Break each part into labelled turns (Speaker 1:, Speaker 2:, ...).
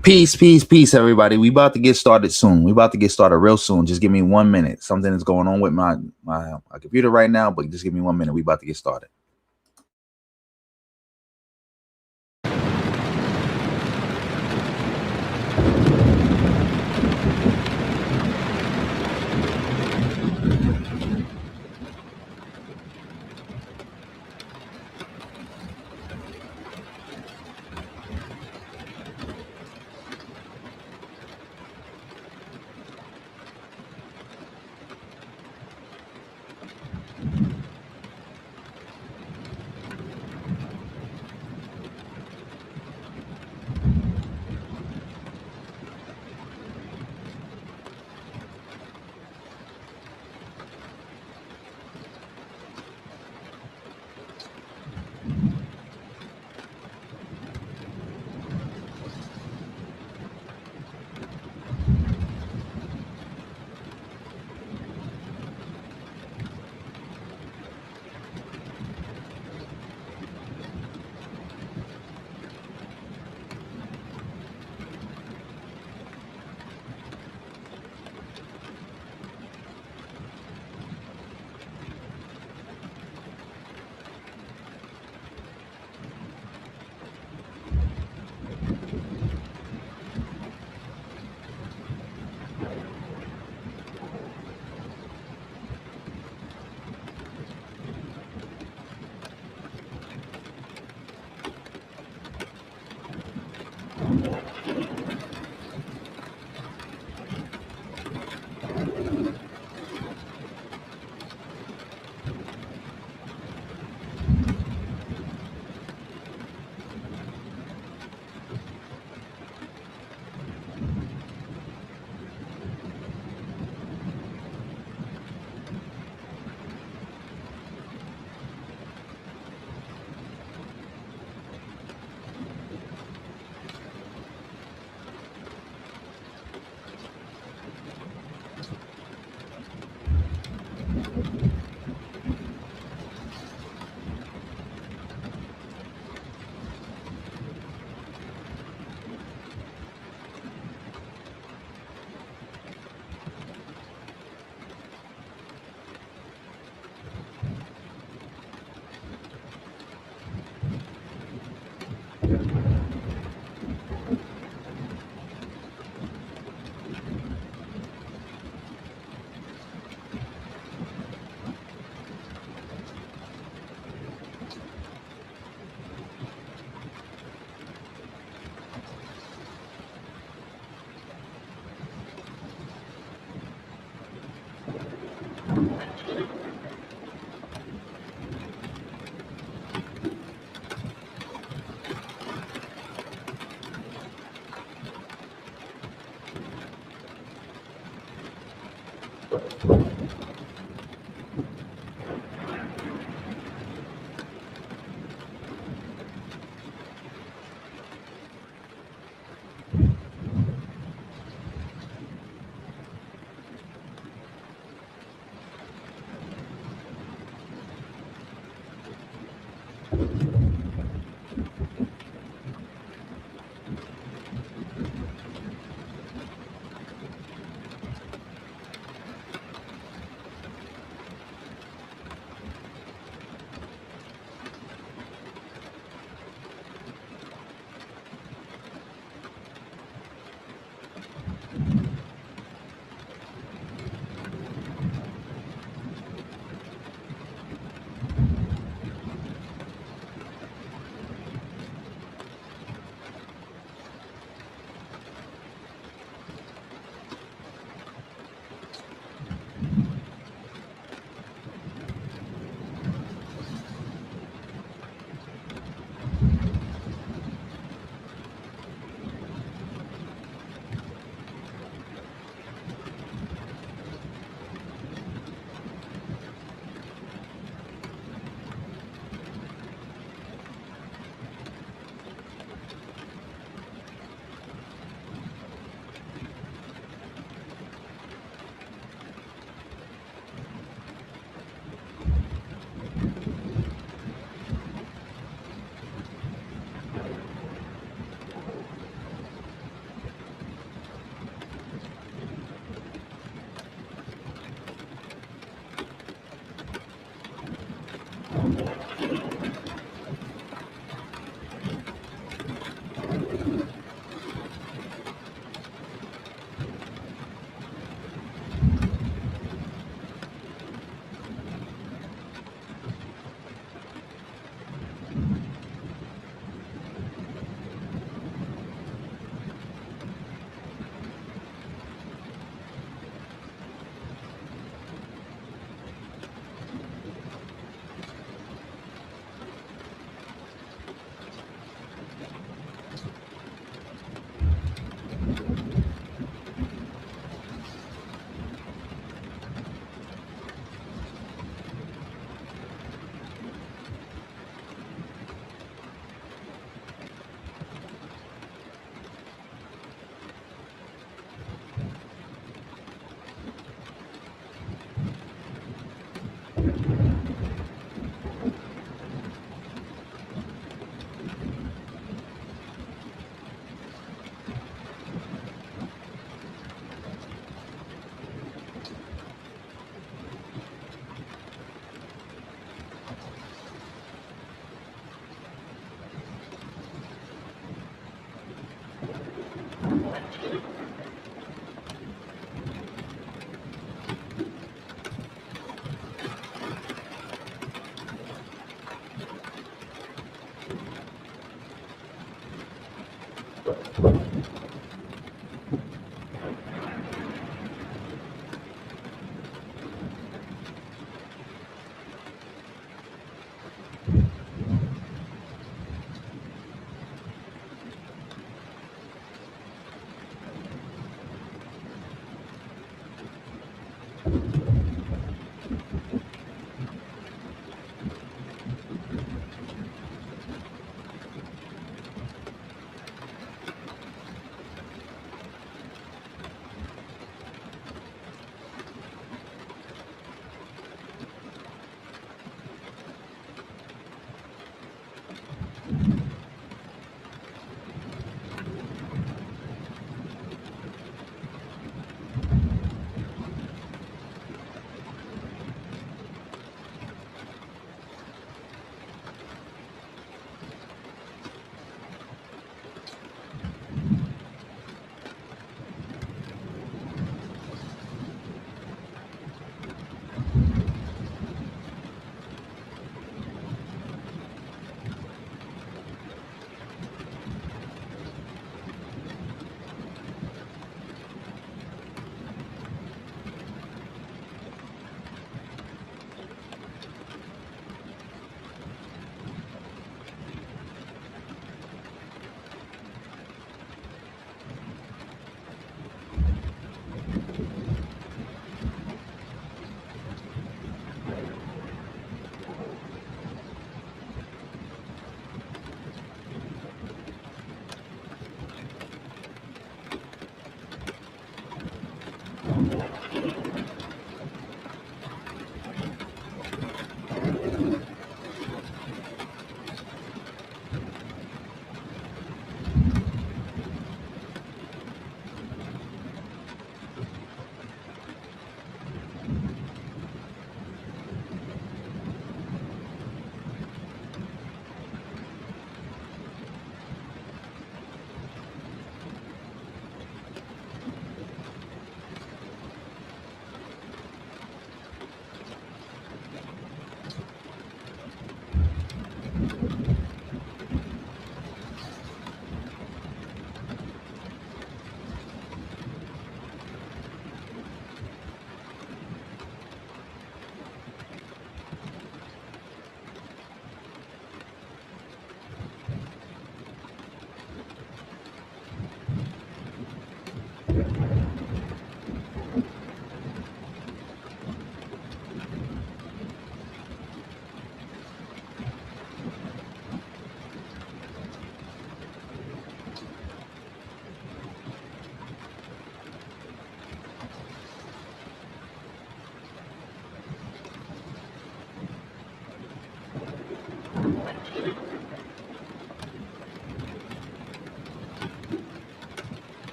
Speaker 1: Peace, peace, peace, everybody. We about to get started soon. We about to get started real soon. Just give me 1 minute. Something is going on with my computer right now, but just give me 1 minute. We about to get started.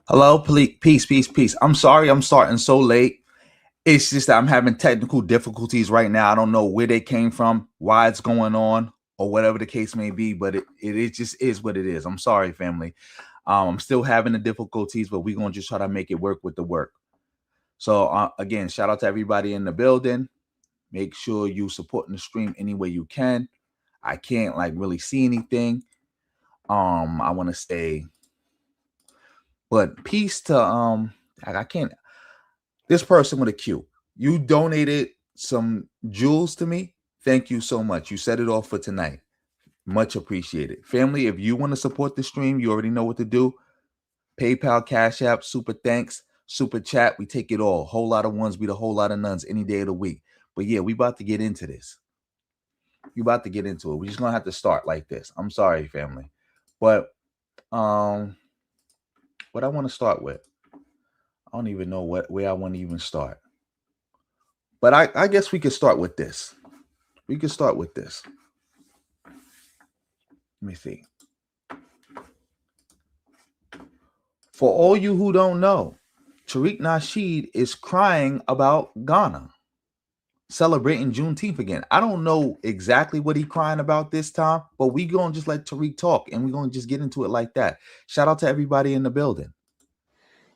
Speaker 1: Hello, peace, peace, peace. I'm sorry I'm starting so late. It's just that I'm having technical difficulties right now. I don't know where they came from, why it's going on, or whatever the case may be, but it just is what it is. I'm sorry, family. I'm still having the difficulties, but we're going to just try to make it work with the work. So, again, shout out to everybody in the building. Make sure you supporting the stream any way you can. I can't like really see anything. I want to say, but peace to I can't. This person with a Q. You donated some jewels to me. Thank you so much. You set it off for tonight. Much appreciated. Family, if you want to support the stream, you already know what to do. PayPal, Cash App, super thanks, super chat. We take it all. Whole lot of ones beat a whole lot of nuns any day of the week. But yeah, we about to get into this. We about to get into it. We're just gonna have to start like this. I'm sorry, family. But what I want to start with, I don't even know where I want to even start. But I guess we could start with this. We could start with this. Let me see. For all you who don't know, Tariq Nasheed is crying about Ghana celebrating Juneteenth again. I don't know exactly what he's crying about this time, but we gonna just let Tariq talk and we're gonna just get into it like that. Shout out to everybody in the building.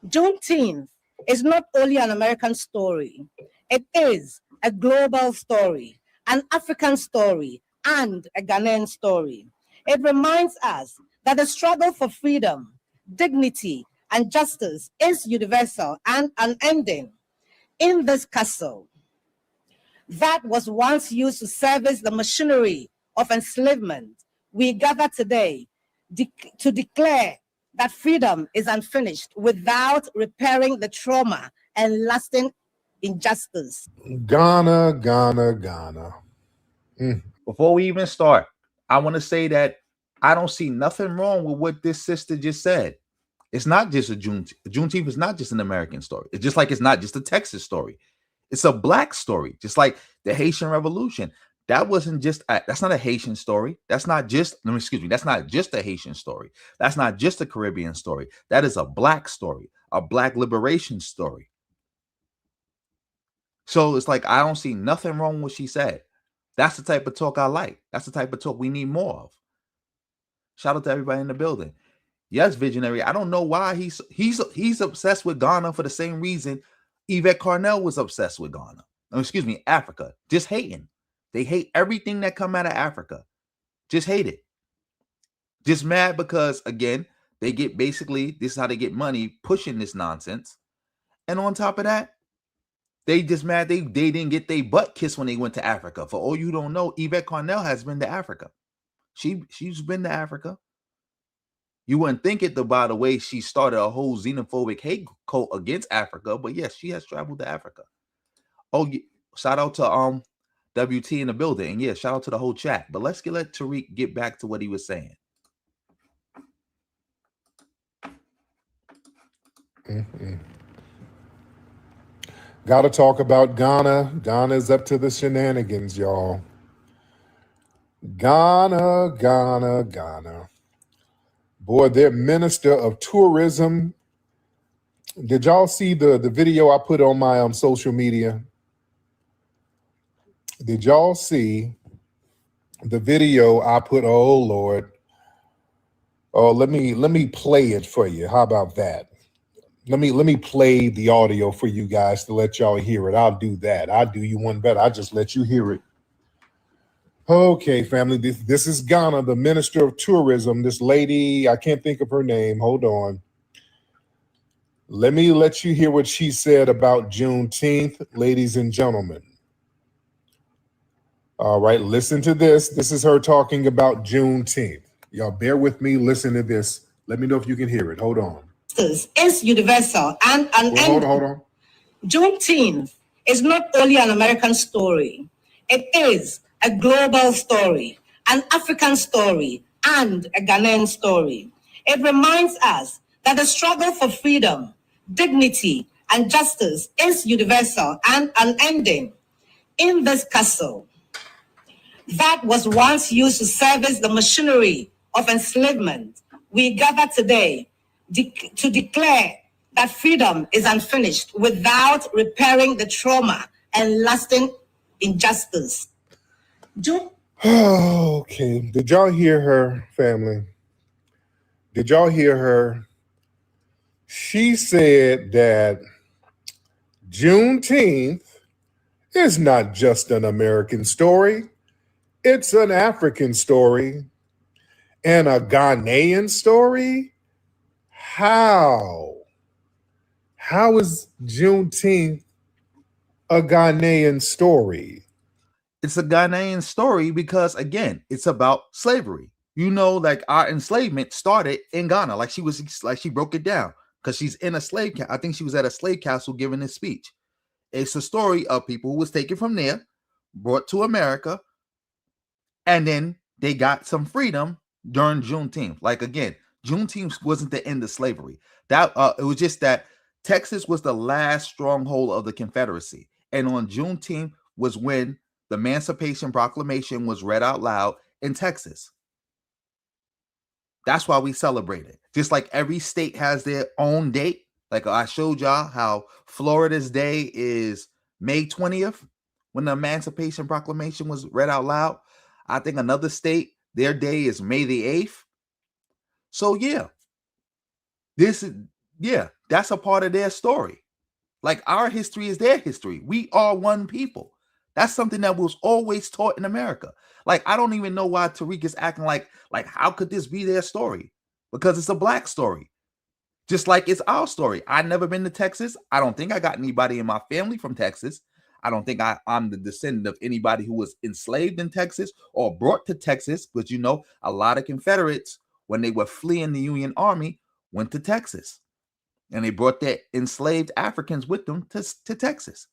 Speaker 2: Juneteenth is not only an American story, it is a global story, an African story, and a Ghanaian story. It reminds us that the struggle for freedom, dignity, and justice is universal and unending. In this castle that was once used to service the machinery of enslavement, we gather today to declare that freedom is unfinished without repairing the trauma and lasting injustice.
Speaker 3: Ghana, Ghana, Ghana.
Speaker 1: Before we even start, I want to say that I don't see nothing wrong with what this sister just said. It's not just a Juneteenth. Juneteenth is not just an American story. It's just like it's not just a Texas story. It's a black story, just like the Haitian Revolution. That wasn't just that's not a Haitian story. That's not just that's not just a Haitian story. That's not just a Caribbean story. That is a black story, a black liberation story. So it's like I don't see nothing wrong with what she said. That's the type of talk I like. That's the type of talk we need more of. Shout out to everybody in the building. Yes, visionary. I don't know why he's obsessed with Ghana for the same reason Yvette Carnell was obsessed with Ghana. Oh, excuse me, Africa. Just hating. They hate everything that come out of Africa. Just hate it. Just mad because, again, they get basically, this is how they get money pushing this nonsense. And on top of that, they just mad they didn't get their butt kissed when they went to Africa. For all you don't know, Yvette Carnell has been to Africa. She's been to Africa. You wouldn't think it by the way she started a whole xenophobic hate cult against Africa, but yes, she has traveled to Africa. Oh, shout out to WT in the building. And yeah, shout out to the whole chat. But let's let Tariq get back to what he was saying.
Speaker 3: Got to talk about Ghana. Ghana's up to the shenanigans, y'all. Ghana. Boy, their minister of tourism. Did y'all see the video I put on my social media? Did y'all see the video I put? Oh Lord. Oh, let me play it for you. How about that? Let me play the audio for you guys to let y'all hear it. I'll do that. I'll do you one better. I'll just let you hear it. Okay, family. This is Ghana, the minister of tourism. This lady, I can't think of her name. Hold on. Let me let you hear what she said about Juneteenth, ladies and gentlemen. All right, listen to this. This is her talking about Juneteenth. Y'all bear with me. Listen to this. Let me know if you can hear it. Hold on.
Speaker 2: Is universal and
Speaker 3: hold on.
Speaker 2: Juneteenth is not only an American story. It is a global story, an African story, and a Ghanaian story. It reminds us that the struggle for freedom, dignity, and justice is universal and unending. In this castle that was once used to service the machinery of enslavement, we gather today to declare that freedom is unfinished without repairing the trauma and lasting injustice.
Speaker 3: Okay. Did y'all hear her, family? Did y'all hear her? She said that Juneteenth is not just an American story. It's an African story and a Ghanaian story. How? How is Juneteenth a Ghanaian story?
Speaker 1: It's a Ghanaian story because, again, it's about slavery. You know, like our enslavement started in Ghana. Like she broke it down because she's in a slave camp. I think she was at a slave castle giving this speech. It's a story of people who was taken from there, brought to America, and then they got some freedom during Juneteenth. Like, again, Juneteenth wasn't the end of slavery. That it was just that Texas was the last stronghold of the Confederacy. And on Juneteenth was when the Emancipation Proclamation was read out loud in Texas. That's why we celebrate it. Just like every state has their own date. Like I showed y'all how Florida's day is May 20th when the Emancipation Proclamation was read out loud. I think another state, their day is May the 8th. So yeah, that's a part of their story. Like our history is their history. We are one people. That's something that was always taught in America. Like, I don't even know why Tariq is acting like how could this be their story? Because it's a black story. Just like it's our story. I've never been to Texas. I don't think I got anybody in my family from Texas. I don't think I'm the descendant of anybody who was enslaved in Texas or brought to Texas. But you know, a lot of Confederates, when they were fleeing the Union Army, went to Texas. And they brought their enslaved Africans with them to Texas.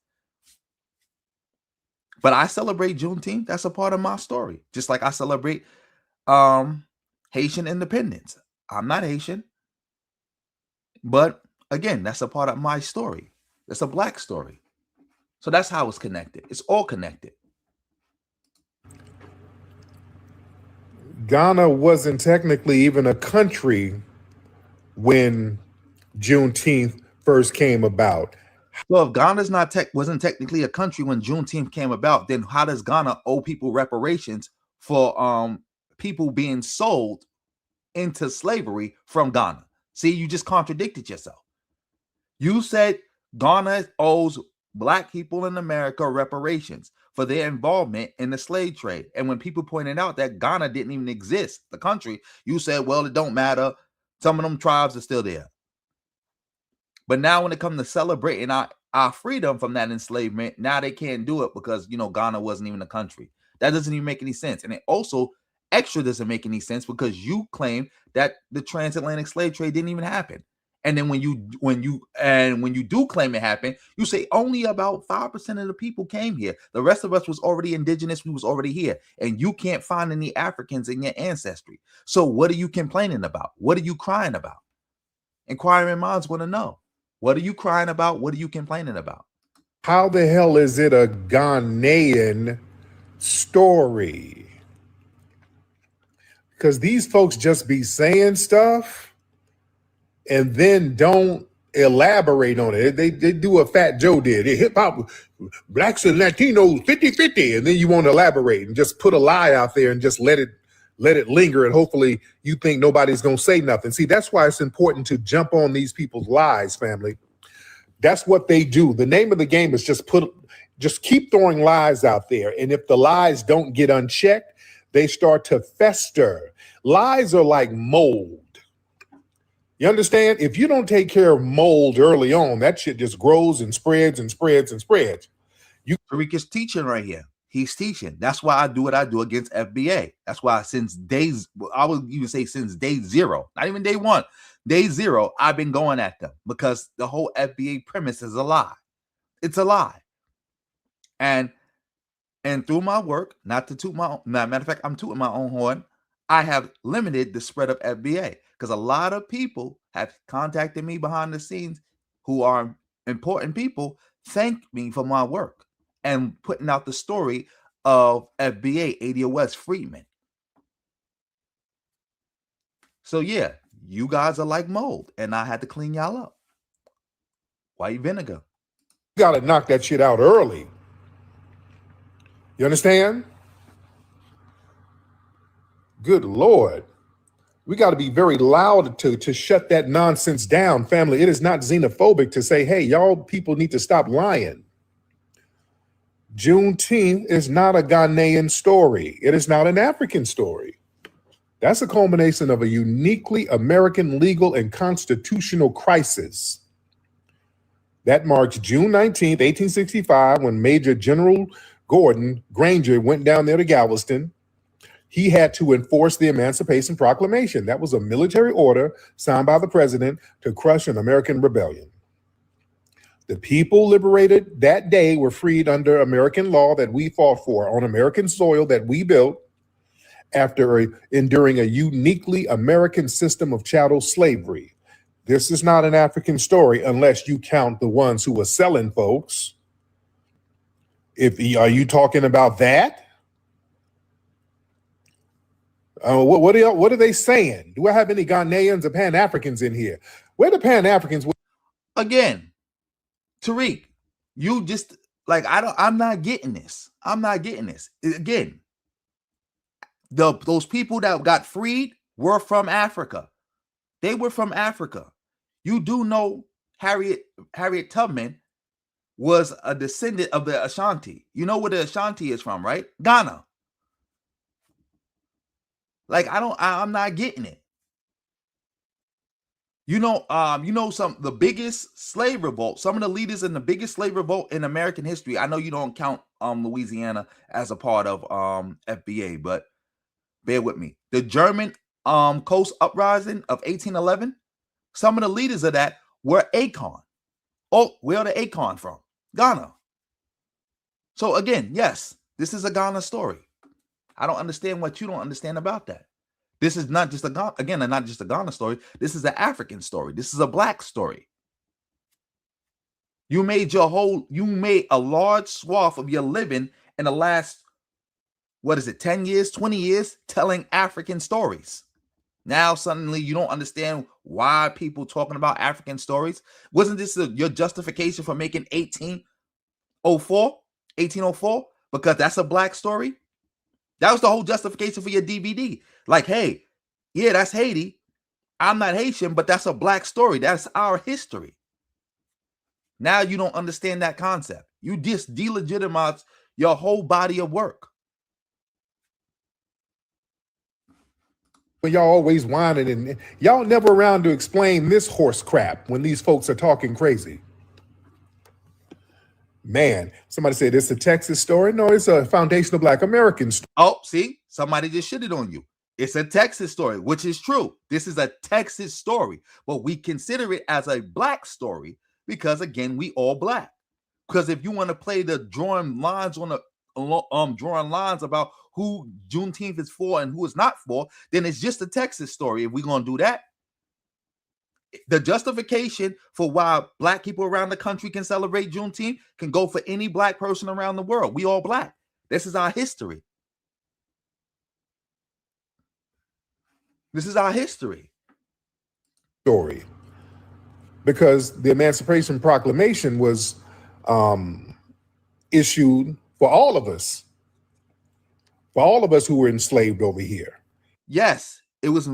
Speaker 1: But I celebrate Juneteenth. That's a part of my story. Just like I celebrate Haitian independence. I'm not Haitian. But again, that's a part of my story. It's a black story. So that's how it's connected. It's all connected.
Speaker 3: Ghana wasn't technically even a country when Juneteenth first came about.
Speaker 1: Well, if Ghana's wasn't technically a country when Juneteenth came about, then how does Ghana owe people reparations for people being sold into slavery from Ghana? See, you just contradicted yourself. You said Ghana owes Black people in America reparations for their involvement in the slave trade. And when people pointed out that Ghana didn't even exist, the country, you said, well, it don't matter. Some of them tribes are still there. But now when it comes to celebrating our freedom from that enslavement, now they can't do it because, Ghana wasn't even a country. That doesn't even make any sense. And it also extra doesn't make any sense because you claim that the transatlantic slave trade didn't even happen. And then when you do claim it happened, you say only about 5% of the people came here. The rest of us was already indigenous. We was already here. And you can't find any Africans in your ancestry. So what are you complaining about? What are you crying about? Inquiring minds want to know. What are you crying about? What are you complaining about?
Speaker 3: How the hell is it a Ghanaian story? Because these folks just be saying stuff and then don't elaborate on it. They do a Fat Joe did. Hip hop, Blacks and Latinos 50-50. And then you won't elaborate and just put a lie out there and just let it linger. And hopefully you think nobody's going to say nothing. See, that's why it's important to jump on these people's lies, family. That's what they do. The name of the game is just keep throwing lies out there. And if the lies don't get unchecked, they start to fester. Lies are like mold. You understand? If you don't take care of mold early on, that shit just grows and spreads and spreads and spreads.
Speaker 1: Tariq is teaching right here. He's teaching. That's why I do what I do against FBA. That's why I would even say since day zero, not even day one, day zero, I've been going at them because the whole FBA premise is a lie. It's a lie. And through my work, matter of fact, I'm tooting my own horn. I have limited the spread of FBA because a lot of people have contacted me behind the scenes who are important people, thank me for my work and putting out the story of FBA, Adia West Freedman. So yeah, you guys are like mold, and I had to clean y'all up. White vinegar.
Speaker 3: You got to knock that shit out early. You understand? Good Lord. We got to be very loud to shut that nonsense down, family. It is not xenophobic to say, hey, y'all people need to stop lying. Juneteenth is not a Ghanaian story. It is not an African story. That's a culmination of a uniquely American legal and constitutional crisis. That marks June 19th, 1865, when Major General Gordon Granger went down there to Galveston. He had to enforce the Emancipation Proclamation. That was a military order signed by the president to crush an American rebellion. The people liberated that day were freed under American law that we fought for on American soil that we built after enduring a uniquely American system of chattel slavery. This is not an African story unless you count the ones who were selling folks. Are you talking about that? What are they saying? Do I have any Ghanaians or Pan-Africans in here? Where the Pan-Africans?
Speaker 1: Again, Tariq, you just like I'm not getting this. I'm not getting this. Again, those people that got freed were from Africa. They were from Africa. You do know Harriet Tubman was a descendant of the Ashanti. You know where the Ashanti is from, right? Ghana. Like I'm not getting it. The biggest slave revolt, some of the leaders in the biggest slave revolt in American history. I know you don't count Louisiana as a part of FBA, but bear with me. The German Coast Uprising of 1811, some of the leaders of that were Akon. Oh, where are the Akon from? Ghana. So again, yes, this is a Ghana story. I don't understand what you don't understand about that. This is not just not just a Ghana story. This is an African story. This is a Black story. You made a large swath of your living in the last, 10 years, 20 years, telling African stories. Now suddenly you don't understand why people talking about African stories. Wasn't this your justification for making 1804? Because that's a black story. That was the whole justification for your DVD. Like, hey, yeah, that's Haiti. I'm not Haitian, but that's a black story. That's our history. Now you don't understand that concept. You just delegitimize your whole body of work.
Speaker 3: But y'all always whining, and y'all never around to explain this horse crap when these folks are talking crazy. Man, somebody said it's a Texas story. No, it's a foundational Black American story.
Speaker 1: Oh, see, somebody just shitted on you. It's a Texas story, which is true. This is a Texas story, but we consider it as a black story because, again, we all black. Because if you want to play the drawing lines on the drawing lines about who Juneteenth is for and who is not for, then it's just a Texas story. If we're gonna do that, the justification for why black people around the country can celebrate Juneteenth can go for any black person around the world. We all black. This is our history. This is our history.
Speaker 3: Story. Because the Emancipation Proclamation was issued for all of us who were enslaved over here.
Speaker 1: Yes, it was.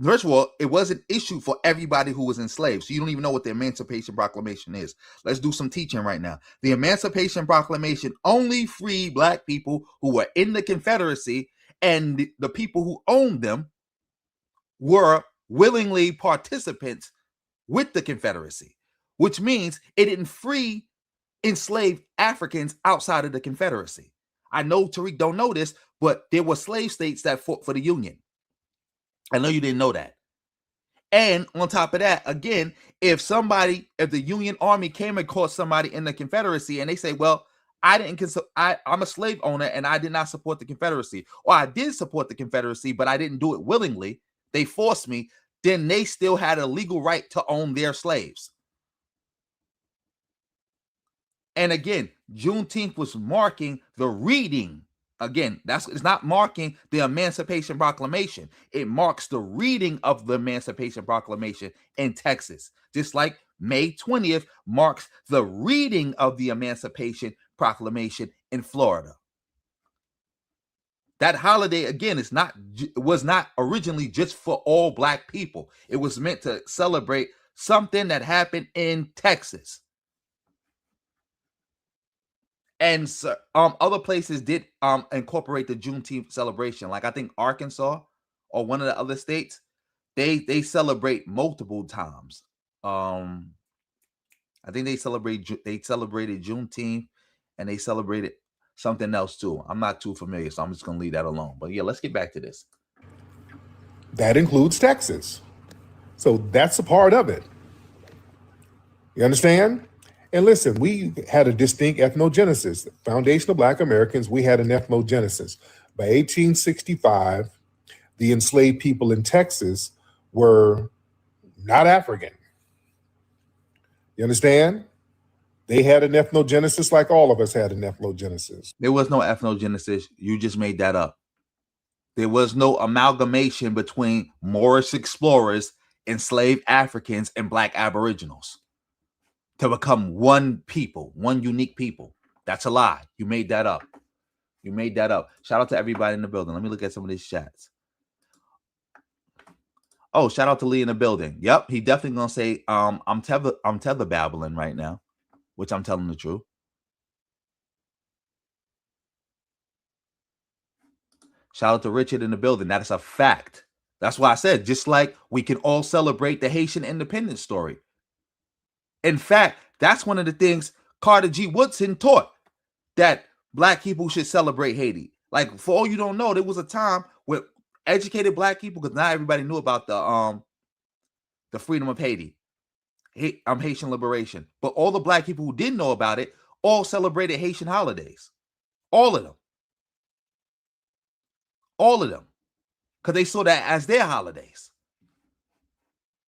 Speaker 1: First of all, it wasn't issued for everybody who was enslaved. So you don't even know what the Emancipation Proclamation is. Let's do some teaching right now. The Emancipation Proclamation only freed black people who were in the Confederacy, and the people who owned them were willingly participants with the Confederacy, which means it didn't free enslaved Africans outside of the Confederacy. I know Tariq don't know this, but there were slave states that fought for the Union. I know you didn't know that. And on top of that, again, if the Union Army came and caught somebody in the Confederacy and they say, well, I'm a slave owner and I did not support the Confederacy, or I did support the Confederacy, but I didn't do it willingly, they forced me, then they still had a legal right to own their slaves. And again, Juneteenth was marking the reading. Again, it's not marking the Emancipation Proclamation. It marks the reading of the Emancipation Proclamation in Texas. Just like May 20th marks the reading of the Emancipation Proclamation in Florida. That holiday, again, was not originally just for all black people. It was meant to celebrate something that happened in Texas. And other places did incorporate the Juneteenth celebration. Like I think Arkansas or one of the other states, they celebrate multiple times. I think they celebrated Juneteenth and they celebrated something else too. I'm not too familiar, so I'm just gonna leave that alone. But yeah, let's get back to this.
Speaker 3: That includes Texas. So that's a part of it. You understand? And listen, we had a distinct ethnogenesis. Foundational Black Americans, we had an ethnogenesis. By 1865, the enslaved people in Texas were not African. You understand? They had an ethnogenesis like all of us had an ethnogenesis.
Speaker 1: There was no ethnogenesis. You just made that up. There was no amalgamation between Moorish explorers, enslaved Africans, and Black Aboriginals to become one people, one unique people. That's a lie. You made that up. You made that up. Shout out to everybody in the building. Let me look at some of these chats. Oh, shout out to Lee in the building. Yep, he definitely gonna say, I'm tether babbling right now, which I'm telling the truth. Shout out to Richard in the building. That is a fact. That's why I said, just like we can all celebrate the Haitian independence story. In fact, that's one of the things Carter G. Woodson taught, that black people should celebrate Haiti. Like, for all you don't know, there was a time where educated black people, because not everybody knew about the freedom of Haiti, Haitian liberation. But all the black people who didn't know about it all celebrated Haitian holidays. All of them. All of them. Because they saw that as their holidays.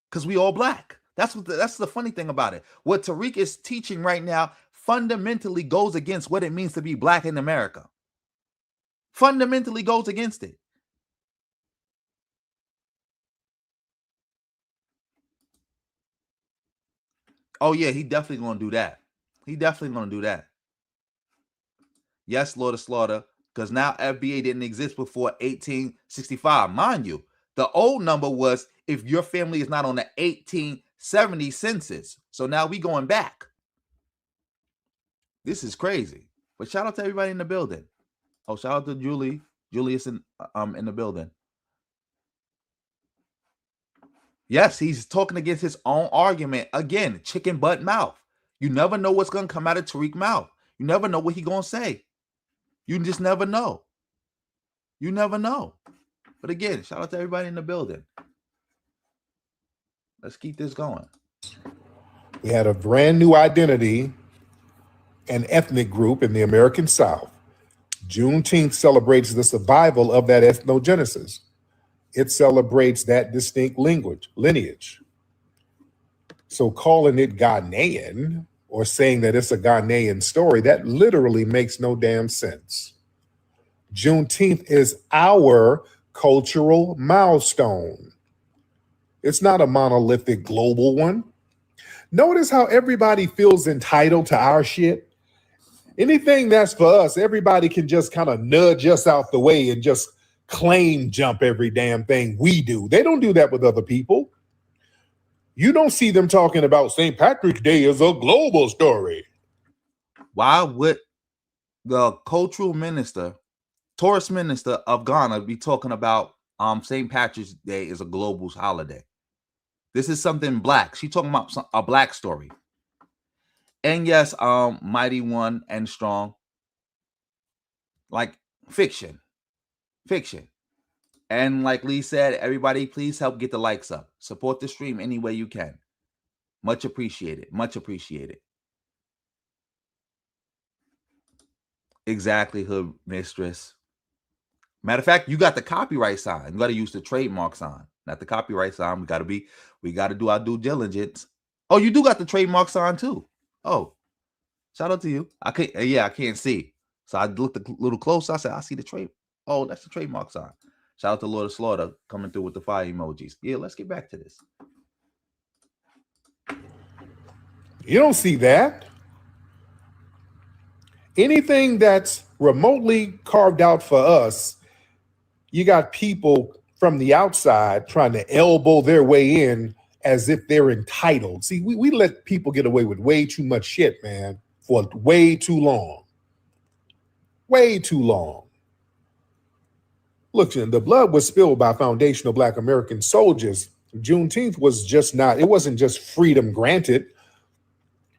Speaker 1: Because we all black. That's the funny thing about it. What Tariq is teaching right now fundamentally goes against what it means to be black in America. Fundamentally goes against it. Oh yeah, he definitely gonna do that. He definitely gonna do that. Yes, slaughter, because now FBA didn't exist before 1865. Mind you, the old number was if your family is not on the 1870 census. So now we going back. This is crazy. But shout out to everybody in the building. Oh, shout out to Julius in the building. Yes, he's talking against his own argument. Again, chicken butt mouth. You never know what's going to come out of Tariq's mouth. You never know what he's going to say. You just never know. You never know. But again, shout out to everybody in the building. Let's keep this going.
Speaker 3: We had a brand new identity and ethnic group in the American South. Juneteenth celebrates the survival of that ethnogenesis. It celebrates that distinct lineage. So calling it Ghanaian or saying that it's a Ghanaian story, that literally makes no damn sense. Juneteenth is our cultural milestone. It's not a monolithic global one. Notice how everybody feels entitled to our shit. Anything that's for us, everybody can just kind of nudge us out the way and just claim jump every damn thing we do. They don't do that with other people. You don't see them talking about St. Patrick's Day as a global story.
Speaker 1: Why would the cultural minister, tourist minister of Ghana be talking about St. Patrick's Day is a global holiday? This is something black. She's talking about a black story. And yes, Mighty One and Strong. Like fiction. And like Lee said, everybody please help get the likes up. Support the stream any way you can. Much appreciated. Much appreciated. Exactly, Hood Mistress. Matter of fact, you got the copyright sign. You got to use the trademark sign, not the copyright sign. We got to do our due diligence. Oh, you do got the trademark sign too. Oh, shout out to you. I can't see. So I looked a little closer. I said, I see the trade. Oh, that's the trademark sign. Shout out to Lord of Slaughter coming through with the fire emojis. Yeah, let's get back to this.
Speaker 3: You don't see that. Anything that's remotely carved out for us, you got people from the outside trying to elbow their way in as if they're entitled. See, we let people get away with way too much shit, man, for way too long. Way too long. Look, the blood was spilled by foundational Black American soldiers. Juneteenth was just not, it wasn't just freedom granted.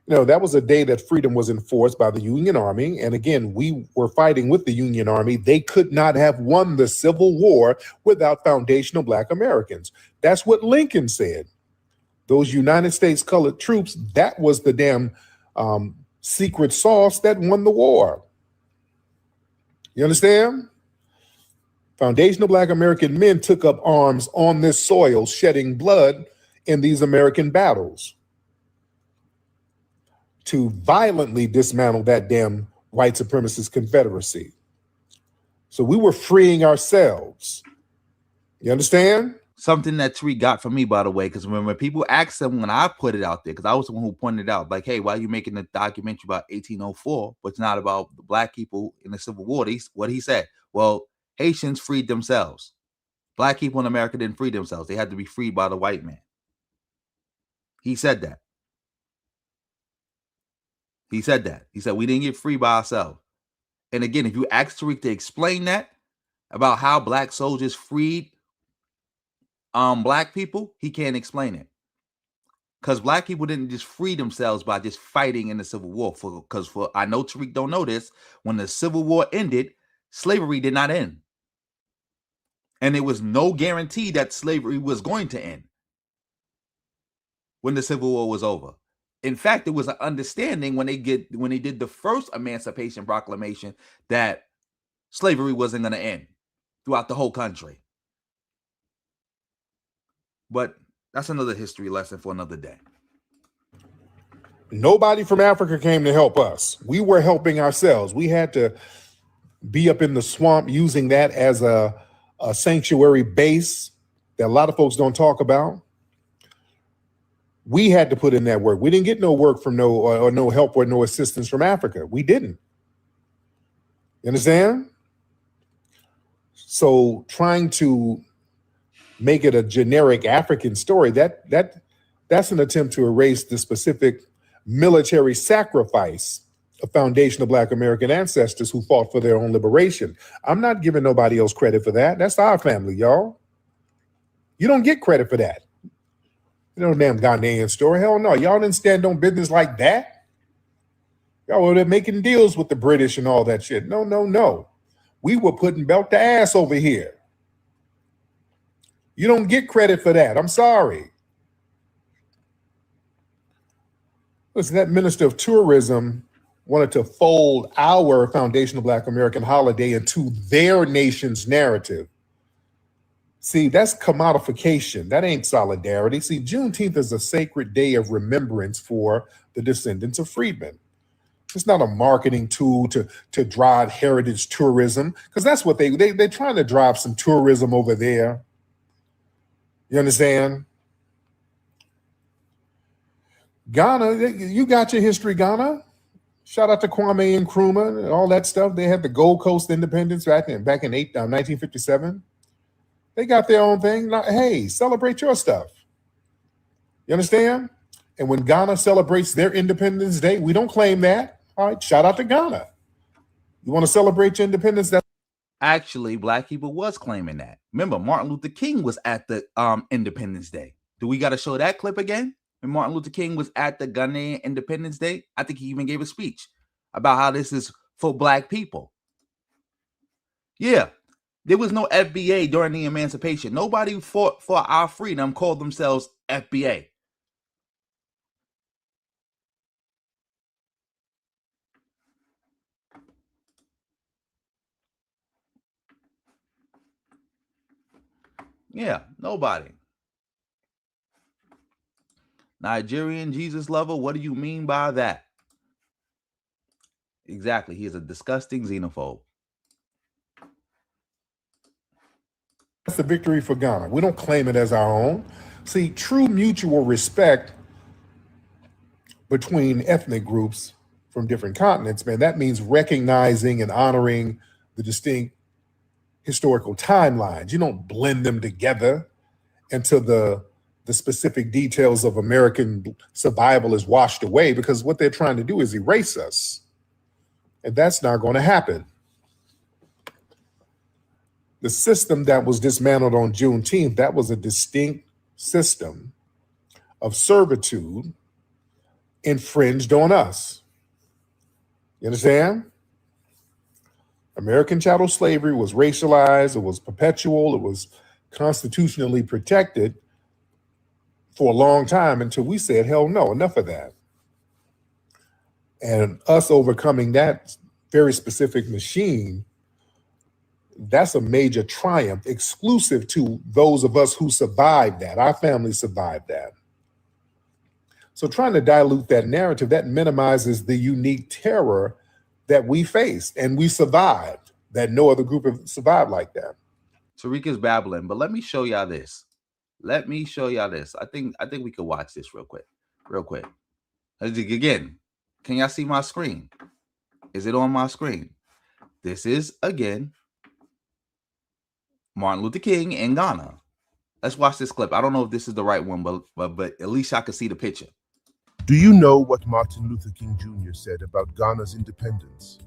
Speaker 3: No, that was a day that freedom was enforced by the Union Army. And again, we were fighting with the Union Army. They could not have won the Civil War without foundational Black Americans. That's what Lincoln said. Those United States colored troops, that was the damn secret sauce that won the war. You understand? Foundational Black American men took up arms on this soil, shedding blood in these American battles to violently dismantle that damn white supremacist Confederacy. So we were freeing ourselves. You understand?
Speaker 1: Something that Tariq got from me, by the way, because when people asked him when I put it out there, because I was the one who pointed out, like, hey, why are you making a documentary about 1804, but it's not about the Black people in the Civil War? What he said, well, Haitians freed themselves. Black people in America didn't free themselves. They had to be freed by the white man. He said that. He said that. He said we didn't get free by ourselves. And again, if you ask Tariq to explain that about how Black soldiers freed Black people, he can't explain it. Because Black people didn't just free themselves by just fighting in the Civil War. Because I know Tariq don't know this, when the Civil War ended, slavery did not end. And there was no guarantee that slavery was going to end when the Civil War was over. In fact, there was an understanding when they did the first Emancipation Proclamation that slavery wasn't going to end throughout the whole country. But that's another history lesson for another day.
Speaker 3: Nobody from Africa came to help us. We were helping ourselves. We had to be up in the swamp using that as a sanctuary base that a lot of folks don't talk about. We had to put in that work. We didn't get no work from or no help or no assistance from Africa. We didn't. You understand? So trying to make it a generic African story, that's an attempt to erase the specific military sacrifice of foundational Black American ancestors who fought for their own liberation. I'm not giving nobody else credit for that. That's our family, y'all. You don't get credit for that. You know, damn Ghanaian story. Hell no. Y'all didn't stand on business like that. Y'all were making deals with the British and all that shit. No, no, no. We were putting belt to ass over here. You don't get credit for that. I'm sorry. Listen, that Minister of Tourism wanted to fold our foundational Black American holiday into their nation's narrative. See, that's commodification. That ain't solidarity. See, Juneteenth is a sacred day of remembrance for the descendants of freedmen. It's not a marketing tool to drive heritage tourism, because that's what they're trying to drive some tourism over there. You understand? Ghana, you got your history, Ghana. Shout out to Kwame Nkrumah and all that stuff. They had the Gold Coast independence back in 1957. They got their own thing. Now, hey, celebrate your stuff. You understand? And when Ghana celebrates their Independence Day, we don't claim that. All right, shout out to Ghana. You want to celebrate your independence?
Speaker 1: Actually, Black people was claiming that. Remember, Martin Luther King was at the Independence Day. Do we got to show that clip again? When Martin Luther King was at the Ghanaian Independence Day, I think he even gave a speech about how this is for Black people. Yeah. There was no FBA during the emancipation. Nobody who fought for our freedom called themselves FBA. Yeah, nobody. Nigerian Jesus lover, what do you mean by that? Exactly, he is a disgusting xenophobe.
Speaker 3: That's the victory for Ghana. We don't claim it as our own. See, true mutual respect between ethnic groups from different continents, man, that means recognizing and honoring the distinct historical timelines. You don't blend them together until the specific details of American survival is washed away, because what they're trying to do is erase us. And that's not going to happen. The system that was dismantled on Juneteenth, that was a distinct system of servitude infringed on us. You understand? American chattel slavery was racialized, it was perpetual, it was constitutionally protected for a long time until we said, hell no, enough of that. And us overcoming that very specific machine, that's a major triumph exclusive to those of us who survived that. Our family survived that. So trying to dilute that narrative, that minimizes the unique terror that we faced and we survived, that no other group have survived like that.
Speaker 1: Tariq is babbling, but let me show y'all this. I think we could watch this real quick. Again, can y'all see my screen? Is it on my screen? This is, again, Martin Luther King in Ghana. Let's watch this clip. I don't know if this is the right one, but at least I can see the picture.
Speaker 4: Do you know what Martin Luther King Jr. said about Ghana's independence?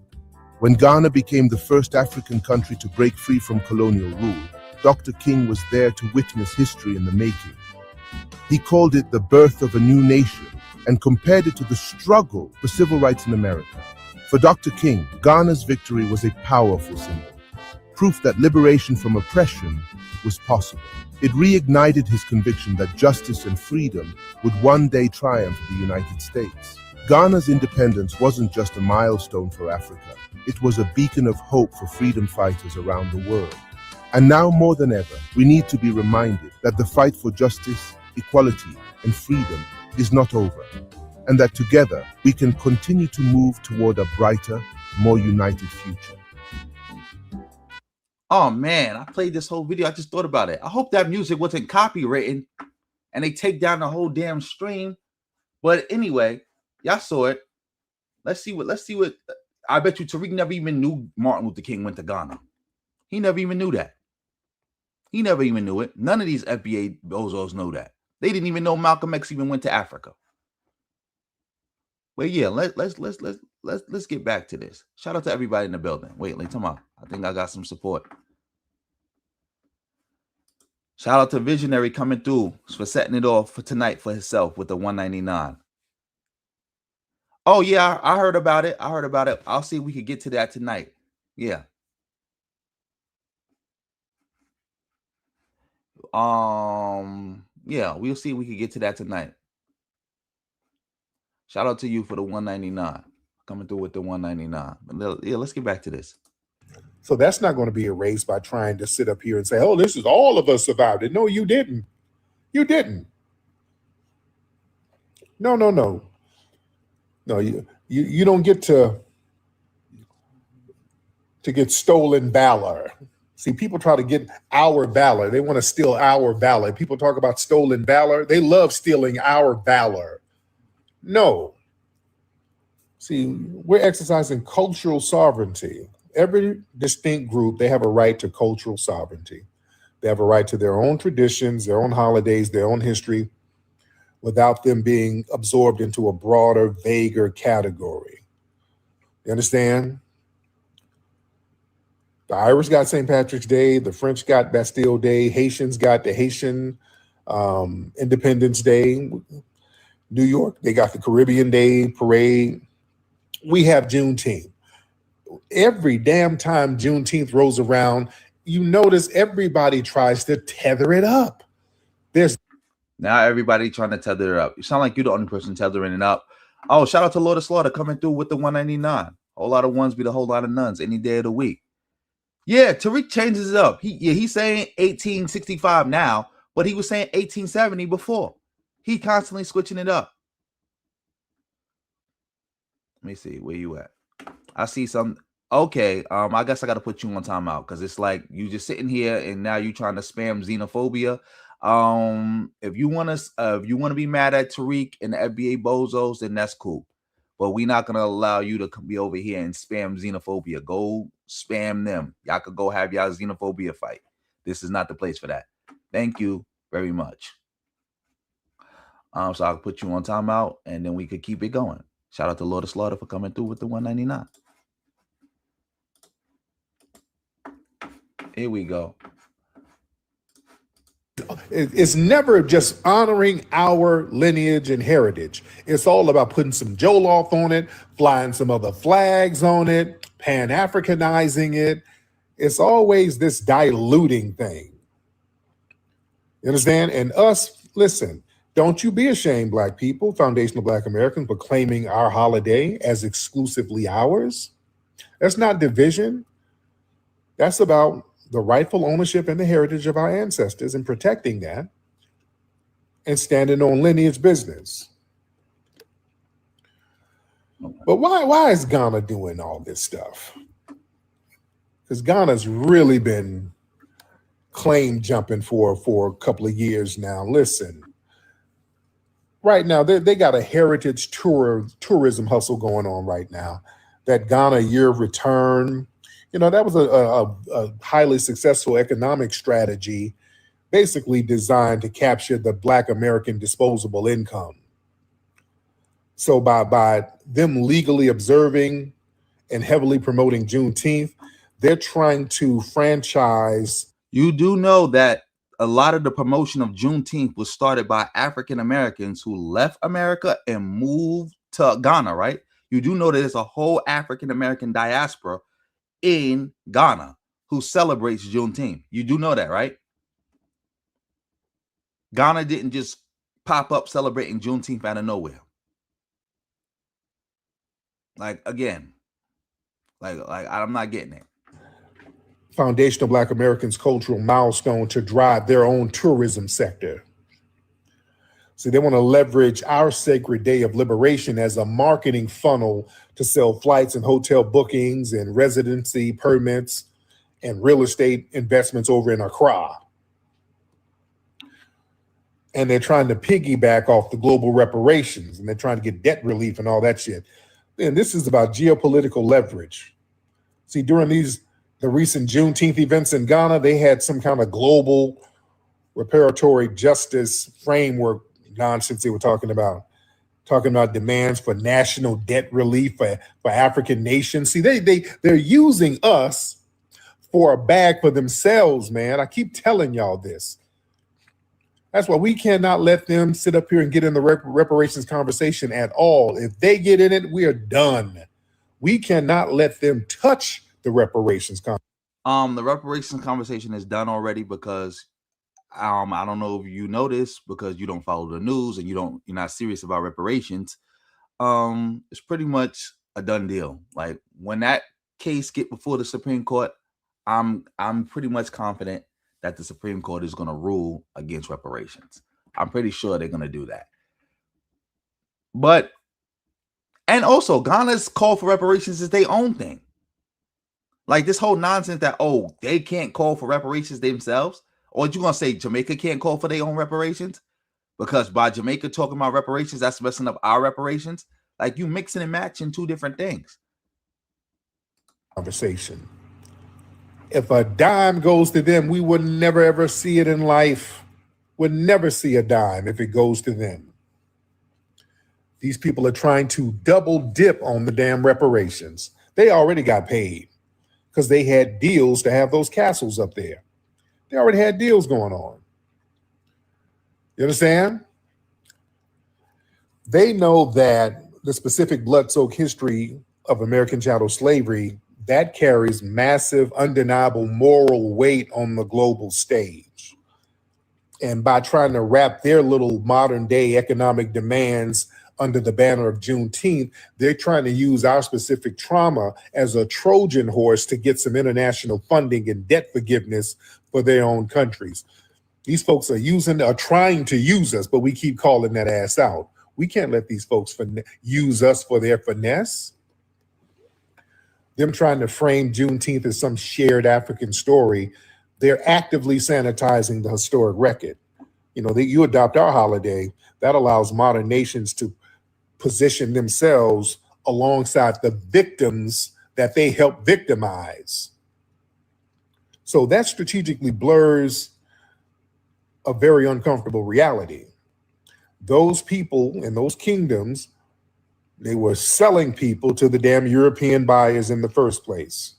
Speaker 4: When Ghana became the first African country to break free from colonial rule, Dr. King was there to witness history in the making. He called it the birth of a new nation and compared it to the struggle for civil rights in America. For Dr. King, Ghana's victory was a powerful symbol, proof that liberation from oppression was possible. It reignited his conviction that justice and freedom would one day triumph the United States. Ghana's independence wasn't just a milestone for Africa. It was a beacon of hope for freedom fighters around the world. And now more than ever, we need to be reminded that the fight for justice, equality, and freedom is not over, and that together we can continue to move toward a brighter, more united future.
Speaker 1: Oh man, I played this whole video. I just thought about it. I hope that music wasn't copywritten. and they take down the whole damn stream. But anyway, y'all saw it. Let's see what. I bet you Tariq never even knew Martin Luther King went to Ghana. He never even knew that. He never even knew it. None of these FBA bozos know that. They didn't even know Malcolm X even went to Africa. But yeah, let's get back to this. Shout out to everybody in the building. Wait, come on. I think I got some support. Shout out to Visionary coming through for setting it off for tonight for himself with the 199. Oh yeah, I heard about it. I'll see if we could get to that tonight. Yeah. Yeah, we'll see if we can get to that tonight. Shout out to you for the 199. Coming through with the 199. Yeah, let's get back to this.
Speaker 3: So that's not going to be erased by trying to sit up here and say, oh, this is all of us survived it. No, you didn't. You didn't. No. No, you don't get to get stolen valor. See, people try to get our valor. They want to steal our valor. People talk about stolen valor. They love stealing our valor. No. See, we're exercising cultural sovereignty. Every distinct group, they have a right to cultural sovereignty. They have a right to their own traditions, their own holidays, their own history, without them being absorbed into a broader, vaguer category. You understand? The Irish got St. Patrick's Day. The French got Bastille Day. Haitians got the Haitian Independence Day. New York, they got the Caribbean Day Parade. We have Juneteenth. Every damn time Juneteenth rolls around, you notice everybody tries to tether it up.
Speaker 1: Now everybody trying to tether it up. You sound like you're the only person tethering it up. Oh, shout out to Lord of Slaughter coming through with the 199. Whole lot of ones beat a whole lot of nuns any day of the week. Yeah, Tariq changes it up. He's saying 1865 now, but he was saying 1870 before. He constantly switching it up. Let me see where you at. I see some. Okay, I guess I got to put you on timeout because it's like you just sitting here and now you trying to spam xenophobia. If you want to be mad at Tariq and the FBA bozos, then that's cool. But we're not gonna allow you to be over here and spam xenophobia. Go spam them. Y'all could go have y'all xenophobia fight. This is not the place for that. Thank you very much. So I'll put you on timeout and then we could keep it going. Shout out to Lord of Slaughter for coming through with the 199. Here we go.
Speaker 3: It's never just honoring our lineage and heritage. It's all about putting some Jollof on it, flying some other flags on it, Pan-Africanizing it. It's always this diluting thing. You understand? And us, listen, don't you be ashamed, Black people, foundational Black Americans, for claiming our holiday as exclusively ours. That's not division. That's about the rightful ownership and the heritage of our ancestors and protecting that and standing on lineage business. But why is Ghana doing all this stuff? Because Ghana's really been claim jumping for a couple of years now. Listen, right now they got a heritage tourism hustle going on right now. That Ghana year of return, that was a highly successful economic strategy, basically designed to capture the Black American disposable income. So by them legally observing and heavily promoting Juneteenth, they're trying to franchise.
Speaker 1: You do know that a lot of the promotion of Juneteenth was started by African Americans who left America and moved to Ghana, right? You do know that there's a whole African American diaspora in Ghana who celebrates Juneteenth. You do know that, right? Ghana didn't just pop up celebrating Juneteenth out of nowhere. Like, again, like I'm not getting it.
Speaker 3: Foundational Black Americans' cultural milestone to drive their own tourism sector. So they want to leverage our sacred day of liberation as a marketing funnel to sell flights and hotel bookings and residency permits and real estate investments over in Accra. and they're trying to piggyback off the global reparations, and they're trying to get debt relief and all that shit. And this is about geopolitical leverage. See, during the recent Juneteenth events in Ghana, they had some kind of global reparatory justice framework nonsense they were talking about demands for national debt relief for African nations. See, they're using us for a bag for themselves, man. I keep telling y'all this. That's why we cannot let them sit up here and get in the reparations conversation at all. If they get in it, we are done. We cannot let them touch the reparations conversation.
Speaker 1: The reparations conversation is done already because I don't know if you know this because you don't follow the news and you're not serious about reparations. It's pretty much a done deal. Like when that case get before the Supreme Court, I'm pretty much confident that the Supreme Court is going to rule against reparations. I'm pretty sure they're going to do that. And also Ghana's call for reparations is their own thing. Like this whole nonsense that, they can't call for reparations themselves. Or you going to say Jamaica can't call for their own reparations? Because by Jamaica talking about reparations, that's messing up our reparations. Like you mixing and matching two different things.
Speaker 3: Conversation. If a dime goes to them, we would never, ever see it in life. Would never see a dime if it goes to them. These people are trying to double dip on the damn reparations. They already got paid because they had deals to have those castles up there. They already had deals going on. You understand? They know that the specific blood-soaked history of American chattel slavery, that carries massive, undeniable moral weight on the global stage. And by trying to wrap their little modern-day economic demands under the banner of Juneteenth, they're trying to use our specific trauma as a Trojan horse to get some international funding and debt forgiveness for their own countries. These folks are trying to use us, but we keep calling that ass out. We can't let these folks use us for their finesse. Them trying to frame Juneteenth as some shared African story, they're actively sanitizing the historic record. You adopt our holiday, that allows modern nations to position themselves alongside the victims that they help victimize. So that strategically blurs a very uncomfortable reality. Those people in those kingdoms, they were selling people to the damn European buyers in the first place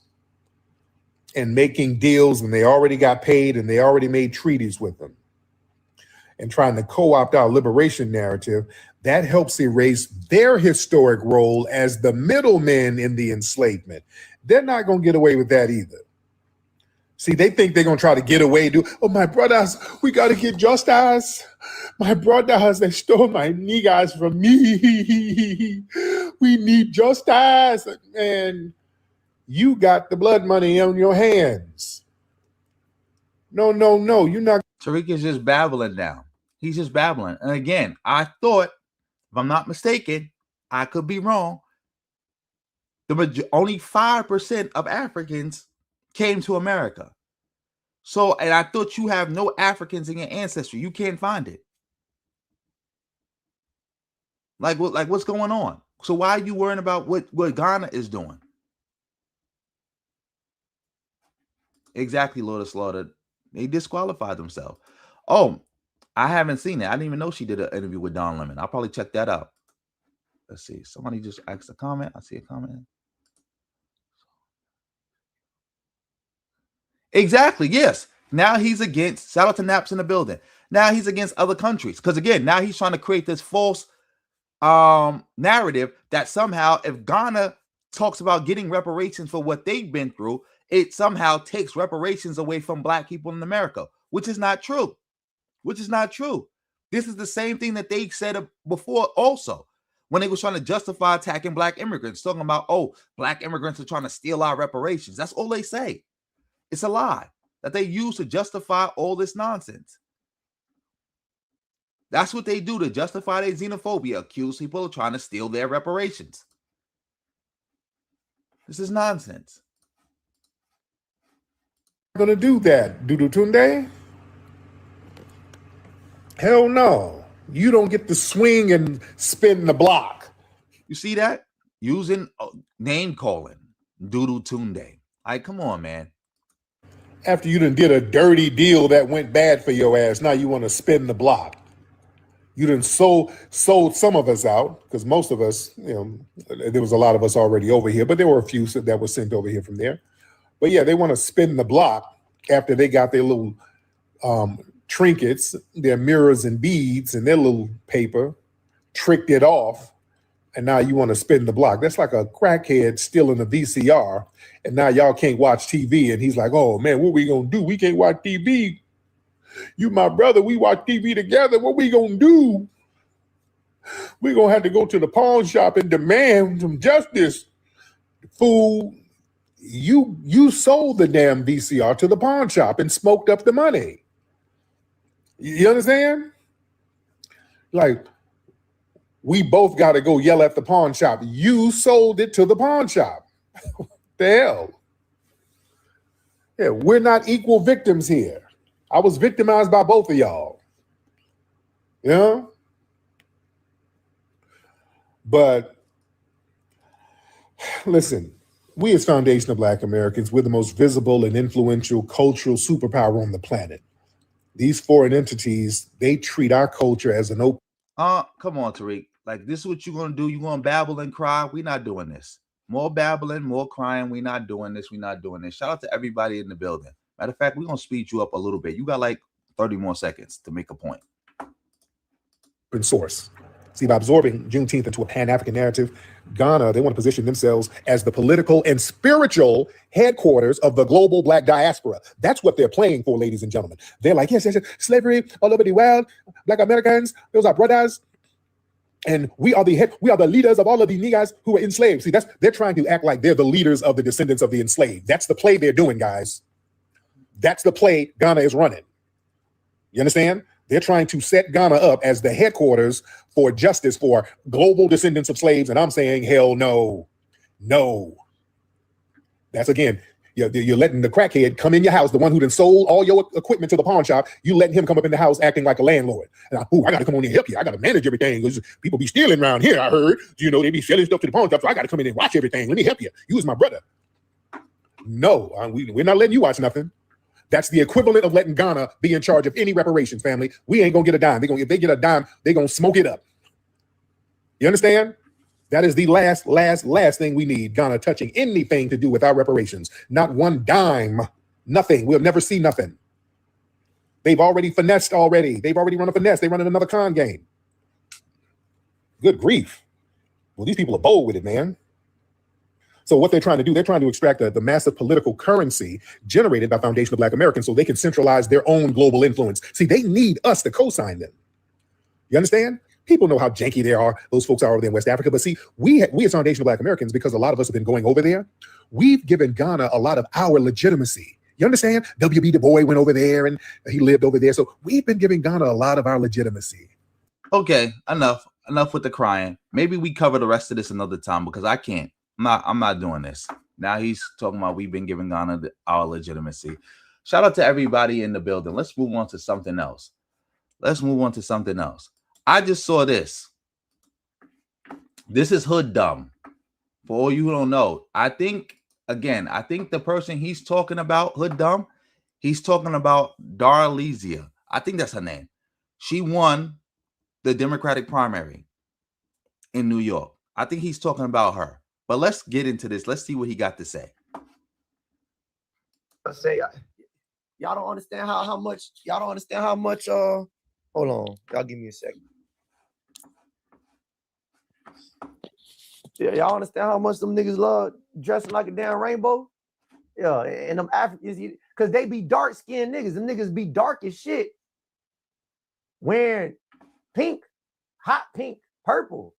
Speaker 3: and making deals, and they already got paid and they already made treaties with them and trying to co-opt our liberation narrative. That helps erase their historic role as the middlemen in the enslavement. They're not going to get away with that either. See, they think they're going to try to get away. My brothers, we got to get justice. My brothers, they stole my niggas from me. We need justice. And you got the blood money on your hands. No, you're not.
Speaker 1: Tariq is just babbling now. He's just babbling. And again, I thought, if I'm not mistaken, I could be wrong, only 5% of Africans came to America. So, and I thought you have no Africans in your ancestry. You can't find it. Like what's going on? So why are you worrying about what Ghana is doing? Exactly, Lord Slaughter. They disqualified themselves. Oh, I haven't seen it. I didn't even know she did an interview with Don Lemon. I'll probably check that out. Let's see. Somebody just asked a comment. I see a comment. Exactly. Yes. Now he's against, shout out to Naps in the building. Now he's against other countries. Because again, now he's trying to create this false narrative that somehow if Ghana talks about getting reparations for what they've been through, it somehow takes reparations away from Black people in America, which is not true. This is the same thing that they said before also, when they was trying to justify attacking Black immigrants, talking about, Black immigrants are trying to steal our reparations. That's all they say. It's a lie that they use to justify all this nonsense. That's what they do to justify their xenophobia, accuse people of trying to steal their reparations. This is nonsense.
Speaker 3: Going to do that, Dudu Tunde. Hell no. You don't get to swing and spin the block.
Speaker 1: You see that? Using name calling. Doodle Tunde. Like, come on, man.
Speaker 3: After you done did a dirty deal that went bad for your ass, now you want to spin the block. You done sold some of us out, because most of us, there was a lot of us already over here, but there were a few that were sent over here from there. But yeah, they want to spin the block after they got their little trinkets, their mirrors and beads and their little paper, tricked it off, and now you want to spin the block. That's like a crackhead stealing a VCR, and now y'all can't watch TV, and he's like, oh man, what we gonna do? We can't watch TV. You my brother, we watch TV together. What we gonna do? We gonna have to go to the pawn shop and demand some justice. Fool, you sold the damn VCR to the pawn shop and smoked up the money. You understand? Like, we both got to go yell at the pawn shop. You sold it to the pawn shop. What the hell? Yeah, we're not equal victims here. I was victimized by both of y'all. Yeah? But listen, we as Foundation of Black Americans, we're the most visible and influential cultural superpower on the planet. These foreign entities, they treat our culture as an open.
Speaker 1: Come on, Tariq. Like, this is what you're gonna do. You're gonna babble and cry. We're not doing this. More babbling, more crying. We're not doing this. We're not doing this. Shout out to everybody in the building. Matter of fact, we're gonna speed you up a little bit. You got like 30 more seconds to make a point.
Speaker 3: Open source. See, by absorbing Juneteenth into a Pan-African narrative, Ghana, they want to position themselves as the political and spiritual headquarters of the global Black diaspora. That's what they're playing for, ladies and gentlemen. They're like, yes, slavery all over the world, Black Americans, those are brothers. And we are the leaders of all of the niggas who were enslaved. See, they're trying to act like they're the leaders of the descendants of the enslaved. That's the play they're doing, guys. That's the play Ghana is running. You understand? They're trying to set Ghana up as the headquarters for justice for global descendants of slaves. And I'm saying, hell no. No. That's, again, you're letting the crackhead come in your house, the one who done sold all your equipment to the pawn shop. You letting him come up in the house acting like a landlord. And I got to come on in and help you. I got to manage everything. People be stealing around here, I heard. They be selling stuff to the pawn shop, so I got to come in and watch everything. Let me help you. You was my brother. No, we're not letting you watch nothing. That's the equivalent of letting Ghana be in charge of any reparations, family. We ain't gonna get a dime. If they get a dime, they're gonna smoke it up. You understand? That is the last thing we need. Ghana touching anything to do with our reparations. Not one dime. Nothing. We'll never see nothing. They've already finessed already. They've already run a finesse. They're running another con game. Good grief. Well, these people are bold with it, man. So what they're trying to do, they're trying to extract the massive political currency generated by Foundation of Black Americans so they can centralize their own global influence. See, they need us to co-sign them. You understand? People know how janky they are. Those folks are over there in West Africa. But see, we as Foundation of Black Americans, because a lot of us have been going over there, we've given Ghana a lot of our legitimacy. You understand? W.B. Du Bois went over there and he lived over there. So we've been giving Ghana a lot of our legitimacy.
Speaker 1: Okay, enough with the crying. Maybe we cover the rest of this another time, because I can't. I'm not doing this. Now he's talking about we've been giving Ghana our legitimacy. Shout out to everybody in the building. Let's move on to something else. I just saw this. This is hood dumb. For all you who don't know, I think the person he's talking about, hood dumb, he's talking about Darializa. I think that's her name. She won the Democratic primary in New York. I think he's talking about her. But let's get into this. Let's see what he got to say.
Speaker 5: Y'all don't understand how much. Hold on, y'all give me a second. Yeah, y'all understand how much them niggas love dressing like a damn rainbow? Yeah, and them Africans, because they be dark skinned niggas. Them niggas be dark as shit, wearing pink, hot pink, purple,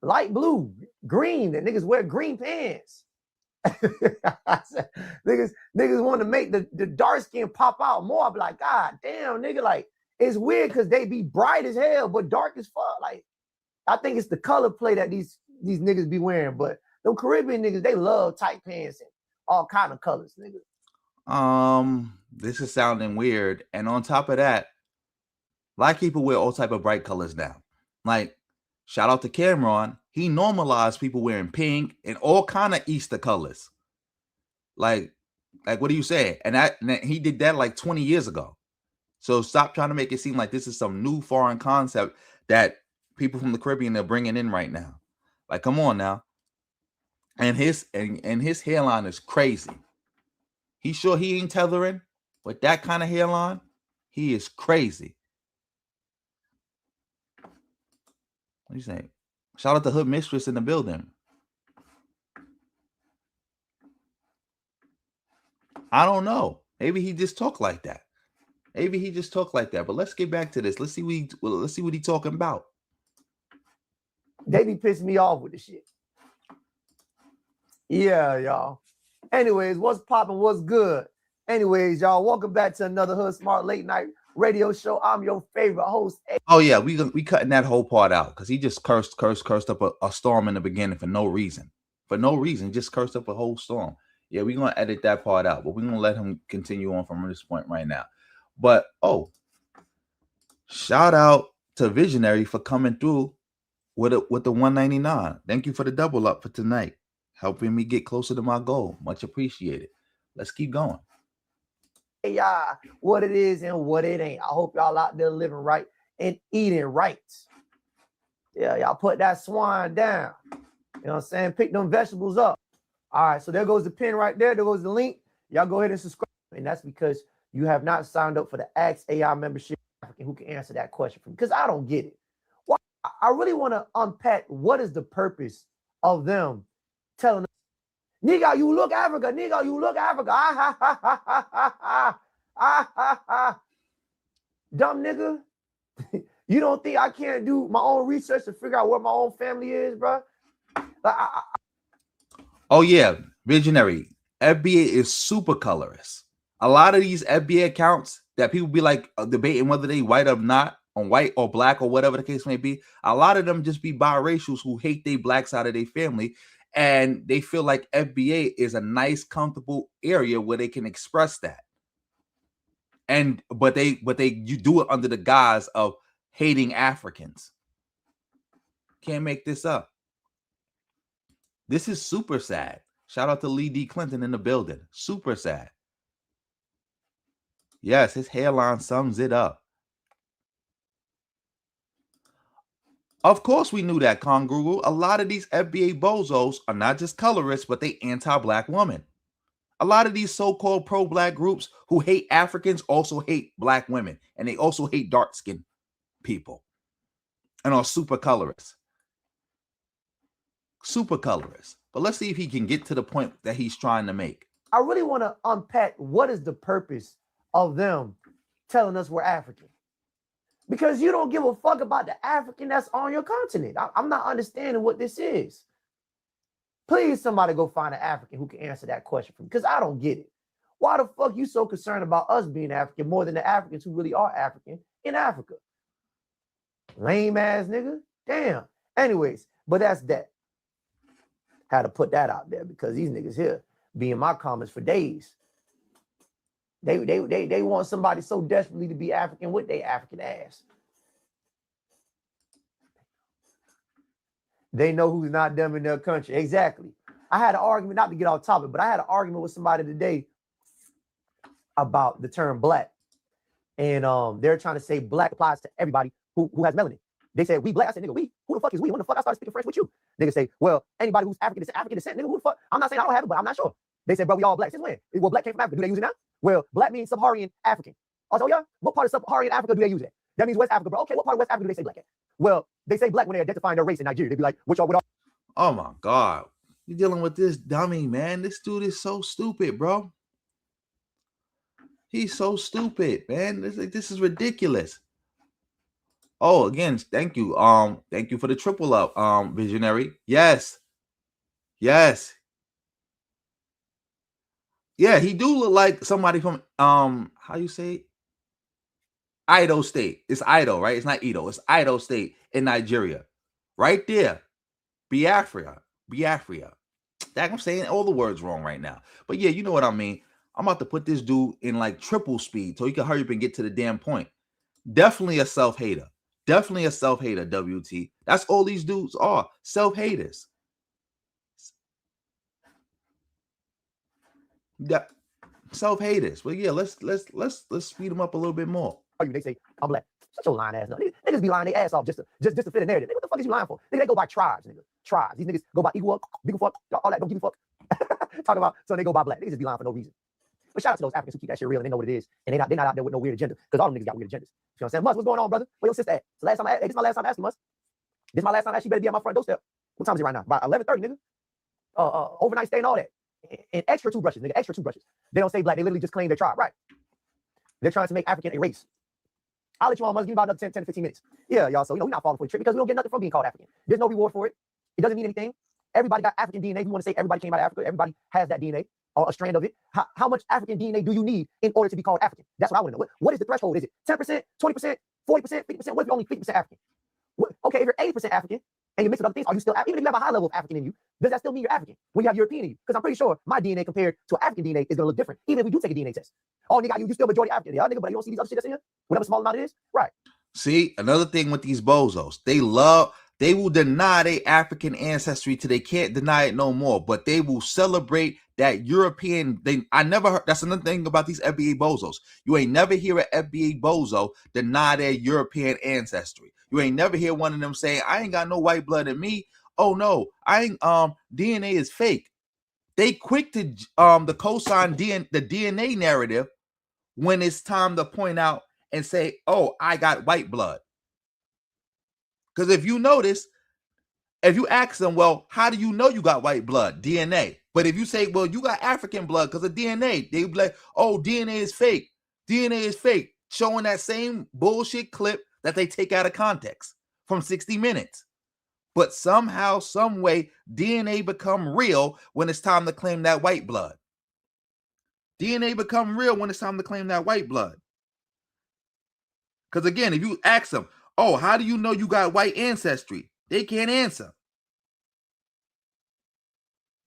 Speaker 5: light blue, green. That niggas wear green pants. niggas want to make the dark skin pop out more. I be like, God damn, nigga, like, it's weird because they be bright as hell but dark as fuck. Like, I think it's the color play that these niggas be wearing. But them Caribbean niggas, they love tight pants and all kind of colors, nigga.
Speaker 1: This is sounding weird. And on top of that, A lot of people wear all type of bright colors now. Like, shout out to Cameron. He normalized people wearing pink and all kind of Easter colors. Like what do you say? And he did that like 20 years ago. So stop trying to make it seem like this is some new foreign concept that people from the Caribbean are bringing in right now. Like, come on now. And his hairline is crazy. He sure he ain't tethering with that kind of hairline. He is crazy. What do you say? Shout out to Hood Mistress in the building. I don't know. Maybe he just talk like that. But let's get back to this. Let's see what he talking about.
Speaker 5: They be pissing me off with the shit. Yeah, y'all. Anyways, what's popping? What's good? Anyways, y'all, welcome back to another Hood Smart Late Night Radio Show. I'm your favorite host.
Speaker 1: Oh yeah, we cutting that whole part out because he just cursed up a storm in the beginning for no reason. Just cursed up a whole storm. Yeah, we're gonna edit that part out, but we're gonna let him continue on from this point right now. But shout out to Visionary for coming through with the 199. Thank you for the double up for tonight, helping me get closer to my goal. Much appreciated. Let's keep going.
Speaker 5: Hey, y'all, what it is and what it ain't. I hope y'all out there living right and eating right. Yeah, y'all put that swine down. You know what I'm saying? Pick them vegetables up. All right, so there goes the pin right there. There goes the link. Y'all go ahead and subscribe. And that's because you have not signed up for the Ask AI membership. Who can answer that question for me? Because I don't get it. Well, I really want to unpack what is the purpose of them telling us, nigga, you look Africa. Nigga, you look Africa. Ah, ha, ha, ha, ha, ha, ha, ha, ha. Dumb nigga. You don't think I can't do my own research to figure out where my own family is, bro?
Speaker 1: Oh yeah, Visionary. FBA is super colorist. A lot of these FBA accounts that people be like debating whether they white or not, on white or black or whatever the case may be, a lot of them just be biracials who hate they black side of their family, and they feel like FBA is a nice, comfortable area where they can express that. But you do it under the guise of hating Africans. Can't make this up. This is super sad. Shout out to Lee D. Clinton in the building. Super sad. Yes, his hairline sums it up. Of course we knew that, Congrugal. A lot of these FBA bozos are not just colorists, but they anti-black women. A lot of these so-called pro-black groups who hate Africans also hate black women. And they also hate dark-skinned people. And are super colorists. Super colorist. But let's see if he can get to the point that he's trying to make.
Speaker 5: I really want to unpack what is the purpose of them telling us we're African. Because you don't give a fuck about the African that's on your continent. I'm not understanding what this is. Please, somebody go find an African who can answer that question for me, because I don't get it. Why the fuck you so concerned about us being African more than the Africans who really are African in Africa? Lame ass nigga. Damn. Anyways, but that's that. Had to put that out there because these niggas here be in my comments for days. They want somebody so desperately to be African with their African ass. They know who's not them in their country. Exactly. I had an argument, not to get off topic, but I had an argument with somebody today about the term black. And they're trying to say black applies to everybody who has melanin. They said, we black. I said, nigga, we? Who the fuck is we? When the fuck I started speaking French with you? Niggas say, well, anybody who's African descent, nigga, who the fuck? I'm not saying I don't have it, but I'm not sure. They said, bro, we all black. Since when? Well, black came from Africa. Do they use it now? Well, black means Sub-Saharan African. I told y'all, what part of Sub-Saharan Africa do they use that? That means West Africa, bro. Okay, what part of West Africa do they say black at? Well, they say black when they're identifying their race in Nigeria. They be like, what y'all with all?
Speaker 1: Oh my God. You're dealing with this dummy, man. This dude is so stupid, bro. He's so stupid, man. This is ridiculous. Oh, again, thank you. Thank you for the triple up, Visionary. Yes. Yes. Yeah, he do look like somebody from how you say it? Edo State. It's Edo, right? It's not Edo. It's Edo State in Nigeria. Right there. Biafra. I'm saying all the words wrong right now. But yeah, you know what I mean. I'm about to put this dude in like triple speed so he can hurry up and get to the damn point. Definitely a self-hater. Definitely a self-hater, WT. That's all these dudes are. Self-haters. Yeah. Self-haters. Well, yeah, let's speed them up a little bit more.
Speaker 5: They say, I'm black. Shut your lying ass up. Niggas be lying their ass off just to fit the narrative. Nigga, what the fuck is you lying for? Nigga, they go by tribes, nigga. Tribes. These niggas go by equal fuck, all that, don't give a fuck. Talking about, so they go by black. Niggas just be lying for no reason. But shout out to those Africans who keep that shit real and they know what it is. And they're not out there with no weird agenda. Because all them niggas got weird agendas. You know what I'm saying? Mus, what's going on, brother? Where your sister at? So last time this is my last time asking Mus. This is my last time asking. You better be at my front doorstep. What time is it right now? About 11:30, nigga. Overnight stay and all that. And extra toothbrushes, nigga. Extra toothbrushes. They don't say black. They literally just claim their tribe. Right. They're trying to make African a race. I'll let you on, Mus. Give me about another 10 to 15 minutes. Yeah, y'all. So, we're not falling for the trick because we don't get nothing from being called African. There's no reward for it. It doesn't mean anything. Everybody got African DNA. If you want to say everybody came out of Africa, everybody has that DNA or a strand of it. How much African DNA do you need in order to be called African? That's what I want to know. What is the threshold? Is it 10%, 20%, 40%, 50%? What if you're only 50% African? Okay, if you're 80% African and you mix with other things, are you still, even if you have a high level of African in you, does that still mean you're African when you have European in you? Because I'm pretty sure my DNA compared to African DNA is going to look different, even if we do take a DNA test. Oh, nigga, you still majority African. Yeah, nigga, but you don't see these other shit that's in here? Whatever small amount it is? Right.
Speaker 1: See, another thing with these bozos, they will deny their African ancestry till they can't deny it no more, but they will celebrate that European thing. I never heard, that's another thing about these FBA bozos. You ain't never hear an FBA bozo deny their European ancestry. You ain't never hear one of them saying, I ain't got no white blood in me. Oh no, I ain't, DNA is fake. They quick to the cosign the DNA narrative when it's time to point out and say, oh, I got white blood. Because if you notice, if you ask them, well, how do you know you got white blood? DNA. But if you say, well, you got African blood because of DNA, they be like, oh, DNA is fake. DNA is fake. Showing that same bullshit clip that they take out of context from 60 Minutes. But somehow, some way, DNA become real when it's time to claim that white blood. DNA become real when it's time to claim that white blood. Because again, if you ask them, oh, how do you know you got white ancestry? They can't answer.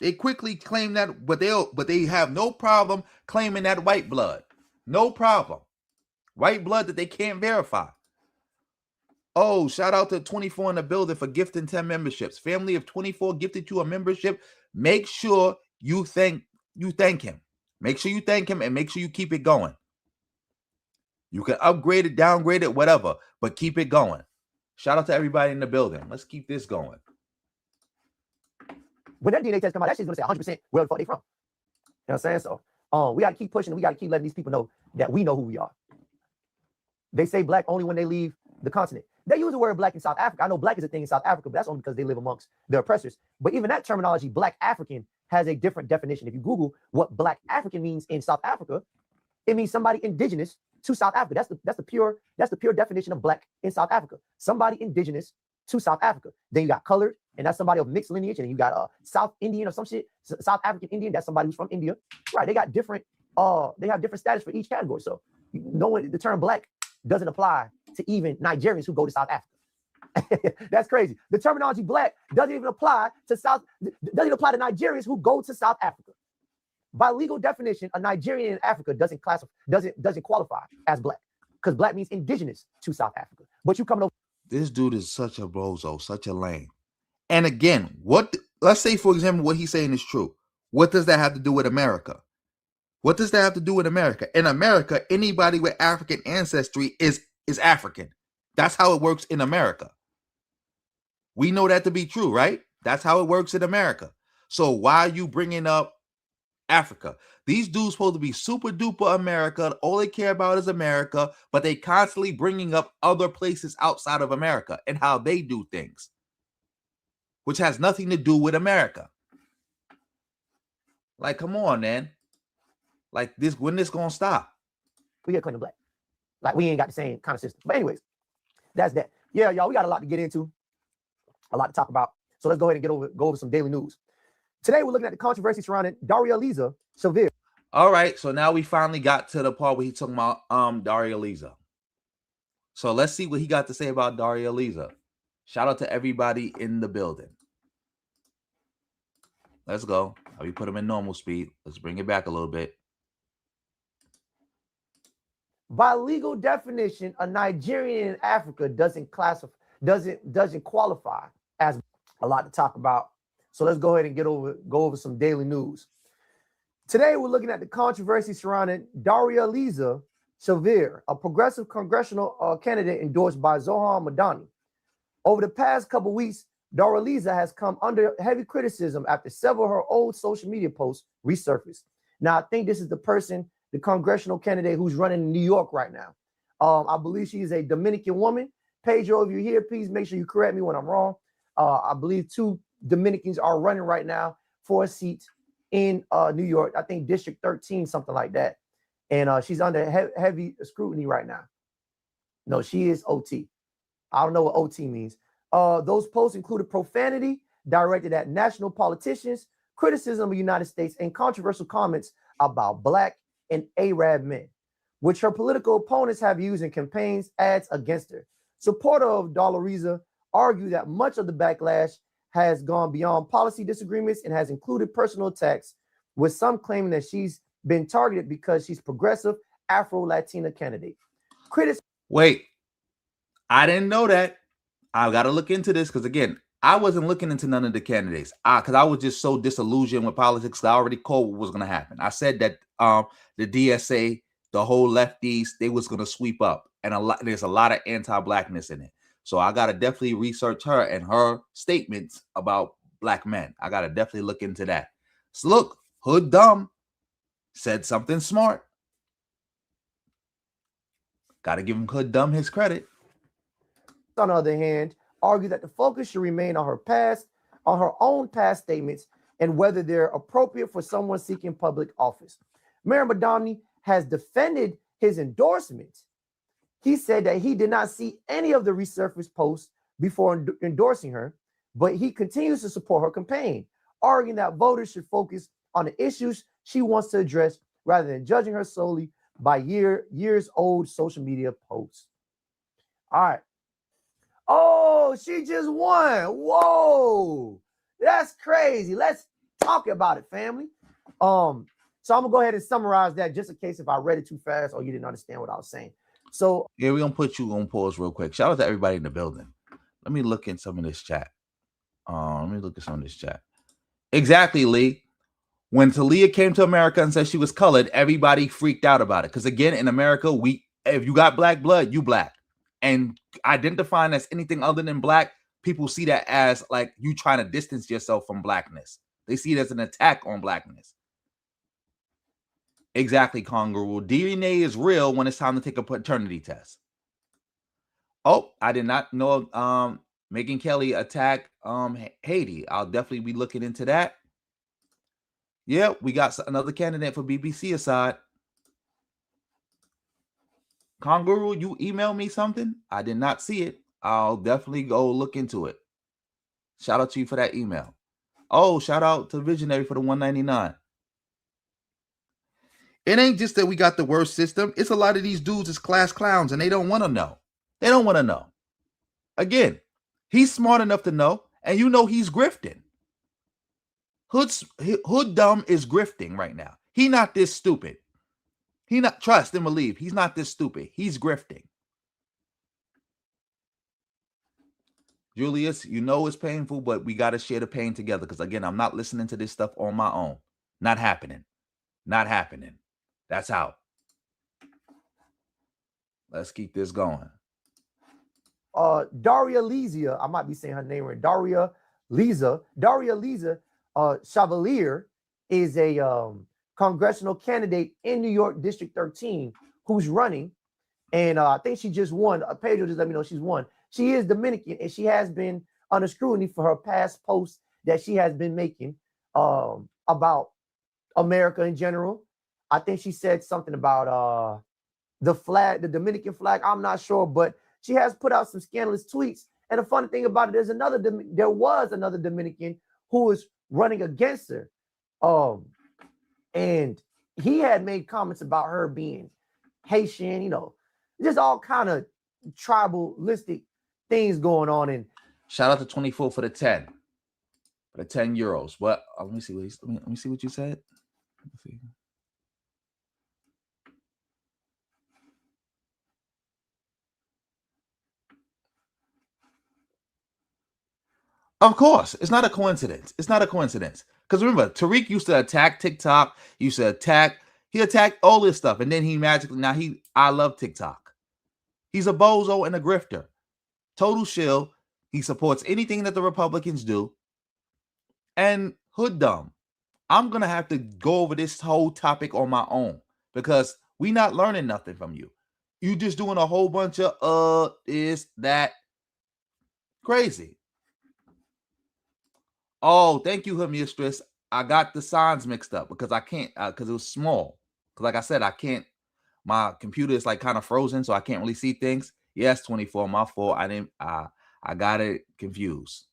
Speaker 1: They quickly claim that, but they have no problem claiming that white blood. No problem. White blood that they can't verify. Oh, shout out to 24 in the building for gifting 10 memberships. Family of 24 gifted you a membership. Make sure you thank him. Make sure you thank him and make sure you keep it going. You can upgrade it, downgrade it, whatever, but keep it going. Shout out to everybody in the building. Let's keep this going.
Speaker 5: When that DNA test come out, that shit's gonna say 100% where the fuck they from. You know what I'm saying? So we gotta keep pushing, we gotta keep letting these people know that we know who we are. They say black only when they leave the continent. They use the word black in South Africa. I know black is a thing in South Africa, but that's only because they live amongst their oppressors. But even that terminology, black African, has a different definition. If you Google what black African means in South Africa, it means somebody indigenous to South Africa. That's the pure definition of black in South Africa. Somebody indigenous to South Africa. Then you got colored, and that's somebody of mixed lineage, and then you got South Indian or some shit, South African Indian, that's somebody who's from India. Right, they got different, they have different status for each category. So knowing the term black doesn't apply to even Nigerians who go to South Africa. That's crazy. The terminology black doesn't even apply to Nigerians who go to South Africa. By legal definition, a Nigerian in Africa doesn't qualify as black, because black means indigenous to South Africa. But you coming over.
Speaker 1: This dude is such a bozo, such a lame. And again, let's say, for example, what he's saying is true. What does that have to do with America? What does that have to do with America? In America, anybody with African ancestry is African. That's how it works in America. We know that to be true, right? That's how it works in America. So why are you bringing up Africa? These dudes supposed to be super duper America. All they care about is America, but they constantly bringing up other places outside of America and how they do things, which has nothing to do with America. Like, come on, man. Like, when this gonna stop?
Speaker 5: We get claiming black. Like, we ain't got the same kind of system. But anyways, that's that. Yeah, y'all, we got a lot to get into, a lot to talk about. So let's go ahead and go over some daily news. Today, we're looking at the controversy surrounding Darializa Chevalier.
Speaker 1: All right, so now we finally got to the part where he's talking about Darializa. So let's see what he got to say about Darializa. Shout out to everybody in the building. Let's go. We put him in normal speed. Let's bring it back a little bit.
Speaker 5: By legal definition, a Nigerian in Africa doesn't qualify as a lot to talk about. So let's go ahead and go over some daily news. Today, we're looking at the controversy surrounding Darializa Chevalier, a progressive congressional candidate endorsed by Zohan Madani. Over the past couple weeks, Darializa has come under heavy criticism after several of her old social media posts resurfaced. Now, I think this is the person, the congressional candidate who's running in New York right now. I believe she is a Dominican woman. Pedro, if you're here, please make sure you correct me when I'm wrong. I believe 2 Dominicans are running right now for a seat in New York. I think District 13, something like that. And she's under heavy scrutiny right now. No, she is OT. I don't know what OT means. Those posts included profanity directed at national politicians, criticism of the United States, and controversial comments about Black and Arab men, which her political opponents have used in campaigns ads against her. Supporters of Darializa argue that much of the backlash has gone beyond policy disagreements and has included personal attacks, with some claiming that she's been targeted because she's progressive Afro-Latina candidate.
Speaker 1: Wait, I didn't know that. I got to look into this because, again, I wasn't looking into none of the candidates because I was just so disillusioned with politics. I already called what was going to happen. I said that the DSA, the whole lefties, they was going to sweep up, and there's a lot of anti-Blackness in it. So I got to definitely research her and her statements about Black men. I got to definitely look into that. So look, Hood Dumb said something smart. Got to give him Hood Dumb his credit.
Speaker 5: On the other hand, argue that the focus should remain on her own past statements and whether they're appropriate for someone seeking public office. Mayor Madani has defended his endorsement. He said that he did not see any of the resurfaced posts before endorsing her, but he continues to support her campaign, arguing that voters should focus on the issues she wants to address rather than judging her solely by years old social media posts. All right. Oh, she just won. Whoa, that's crazy. Let's talk about it, family. So I'm gonna go ahead and summarize that just in case if I read it too fast or you didn't understand what I was saying. So
Speaker 1: yeah, we're gonna put you on pause real quick. Shout out to everybody in the building. Let me look in some of this chat. Exactly, Lee. When Talia came to America and said she was colored, everybody freaked out about it. Because again, in America, if you got Black blood, you Black. And identifying as anything other than Black, people see that as like you trying to distance yourself from Blackness. They see it as an attack on Blackness. Exactly, Congo. DNA is real when it's time to take a paternity test. Oh, I did not know Megyn Kelly attacked Haiti. I'll definitely be looking into that. Yeah, we got another candidate for BBC aside. Kangaroo, you emailed me something? I did not see it. I'll definitely go look into it. Shout out to you for that email. Oh, shout out to Visionary for the $1.99. It ain't just that we got the worst system. It's a lot of these dudes is class clowns and they don't want to know. They don't want to know. Again, he's smart enough to know, and you know he's grifting. Hood Dumb is grifting right now. He not this stupid. He not, trust and believe, he's not this stupid. He's grifting. Julius, you know it's painful, but we got to share the pain together because, again, I'm not listening to this stuff on my own. Not happening. Not happening. That's out. Let's keep this going.
Speaker 5: Darializa, I might be saying her name right. Darializa Chevalier is a congressional candidate in New York District 13 who's running. And I think she just won. Pedro just let me know she's won. She is Dominican, and she has been under scrutiny for her past posts that she has been making about America in general. I think she said something about the flag, the Dominican flag. I'm not sure, but she has put out some scandalous tweets. And the funny thing about it, there was another Dominican who was running against her. And he had made comments about her being Haitian, you know, just all kind of tribalistic things going on. And
Speaker 1: shout out to 24 for the 10. For the 10 euros. What? Let me see what you said. Let me see. Of course, it's not a coincidence. It's not a coincidence. Because remember, Tariq used to attack TikTok. He attacked all this stuff. And then I love TikTok. He's a bozo and a grifter. Total shill. He supports anything that the Republicans do. And hood dumb. I'm going to have to go over this whole topic on my own because we not learning nothing from you. You just doing a whole bunch of this, that. Crazy. Oh, thank you, her mistress. I got the signs mixed up because I can't, because it was small. Because like I said, I can't, my computer is like kind of frozen, so I can't really see things. Yes, 24, my fault. I got it confused.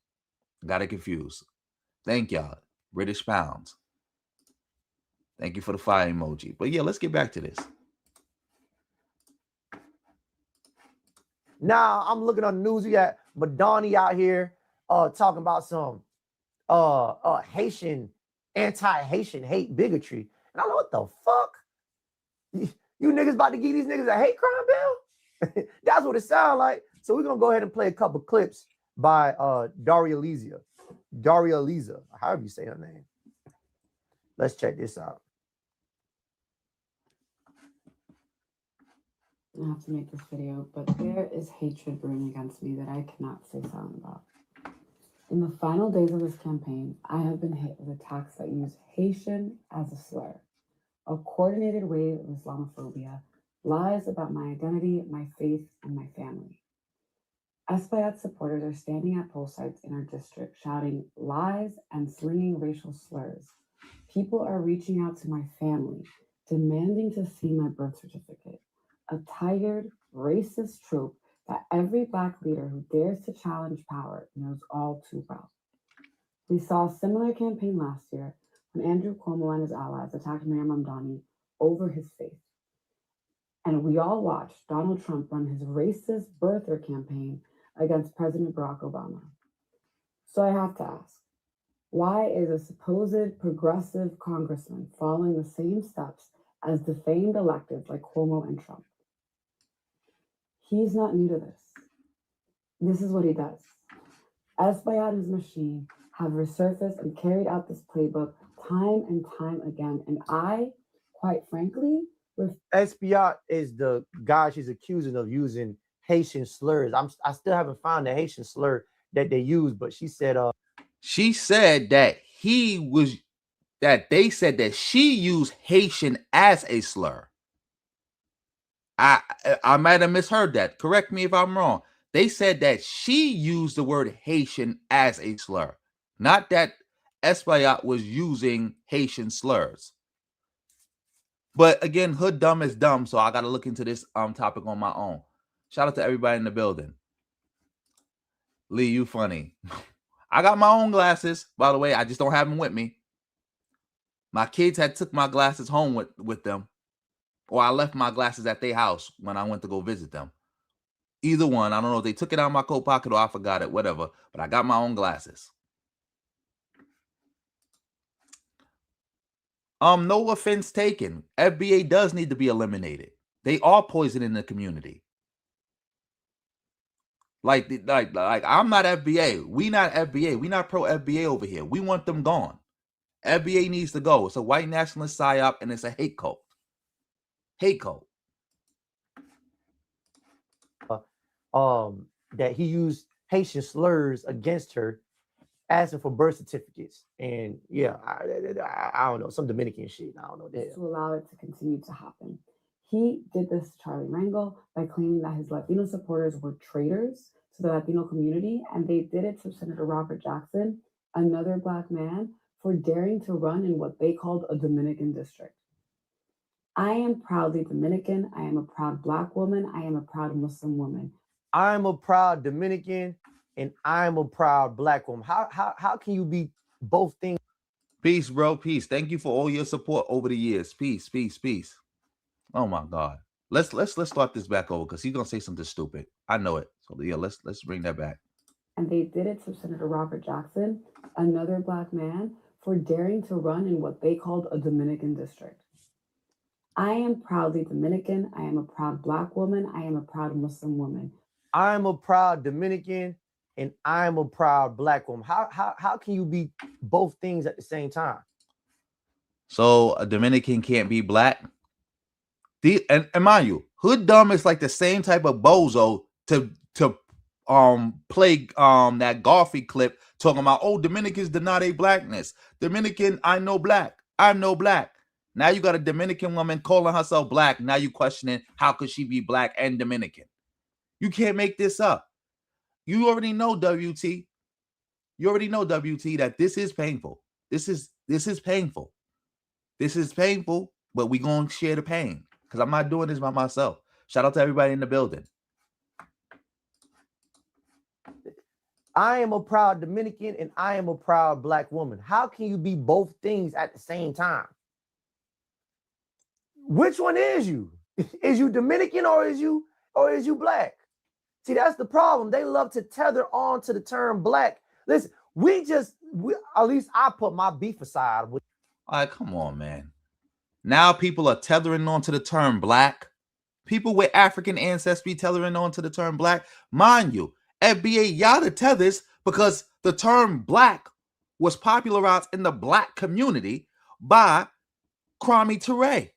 Speaker 1: Thank y'all. British pounds. Thank you for the fire emoji. But yeah, let's get back to this.
Speaker 5: Now I'm looking on the news. We got Madani out here talking about some Haitian, anti-Haitian hate bigotry. And I'm like, what the fuck? You niggas about to give these niggas a hate crime bill? That's what it sounds like. So we're gonna go ahead and play a couple clips by Darializa, however you say her name. Let's check this out.
Speaker 6: I have to make this video, but there is hatred brewing against me that I cannot stay silent about. In the final days of this campaign, I have been hit with attacks that use Haitian as a slur, a coordinated wave of Islamophobia, lies about my identity, my faith, and my family. Espaillat supporters are standing at poll sites in our district shouting lies and slinging racial slurs. People are reaching out to my family, demanding to see my birth certificate. A tired, racist trope that every Black leader who dares to challenge power knows all too well. We saw a similar campaign last year when Andrew Cuomo and his allies attacked Mayor Mamdani over his faith. And we all watched Donald Trump run his racist birther campaign against President Barack Obama. So I have to ask, why is a supposed progressive congressman following the same steps as defamed electeds like Cuomo and Trump? He's not new to this. This is what he does. Espaillat and his machine have resurfaced and carried out this playbook time and time again. And I, quite frankly,
Speaker 5: Espaillat is the guy she's accusing of using Haitian slurs. I still haven't found the Haitian slur that they use, but she said
Speaker 1: that they said that she used Haitian as a slur. I might have misheard that. Correct me if I'm wrong. They said that she used the word Haitian as a slur, not that Espaillat was using Haitian slurs. But again, hood dumb is dumb, so I got to look into this topic on my own. Shout out to everybody in the building. Lee, you funny. I got my own glasses, by the way. I just don't have them with me. My kids had took my glasses home with them. Or I left my glasses at their house when I went to go visit them. Either one. I don't know if they took it out of my coat pocket or I forgot it, whatever. But I got my own glasses. No offense taken. FBA does need to be eliminated. They are poisoning the community. Like I'm not FBA. We not FBA. We not pro FBA over here. We want them gone. FBA needs to go. It's a white nationalist psyop and it's a hate cult. Hate cult.
Speaker 5: That he used Haitian slurs against her, asking for birth certificates. And yeah, I don't know, some Dominican shit. I don't know.
Speaker 6: To allow it to continue to happen. He did this to Charlie Rangel by claiming that his Latino supporters were traitors to the Latino community, and they did it to Senator Robert Jackson, another Black man, for daring to run in what they called a Dominican district. I am proudly Dominican. I am a proud Black woman. I am a proud Muslim woman.
Speaker 5: I'm a proud Dominican and I'm a proud Black woman. How can you be both things?
Speaker 1: Peace, bro. Peace. Thank you for all your support over the years. Peace, peace, peace. Oh my God. Let's start this back over because he's gonna say something stupid. I know it. So yeah, let's bring that back.
Speaker 6: And they did it to Senator Robert Jackson, another Black man, for daring to run in what they called a Dominican district. I am proudly Dominican. I am a proud Black woman. I am a proud Muslim woman.
Speaker 5: I'm a proud Dominican and I'm a proud black woman. How can you be both things at the same time?
Speaker 1: So a Dominican can't be black. And mind you, Hood Dumb is like the same type of bozo to play that Garfield clip talking about, oh, Dominicans deny their blackness. Dominican, I'm no black. I'm no black. Now you got a Dominican woman calling herself black. Now you questioning how could she be black and Dominican? You can't make this up. You already know, WT. You already know, WT, that this is painful. This is painful. This is painful, but we gonna share the pain because I'm not doing this by myself. Shout out to everybody in the building.
Speaker 5: I am a proud Dominican and I am a proud black woman. How can you be both things at the same time? Which one is you? Is you Dominican or is you black? See, that's the problem. They love to tether on to the term black. Listen, at least I put my beef aside.
Speaker 1: All right, come on, man. Now people are tethering on to the term black. People with African ancestry tethering on to the term black. Mind you, FBA, y'all the tethers because the term black was popularized in the black community by Kwame Ture.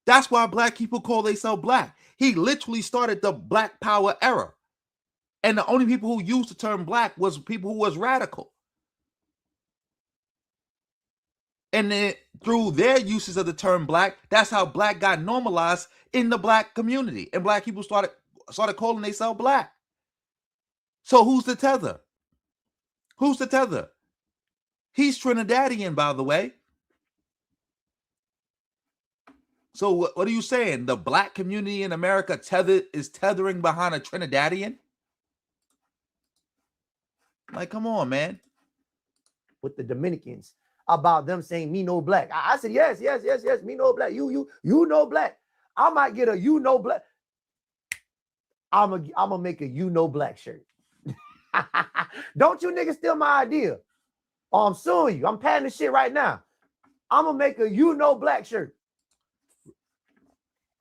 Speaker 1: That's why black people call themselves black. He literally started the Black Power era. And the only people who used the term black was people who was radical. And then through their uses of the term black, that's how black got normalized in the black community. And black people started calling themselves black. So who's the tether? Who's the tether? He's Trinidadian, by the way. So what are you saying? The black community in America is tethering behind a Trinidadian? Like, come on, man.
Speaker 5: With the Dominicans about them saying me no black. I said, yes, me no black. You know black. I might get a you know black. I'm gonna make a you know black shirt. Don't you niggas steal my idea. Oh, I'm suing you. I'm patenting this shit right now. I'm gonna make a you know black shirt.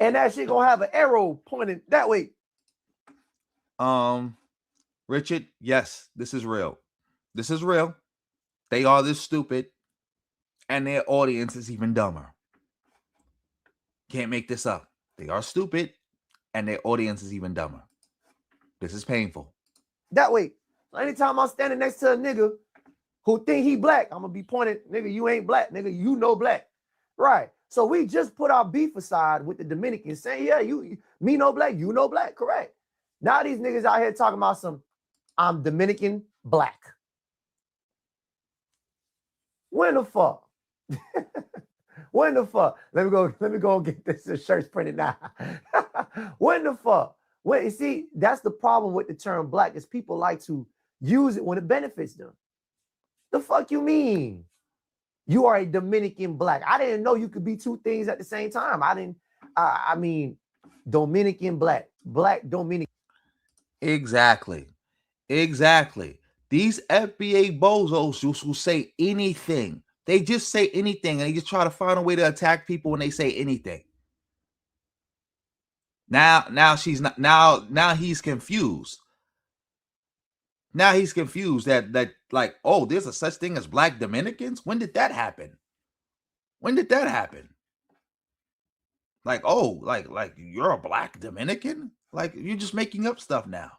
Speaker 5: And that shit gonna have an arrow pointing that way.
Speaker 1: Richard, yes, this is real. This is real. They are this stupid, and their audience is even dumber. Can't make this up. They are stupid, and their audience is even dumber. This is painful.
Speaker 5: That way, anytime I'm standing next to a nigga who think he black, I'm gonna be pointing, nigga, you ain't black, nigga, you know black. Right. So we just put our beef aside with the Dominicans saying, yeah, me know black, you know black, correct. Now these niggas out here talking about I'm Dominican black. When the fuck? When the fuck? Let me go get this shirts printed now. When the fuck? Well, you see, that's the problem with the term black is people like to use it when it benefits them. The fuck you mean? You are a Dominican black. I didn't know you could be two things at the same time. I mean, Dominican black Dominican.
Speaker 1: Exactly. These FBA bozos just will say anything. They just say anything, and they just try to find a way to attack people when they say anything. Now she's not. Now he's confused. Now he's confused that like, oh, there's a such thing as black Dominicans. When did that happen? Like, oh, like you're a black Dominican? Like you're just making up stuff now.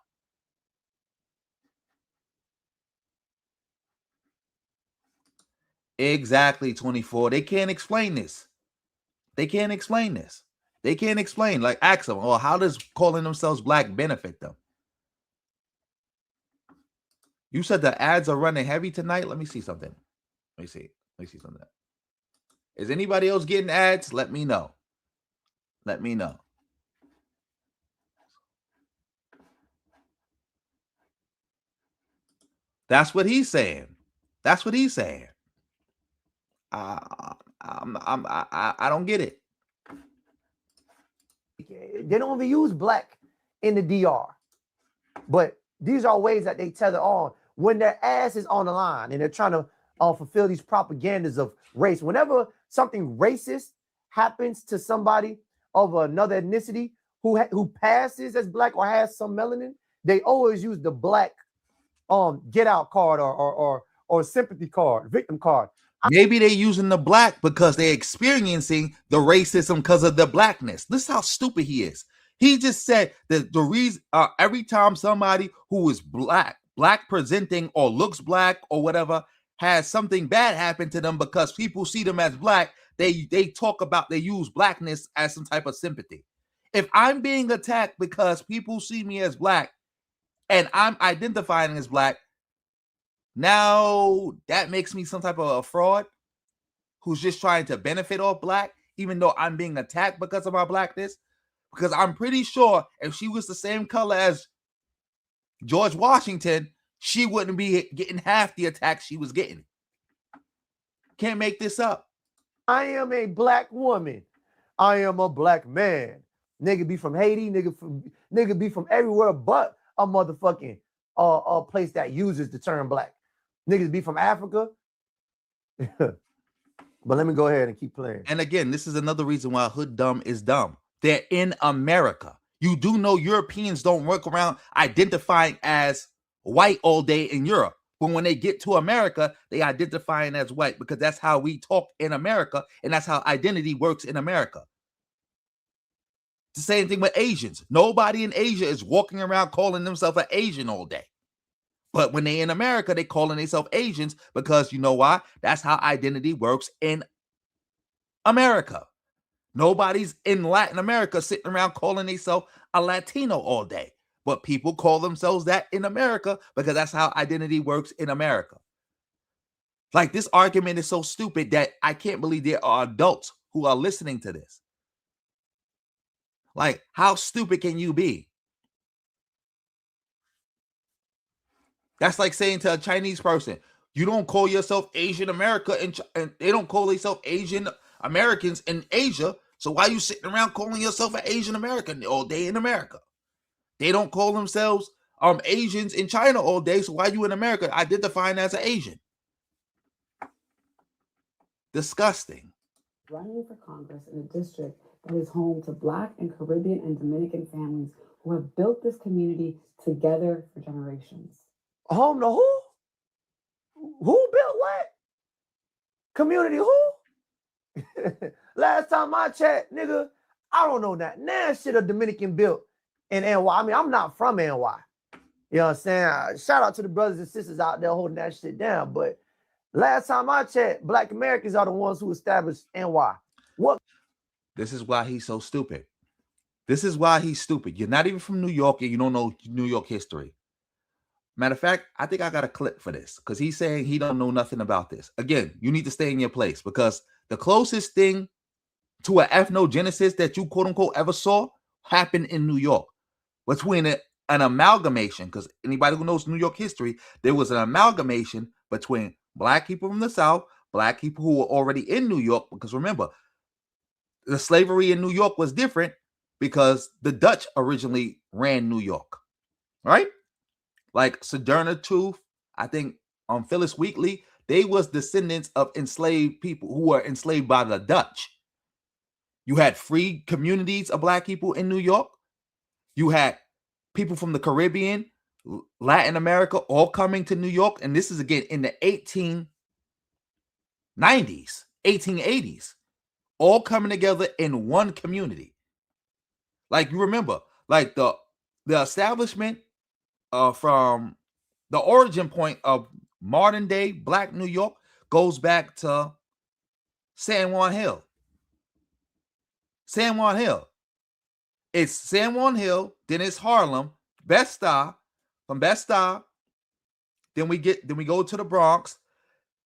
Speaker 1: Exactly, 24. They can't explain this. They can't explain. Like, ask them, oh, how does calling themselves black benefit them? You said the ads are running heavy tonight. Let me see something. Let me see something. Is anybody else getting ads? Let me know. That's what he's saying. I don't get it.
Speaker 5: They don't even use black in the DR, but these are ways that they tether on when their ass is on the line and they're trying to fulfill these propagandas of race. Whenever something racist happens to somebody of another ethnicity who passes as black or has some melanin, they always use the black get out card or sympathy card, victim card.
Speaker 1: Maybe they're using the black because they're experiencing the racism because of the blackness. This is how stupid he is. He just said that the reason every time somebody who is black presenting or looks black or whatever has something bad happen to them because people see them as black, they use blackness as some type of sympathy. If I'm being attacked because people see me as black and I'm identifying as black, now that makes me some type of a fraud who's just trying to benefit off black, even though I'm being attacked because of my blackness. Because I'm pretty sure if she was the same color as George Washington, she wouldn't be getting half the attacks she was getting. Can't make this up.
Speaker 5: I am a black woman. I am a black man. Nigga be from Haiti. Nigga be from everywhere but a motherfucking a place that uses the term black. Niggas be from Africa. But let me go ahead and keep playing.
Speaker 1: And again, this is another reason why hood dumb is dumb. They're in America. You do know Europeans don't work around identifying as white all day in Europe. But when they get to America, they identifying as white because that's how we talk in America, and that's how identity works in America. The same thing with Asians. Nobody in Asia is walking around calling themselves an Asian all day. But when they in America, they calling themselves Asians because you know why? That's how identity works in America. Nobody's in Latin America sitting around calling themselves a Latino all day. But people call themselves that in America because that's how identity works in America. Like, this argument is so stupid that I can't believe there are adults who are listening to this. Like, how stupid can you be? That's like saying to a Chinese person, you don't call yourself Asian America and they don't call themselves Asian Americans in Asia. So why are you sitting around calling yourself an Asian American all day in America? They don't call themselves Asians in China all day. So why are you in America identifying as an Asian? Disgusting.
Speaker 6: Running for Congress in a district that is home to Black and Caribbean and Dominican families who have built this community together for generations.
Speaker 5: Home to who? Who built what? Community who? Last time I checked, nigga, I don't know that. Now shit a Dominican built in NY. I mean, I'm not from NY. You know what I'm saying? Shout out to the brothers and sisters out there holding that shit down. But last time I checked, Black Americans are the ones who established NY. What?
Speaker 1: This is why he's so stupid. This is why he's stupid. You're not even from New York and you don't know New York history. Matter of fact, I think I got a clip for this because he's saying he don't know nothing about this. Again, you need to stay in your place because the closest thing to an ethnogenesis that you quote unquote ever saw happened in New York between an amalgamation, because anybody who knows New York history, there was an amalgamation between Black people from the South, Black people who were already in New York, because remember, the slavery in New York was different because the Dutch originally ran New York, right? Like Sojourner Truth, I think Phyllis Wheatley, they was descendants of enslaved people who were enslaved by the Dutch. You had free communities of Black people in New York. You had people from the Caribbean, Latin America, all coming to New York. And this is again in the 1890s, 1880s, all coming together in one community. Like, you remember, like the establishment from the origin point of modern day Black New York goes back to San Juan Hill. San Juan Hill. It's San Juan Hill, then it's Harlem, Bed-Stuy, from Bed-Stuy, then we go to the Bronx,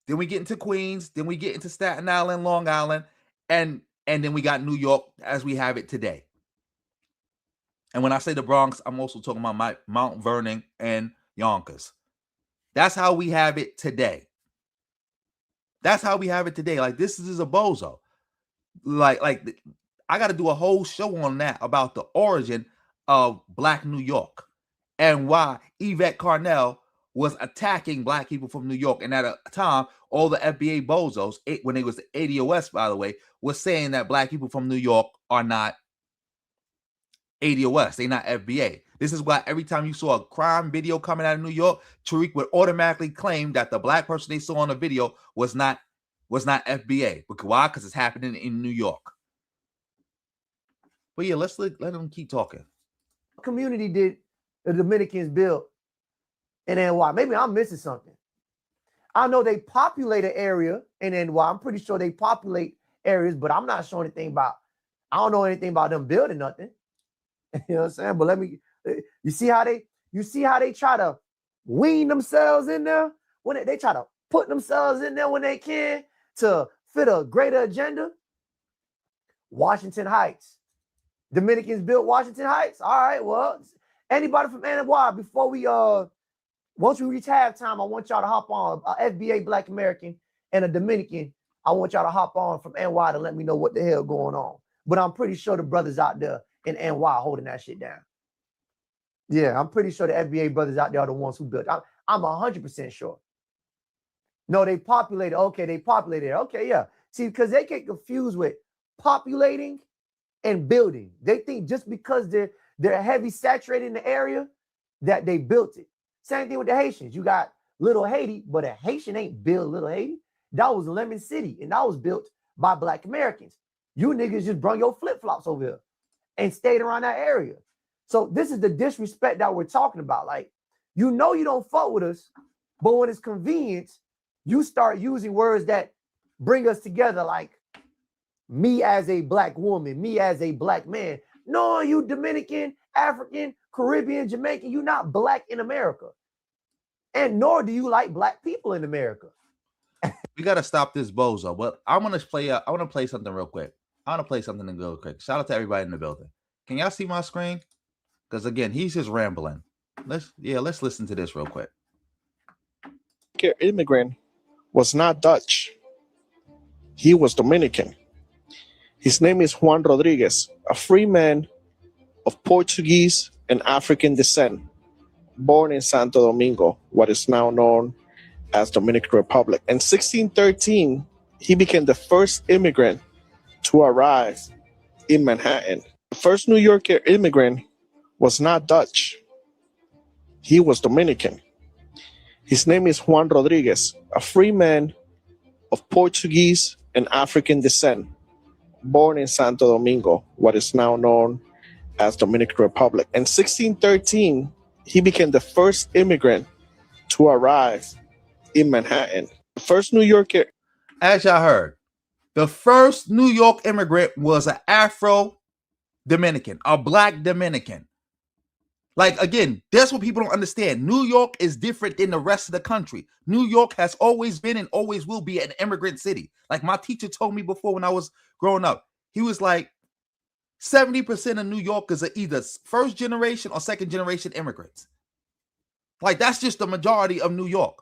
Speaker 1: then we get into Queens, then we get into Staten Island, Long Island, and then we got New York as we have it today. And when I say the Bronx, I'm also talking about Mount Vernon and Yonkers. That's how we have it today. That's how we have it today. Like, this is a bozo. Like I got to do a whole show on that about the origin of Black New York and why Yvette Carnell was attacking Black people from New York. And at a time, all the FBA bozos, when it was the ADOS, by the way, was saying that Black people from New York are not ADOS. They're not FBA. This is why every time you saw a crime video coming out of New York, Tariq would automatically claim that the black person they saw on the video was not FBA. Because why? Because it's happening in New York. But yeah, let them keep talking.
Speaker 5: What community did the Dominicans build in NY? Maybe I'm missing something. I know they populate an area in NY. I'm pretty sure they populate areas, but I'm not sure anything about. I don't know anything about them building nothing. You know what I'm saying? But let me. You see how they try to wean themselves in there when they try to put themselves in there when they can to fit a greater agenda. Washington Heights. Dominicans built Washington Heights. All right, well, anybody from NY, before we once we reach halftime, I want y'all to hop on a FBA Black American and a Dominican. I want y'all to hop on from NY to let me know what the hell going on. But I'm pretty sure the brothers out there in NY holding that shit down. Yeah, I'm pretty sure the FBA brothers out there are the ones who built. I'm 100% sure. No, they populated. Okay, they populated. Okay, yeah. See, because they get confused with populating and building. They think just because they're heavy saturated in the area that they built it. Same thing with the Haitians. You got Little Haiti, but a Haitian ain't built Little Haiti. That was Lemon City, and that was built by Black Americans. You niggas just brung your flip-flops over here and stayed around that area. So this is the disrespect that we're talking about. Like, you know you don't fuck with us, but when it's convenient, you start using words that bring us together, like me as a Black woman, me as a Black man. No, you Dominican, African, Caribbean, Jamaican, you're not Black in America. And nor do you like Black people in America.
Speaker 1: We gotta stop this bozo. But I want to play something real quick. I want to play something real quick. Shout out to everybody in the building. Can y'all see my screen? Because again, he's just rambling. Let's listen to this real quick.
Speaker 7: Immigrant was not Dutch. He was Dominican. His name is Juan Rodriguez, a free man of Portuguese and African descent, born in Santo Domingo, what is now known as Dominican Republic. In 1613, he became the first immigrant to arrive in Manhattan. The first New Yorker immigrant was not Dutch. He was Dominican. His name is Juan Rodriguez, a free man of Portuguese and African descent, born in Santo Domingo, what is now known as Dominican Republic. In 1613, he became the first immigrant to arrive in Manhattan. The first New Yorker.
Speaker 1: As y'all heard, the first New York immigrant was an Afro-Dominican, a Black Dominican. Like, again, that's what people don't understand. New York is different than the rest of the country. New York has always been and always will be an immigrant city. Like my teacher told me before when I was growing up, he was like, 70% of New Yorkers are either first generation or second generation immigrants. Like, that's just the majority of New York.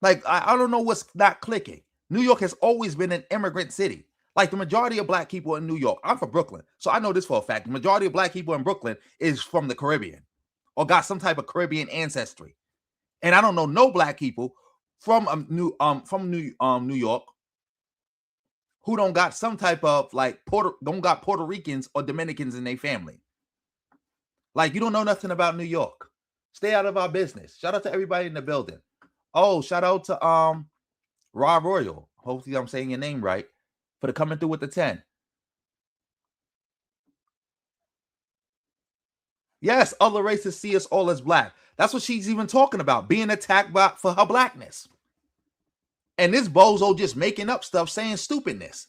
Speaker 1: Like, I don't know what's not clicking. New York has always been an immigrant city. Like, the majority of Black people in New York, I'm from Brooklyn, so I know this for a fact. The majority of Black people in Brooklyn is from the Caribbean or got some type of Caribbean ancestry. And I don't know no Black people from New York who don't got some type of like don't got Puerto Ricans or Dominicans in their family. Like, you don't know nothing about New York. Stay out of our business. Shout out to everybody in the building. Oh, shout out to Rob Royal. Hopefully I'm saying your name right. For the coming through with the 10. Yes, other races see us all as Black. That's what she's even talking about, being attacked for her Blackness. And this bozo just making up stuff, saying stupidness.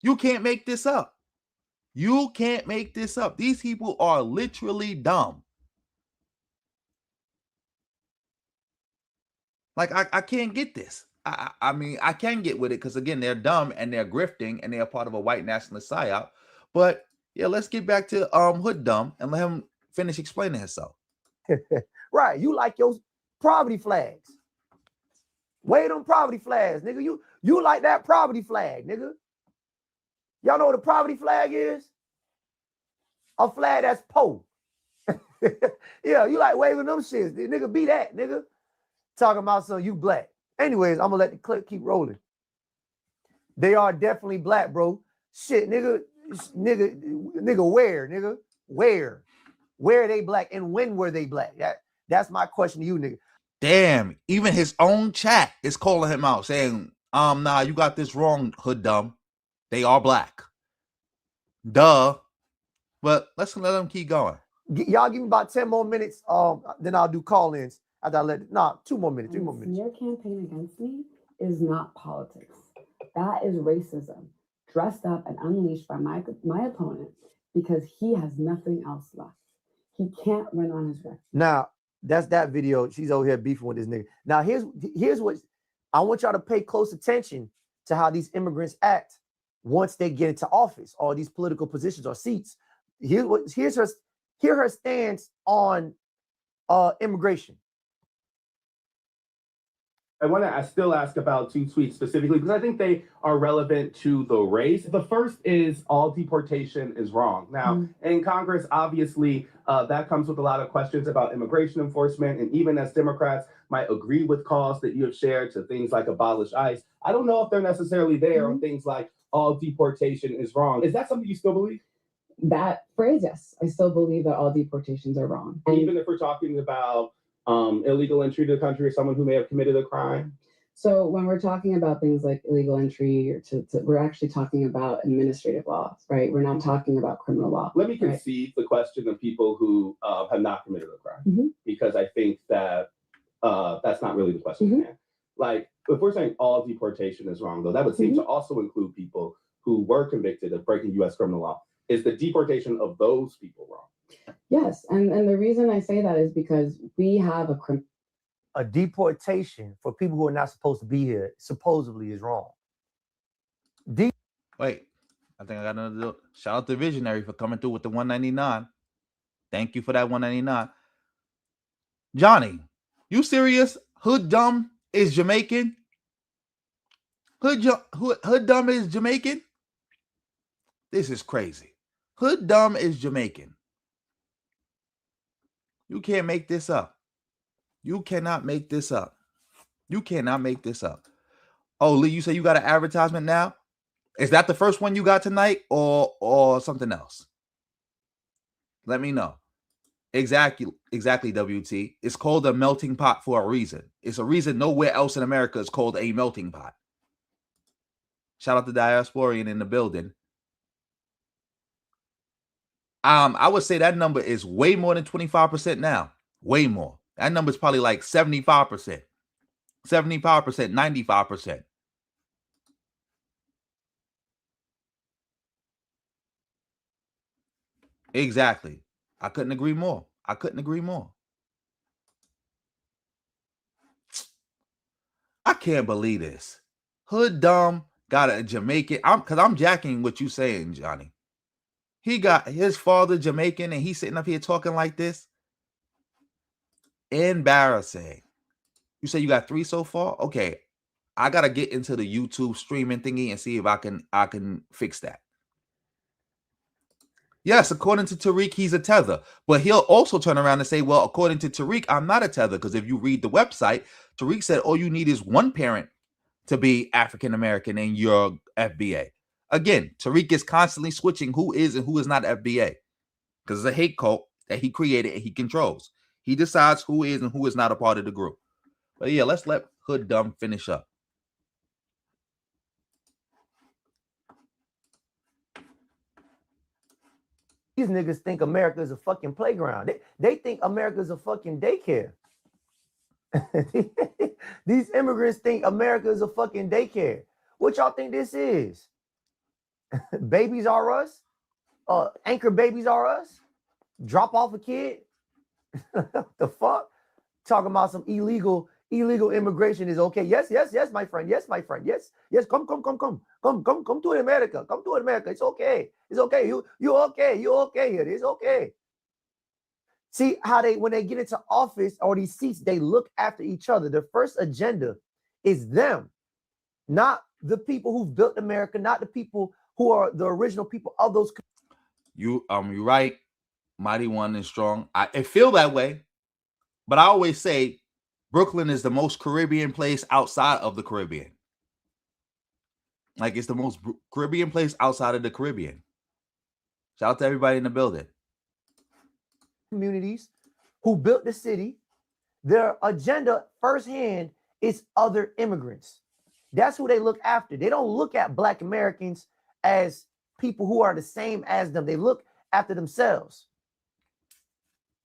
Speaker 1: You can't make this up. You can't make this up. These people are literally dumb. Like, I can't get this. I mean, I can get with it because, again, they're dumb and they're grifting and they're part of a white nationalist psyop. But, yeah, let's get back to Hood Dumb and let him finish explaining himself.
Speaker 5: Right. You like your poverty flags. Wave them poverty flags, nigga. You like that poverty flag, nigga. Y'all know what a poverty flag is? A flag that's po. Yeah, you like waving them shits. Nigga, be that, nigga. Talking about some you Black. Anyways, I'm gonna let the clip keep rolling. They are definitely Black, bro. Shit, nigga, where, nigga? Where? Where are they black and when were they black? That's my question to you, nigga.
Speaker 1: Damn, even his own chat is calling him out, saying, nah, you got this wrong, hood dumb. They are black. Duh. But let's let them keep going.
Speaker 5: Y'all give me about 10 more minutes. Then I'll do call-ins. After I let 2 more minutes, 3 more minutes.
Speaker 6: Your campaign against me is not politics. That is racism, dressed up and unleashed by my opponent because he has nothing else left. He can't run on his record.
Speaker 5: Now, that's that video. She's over here beefing with this nigga. Now, here's what I want y'all to pay close attention to how these immigrants act once they get into office or these political positions or seats. Here's her stance on immigration.
Speaker 8: I want to still ask about 2 tweets specifically because I think they are relevant to the race. The first is all deportation is wrong. Now, in Congress, obviously, that comes with a lot of questions about immigration enforcement. And even as Democrats might agree with calls that you have shared to things like abolish ICE, I don't know if they're necessarily there on things like all deportation is wrong. Is that something you still believe?
Speaker 6: That phrase, yes. I still believe that all deportations are wrong. And
Speaker 8: even if we're talking about illegal entry to the country or someone who may have committed a crime?
Speaker 6: So when we're talking about things like illegal entry, or we're actually talking about administrative laws, right? We're not talking about criminal law.
Speaker 8: Let me concede the question of people who have not committed a crime, because I think that that's not really the question. Like, if we're saying all deportation is wrong, though, that would seem to also include people who were convicted of breaking U.S. criminal law. Is the deportation of those people wrong?
Speaker 6: Yes, and the reason I say that is because we have
Speaker 5: a deportation for people who are not supposed to be here supposedly is wrong.
Speaker 1: Wait, I think I got another. Shout out to Visionary for coming through with the 199. Thank you for that 199. Johnny, you serious? Hood dumb is Jamaican? Hood dumb is Jamaican? This is crazy. Hood dumb is Jamaican. You can't make this up. You cannot make this up. You cannot make this up. Oh, Lee, you say you got an advertisement now? Is that the first one you got tonight or something else? Let me know. Exactly, WT. It's called a melting pot for a reason. It's a reason nowhere else in America is called a melting pot. Shout out to Diasporian in the building. I would say that number is way more than 25% now. Way more. That number is probably like 75%. 75%, 95%. Exactly. I couldn't agree more. I couldn't agree more. I can't believe this. Hood dumb got a Jamaican. I'm jacking what you saying, Johnny. He got his father Jamaican and he's sitting up here talking like this. Embarrassing. You say you got 3 so far? Okay. I gotta get into the YouTube streaming thingy and see if I can fix that. Yes, according to Tariq, he's a tether. But he'll also turn around and say, well, according to Tariq, I'm not a tether. Because if you read the website, Tariq said all you need is one parent to be African-American in your FBA. Again, Tariq is constantly switching who is and who is not FBA. Because it's a hate cult that he created and he controls. He decides who is and who is not a part of the group. But yeah, let's let Hood Dumb finish up.
Speaker 5: These niggas think America is a fucking playground. They think America is a fucking daycare. These immigrants think America is a fucking daycare. What y'all think this is? Babies are us? Anchor babies are us? Drop off a kid? The fuck? Talking about some illegal immigration is okay. Yes, my friend. Yes, my friend. Yes. Come to America. Come to America. It's okay. It's okay. You okay. You okay here. It's okay. See how when they get into office or these seats, they look after each other. Their first agenda is them, not the people who've built America, not the people who are the original people of those.
Speaker 1: You're right. Mighty One is strong. I feel that way, but I always say Brooklyn is the most Caribbean place outside of the Caribbean. Like, it's the most Caribbean place outside of the Caribbean. Shout out to everybody in the building.
Speaker 5: communities who built the city, their agenda firsthand is other immigrants. That's who they look after. They don't look at Black Americans as people who are the same as them. They look after themselves.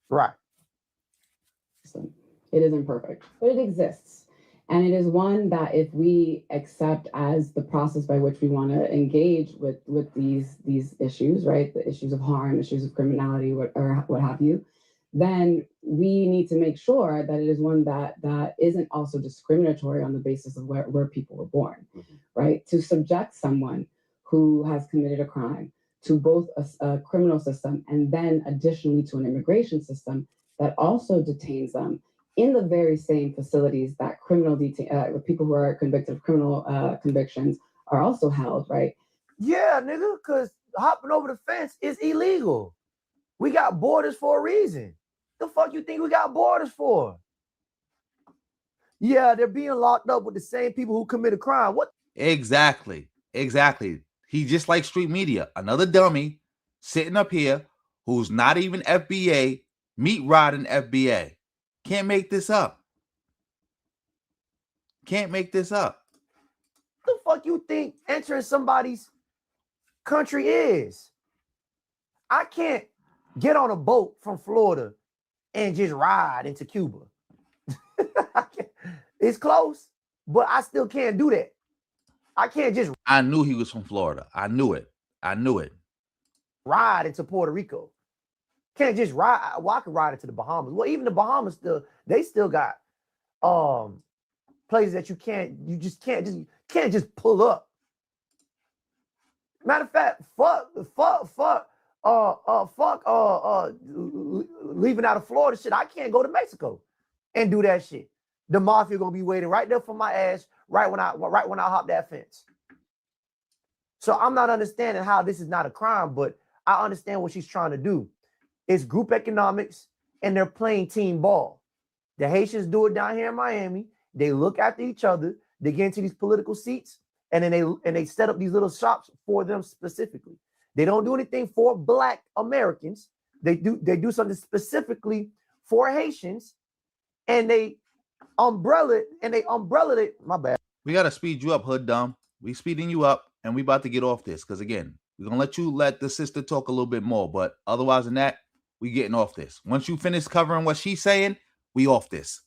Speaker 5: Right.
Speaker 6: It isn't perfect, but it exists. And it is one that if we accept as the process by which we want to engage with these issues, right? The issues of harm, issues of criminality, or what have you, then we need to make sure that it is one that isn't also discriminatory on the basis of where people were born, right? To subject someone who has committed a crime to both a criminal system and then additionally to an immigration system that also detains them in the very same facilities that people who are convicted of criminal convictions are also held, right?
Speaker 5: Yeah, nigga, because hopping over the fence is illegal. We got borders for a reason. The fuck you think we got borders for? Yeah, they're being locked up with the same people who commit a crime. What?
Speaker 1: Exactly. He just like street media, another dummy sitting up here who's not even FBA, meat riding FBA. Can't make this up.
Speaker 5: The fuck you think entering somebody's country is? I can't get on a boat from Florida and just ride into Cuba. It's close, but I still can't do that. I can't just.
Speaker 1: I knew he was from Florida. I knew it.
Speaker 5: Ride into Puerto Rico. Can't just ride. Well, I could ride into the Bahamas. Well, even the Bahamas still got places that you can't just pull up. Matter of fact, leaving out of Florida shit. I can't go to Mexico and do that shit. The mafia gonna be waiting right there for my ass right when I hop that fence. So I'm not understanding how this is not a crime, but I understand what she's trying to do. It's group economics and they're playing team ball. The Haitians do it down here in Miami. They look after each other. They get into these political seats and then they set up these little shops for them specifically. They don't do anything for Black Americans. They do something specifically for Haitians, and they umbrella it. My bad.
Speaker 1: We gotta speed you up, hood dumb. We speeding you up, and we about to get off this because again, we're gonna let the sister talk a little bit more, but otherwise than that, we getting off this. Once you finish covering what she's saying, we off this.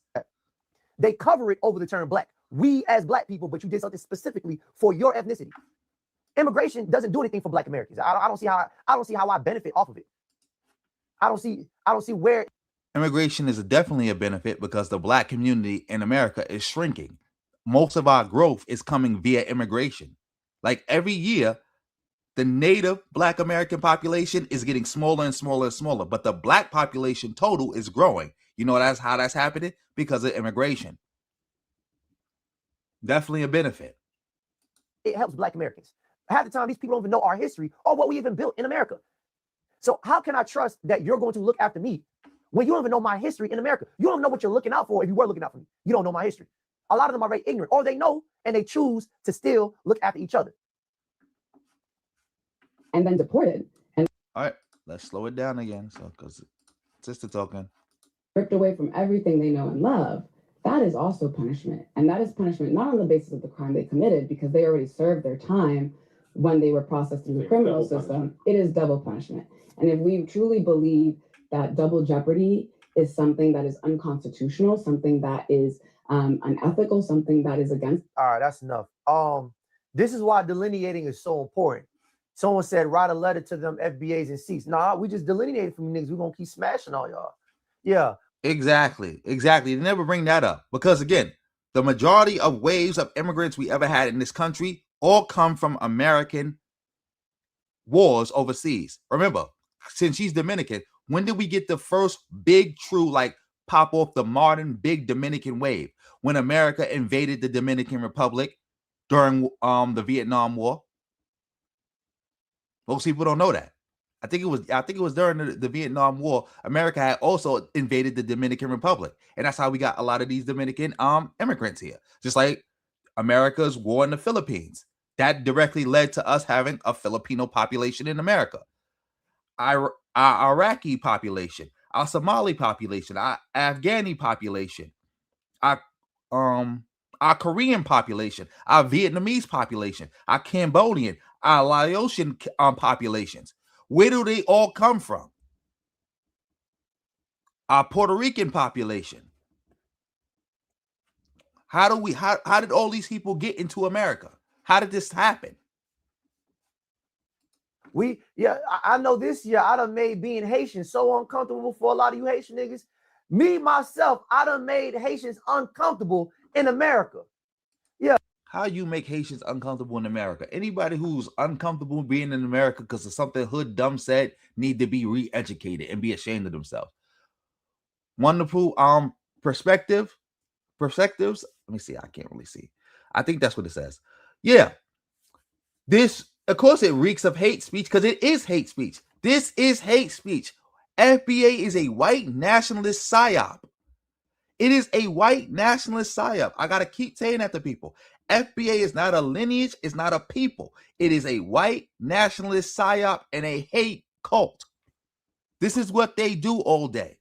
Speaker 5: They cover it over the term Black. We as Black people, but you did something specifically for your ethnicity. Immigration doesn't do anything for Black Americans. I don't see how I benefit off of it. I don't see where.
Speaker 1: Immigration is definitely a benefit because the Black community in America is shrinking. Most of our growth is coming via immigration. Like every year, the native Black American population is getting smaller and smaller and smaller, but the Black population total is growing. You know how that's happening? Because of immigration. Definitely a benefit.
Speaker 5: It helps Black Americans. Half the time, these people don't even know our history or what we even built in America. So how can I trust that you're going to look after me when you don't even know my history in America? You don't know what you're looking out for if you were looking out for me. You don't know my history. A lot of them are very ignorant, or they know and they choose to still look after each other.
Speaker 6: And then deported. And
Speaker 1: all right, let's slow it down again. So, because sister talking.
Speaker 6: Ripped away from everything they know and love. That is also punishment. And that is punishment not on the basis of the crime they committed, because they already served their time when they were processed through the criminal system. It is double punishment. And if we truly believe that double jeopardy is something that is unconstitutional, something that is unethical, something that is against.
Speaker 5: All right, that's enough. This is why delineating is so important. Someone said, write a letter to them FBAs and seats. Nah, we just delineated from niggas. We're going to keep smashing all y'all. Yeah.
Speaker 1: Exactly. They never bring that up because, again, the majority of waves of immigrants we ever had in this country all come from American wars overseas. Remember, since she's Dominican, when did we get the first big, true, like, pop off the modern big Dominican wave? When America invaded the Dominican Republic during the Vietnam War. Most people don't know that. I think it was during the Vietnam War. America had also invaded the Dominican Republic, and that's how we got a lot of these Dominican immigrants here. Just like America's war in the Philippines, that directly led to us having a Filipino population in America. Our Iraqi population. our Somali population, our Afghani population, our Korean population, our Vietnamese population, our Cambodian, our Laotian populations. Where do they all come from? Our Puerto Rican population. How did all these people get into America? How did this happen?
Speaker 5: I know this year I done made being Haitian so uncomfortable for a lot of you Haitian niggas. Me, myself, I done made Haitians uncomfortable in America. Yeah.
Speaker 1: How you make Haitians uncomfortable in America? Anybody who's uncomfortable being in America because of something hood dumb said need to be re-educated and be ashamed of themselves. Wonderful perspectives. Let me see. I can't really see. I think that's what it says. Yeah. This, of course, it reeks of hate speech because it is hate speech. This is hate speech. FBA is a white nationalist psyop. It is a white nationalist psyop. I got to keep saying that to people. FBA is not a lineage. It's not a people. It is a white nationalist psyop and a hate cult. This is what they do all day.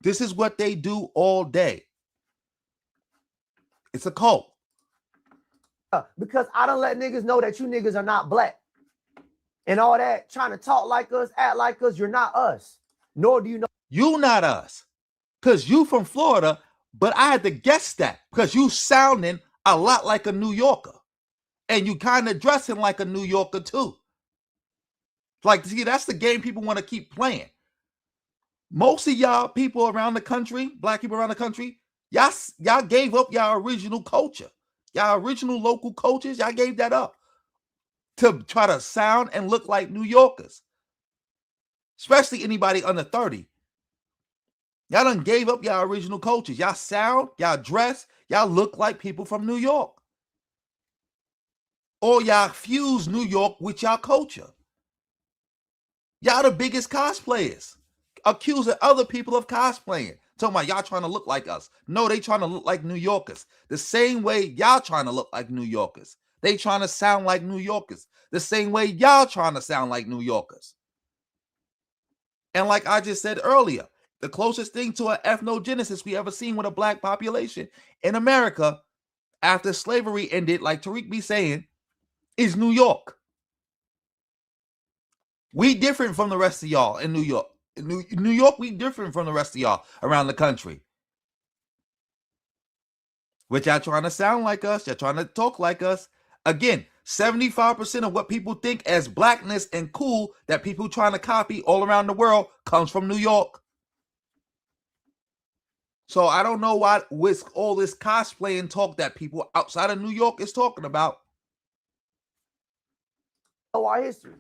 Speaker 1: This is what they do all day. It's a cult.
Speaker 5: Because I don't let niggas know that you niggas are not black. And all that trying to talk like us, act like us, you're not us. Nor do you know.
Speaker 1: You not us. Because you from Florida, but I had to guess that because you sounding a lot like a New Yorker. And you kind of dressing like a New Yorker too. Like, see, that's the game people want to keep playing. Most of y'all people around the country, black people around the country, y'all gave up y'all original culture. Y'all original local cultures, y'all gave that up to try to sound and look like New Yorkers. Especially anybody under 30. Y'all done gave up y'all original cultures. Y'all sound, y'all dress, y'all look like people from New York. Or y'all fuse New York with y'all culture. Y'all the biggest cosplayers. Accusing other people of cosplaying. Talking about y'all trying to look like us. No, they trying to look like New Yorkers. The same way y'all trying to look like New Yorkers. They trying to sound like New Yorkers. The same way y'all trying to sound like New Yorkers. And like I just said earlier, the closest thing to an ethnogenesis we ever seen with a black population in America after slavery ended, like Tariq be saying, is New York. We different from the rest of y'all in New York. In New York, we different from the rest of y'all around the country. Which y'all trying to sound like us. Y'all trying to talk like us. Again, 75% of what people think as blackness and cool that people trying to copy all around the world comes from New York. So I don't know why with all this cosplay and talk that people outside of New York is talking about.
Speaker 5: Our history.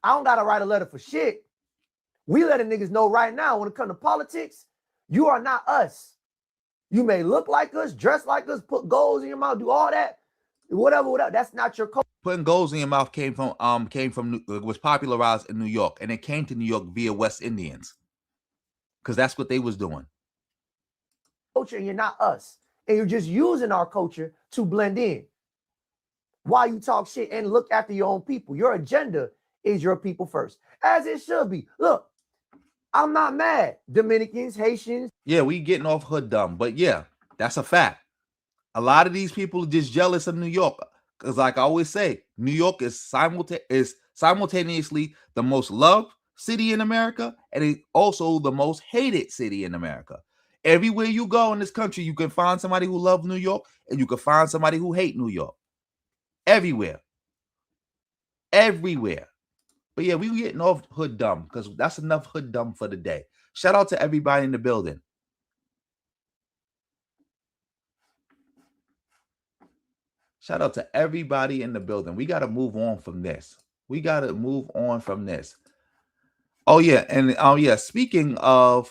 Speaker 5: I don't gotta write a letter for shit. We letting niggas know right now when it comes to politics, you are not us. You may look like us, dress like us, put goals in your mouth, do all that, whatever. That's not your culture.
Speaker 1: Putting goals in your mouth was popularized in New York, and it came to New York via West Indians, because that's what they was doing.
Speaker 5: Culture, and you're not us, and you're just using our culture to blend in. While you talk shit and look after your own people, your agenda is your people first, as it should be. Look, I'm not mad. Dominicans, Haitians.
Speaker 1: Yeah, we getting off hood dumb, but yeah, that's a fact. A lot of these people are just jealous of New York, because like I always say, New York is simultaneously the most loved city in America, and it's also the most hated city in America. Everywhere you go in this country, you can find somebody who loves New York, and you can find somebody who hates New York. Everywhere. But yeah, we getting off hood dumb because that's enough hood dumb for the day. Shout out to everybody in the building. Shout out to everybody in the building. We got to move on from this. Oh yeah, and speaking of,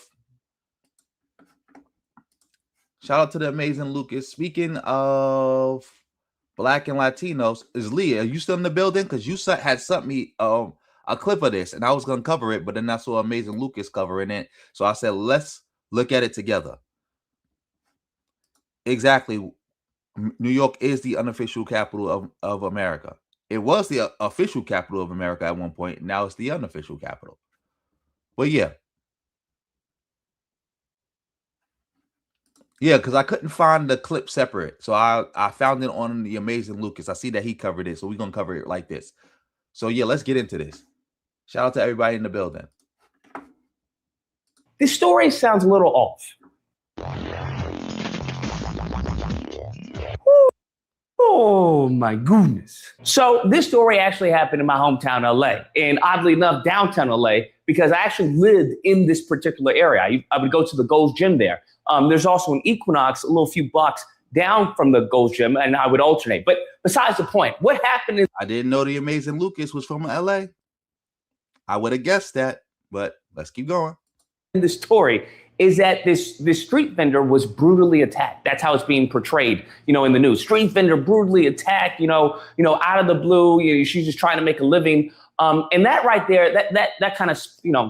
Speaker 1: shout out to the amazing Lucas. Speaking of Black and Latinos, is Leah, are you still in the building? Because you had sent me a clip of this, and I was gonna cover it, but then I saw amazing Lucas covering it, so I said let's look at it together. Exactly, New York is the unofficial capital of America. It was the official capital of America at one point. Now it's the unofficial capital. But yeah, Yeah, because I couldn't find the clip separate. So I found it on the Amazing Lucas. I see that he covered it. So we're going to cover it like this. So yeah, let's get into this. Shout out to everybody in the building.
Speaker 9: This story sounds a little off. Oh my goodness. So this story actually happened in my hometown, LA, and oddly enough, downtown LA, because I actually lived in this particular area. I would go to the Gold's Gym there. There's also an Equinox a little few blocks down from the Gold's Gym, and I would alternate. But besides the point, what happened is
Speaker 1: I didn't know the Amazing Lucas was from LA. I would have guessed that, but let's keep going.
Speaker 9: in the story is that this street vendor was brutally attacked. That's how it's being portrayed, in the news. Street vendor brutally attacked, out of the blue. She's just trying to make a living. And that right there, that kind of,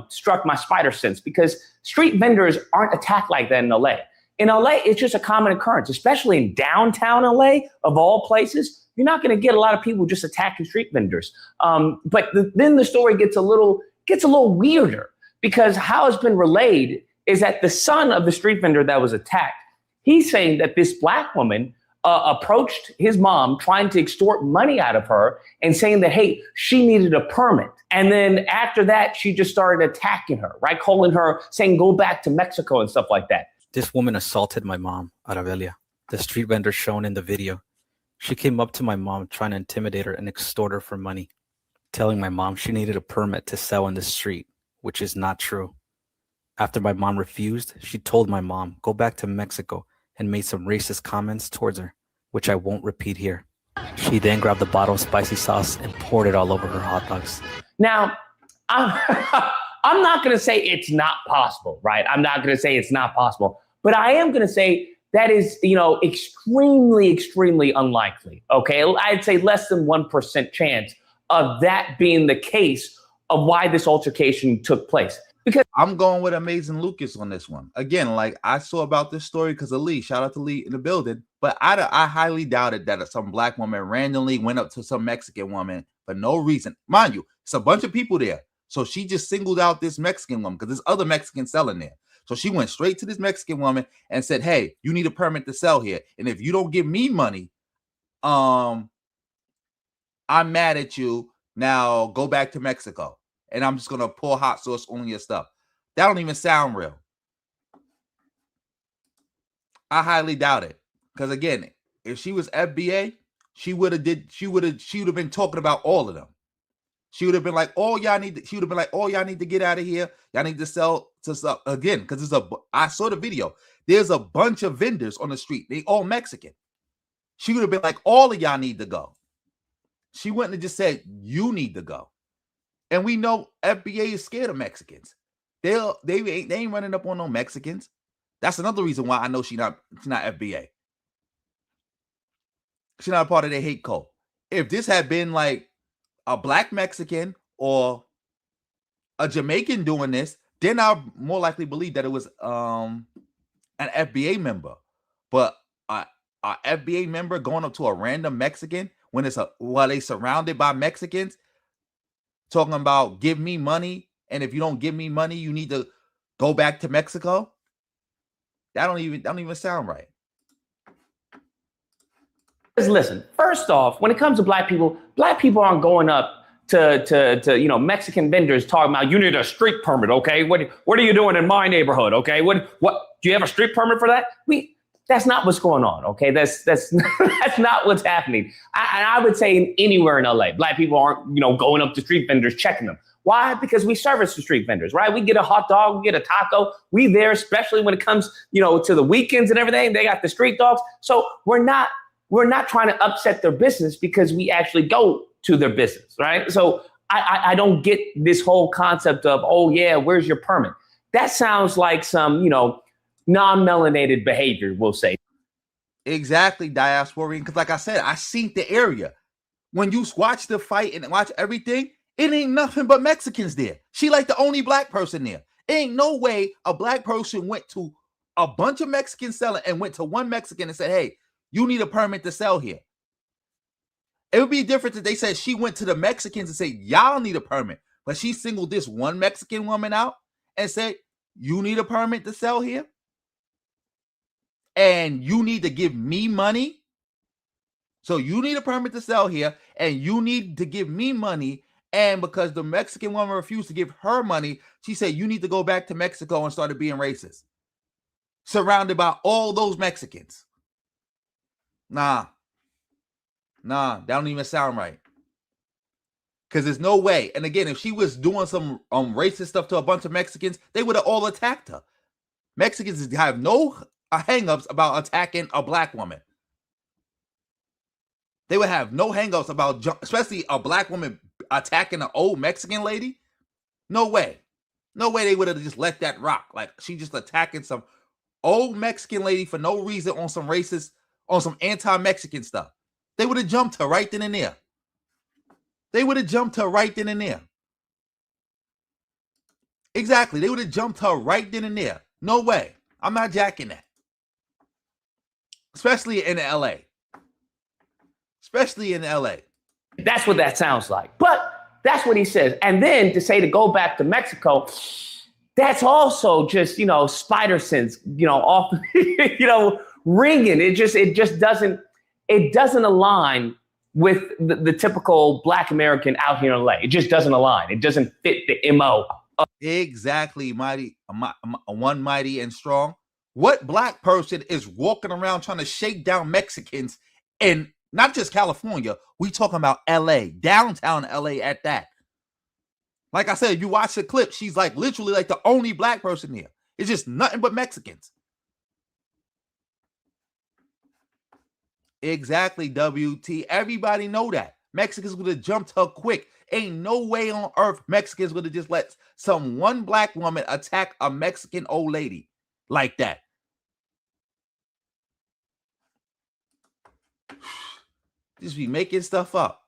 Speaker 9: struck my spider sense, because street vendors aren't attacked like that in LA. In LA, it's just a common occurrence, especially in downtown LA, of all places. You're not going to get a lot of people just attacking street vendors. But then the story gets a little weirder, because how it's been relayed is that the son of the street vendor that was attacked, he's saying that this black woman approached his mom trying to extort money out of her and saying that, hey, she needed a permit. And then after that, she just started attacking her, right? Calling her, saying, go back to Mexico and stuff like that.
Speaker 10: This woman assaulted my mom at Avila, the street vendor shown in the video. She came up to my mom trying to intimidate her and extort her for money, telling my mom she needed a permit to sell in the street, which is not true. After my mom refused, she told my mom, go back to Mexico, and made some racist comments towards her, which I won't repeat here. She then grabbed a bottle of spicy sauce and poured it all over her hot dogs. Now, I'm not going to say it's not possible, right? I'm not going to say it's not possible, but I am going to say that is, extremely, extremely unlikely, okay? I'd say less than 1% chance of that being the case of why this altercation took place. Because
Speaker 1: I'm going with Amazing Lucas on this one. Again, like I saw about this story because of Lee. Shout out to Lee in the building. But I highly doubted that some black woman randomly went up to some Mexican woman for no reason. Mind you, it's a bunch of people there. So she just singled out this Mexican woman because there's other Mexicans selling there. So she went straight to this Mexican woman and said, hey, you need a permit to sell here. And if you don't give me money, I'm mad at you. Now go back to Mexico. And I'm just going to pour hot sauce on your stuff. That don't even sound real. I highly doubt it. Because again, if she was FBA, she would have been talking about all of them. She would have been like, all y'all need to get out of here. Y'all need to sell to stuff again. Because I saw the video. There's a bunch of vendors on the street. They all Mexican. She would have been like, all of y'all need to go. She wouldn't have just said, you need to go. And we know FBA is scared of Mexicans. They ain't running up on no Mexicans. That's another reason why I know she's not FBA. She's not a part of their hate code. If this had been like a black Mexican or a Jamaican doing this, then I'll more likely believe that it was an FBA member. But a FBA member going up to a random Mexican while they surrounded by Mexicans, talking about give me money, and if you don't give me money, you need to go back to Mexico. That don't even sound right.
Speaker 9: Listen, first off, when it comes to black people aren't going up to Mexican vendors talking about you need a street permit, okay? What are you doing in my neighborhood, okay? What do you have a street permit for that? That's not what's going on, okay? That's that's not what's happening. I would say anywhere in LA, black people aren't going up to street vendors checking them. Why? Because we service the street vendors, right? We get a hot dog, we get a taco. We there, especially when it comes to the weekends and everything. They got the street dogs, so we're not trying to upset their business because we actually go to their business, right? So I don't get this whole concept of, oh yeah, where's your permit? That sounds like some non-melanated behavior, we'll say.
Speaker 1: Exactly, diasporian. Because like I said, I seen the area. When you watch the fight and watch everything, it ain't nothing but Mexicans there. She like the only black person there. Ain't no way a black person went to a bunch of Mexicans selling and went to one Mexican and said, hey, you need a permit to sell here. It would be different if they said she went to the Mexicans and said, y'all need a permit. But she singled this one Mexican woman out and said, you need a permit to sell here. and you need to give me money. So you need a permit to sell here, and you need to give me money. And because the Mexican woman refused to give her money, she said, you need to go back to Mexico and started being racist. Surrounded by all those Mexicans. Nah, that don't even sound right. Because there's no way. And again, if she was doing some racist stuff to a bunch of Mexicans, they would have all attacked her. Mexicans have no hang-ups about attacking a black woman. They would have no hang-ups about, especially a black woman attacking an old Mexican lady. No way. No way they would have just let that rock. Like, she just attacking some old Mexican lady for no reason on some racist, on some anti-Mexican stuff. They would have jumped her right then and there. Exactly. They would have jumped her right then and there. No way. I'm not jacking that. Especially in LA.
Speaker 9: That's what that sounds like. But that's what he says. And then to say to go back to Mexico, that's also just, spider sense, off, ringing. It just doesn't align with the typical black American out here in LA. It just doesn't align. It doesn't fit the MO.
Speaker 1: Exactly, mighty and strong. What black person is walking around trying to shake down Mexicans in not just California? We talking about LA, downtown LA at that. Like I said, you watch the clip, she's like literally like the only black person here. It's just nothing but Mexicans. Exactly, WT. Everybody know that. Mexicans would have jumped her quick. Ain't no way on earth Mexicans would have just let one black woman attack a Mexican old lady like that. Just be making stuff up.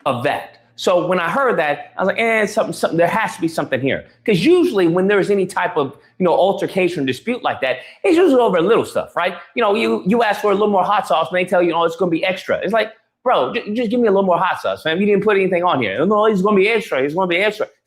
Speaker 9: Of that. So when I heard that, I was like, something. There has to be something here. Because usually when there's any type of, altercation, dispute like that, it's usually over little stuff, right? You ask for a little more hot sauce and they tell you, it's going to be extra. It's like, bro, just give me a little more hot sauce, man. You didn't put anything on here. No, it's going to be extra. It's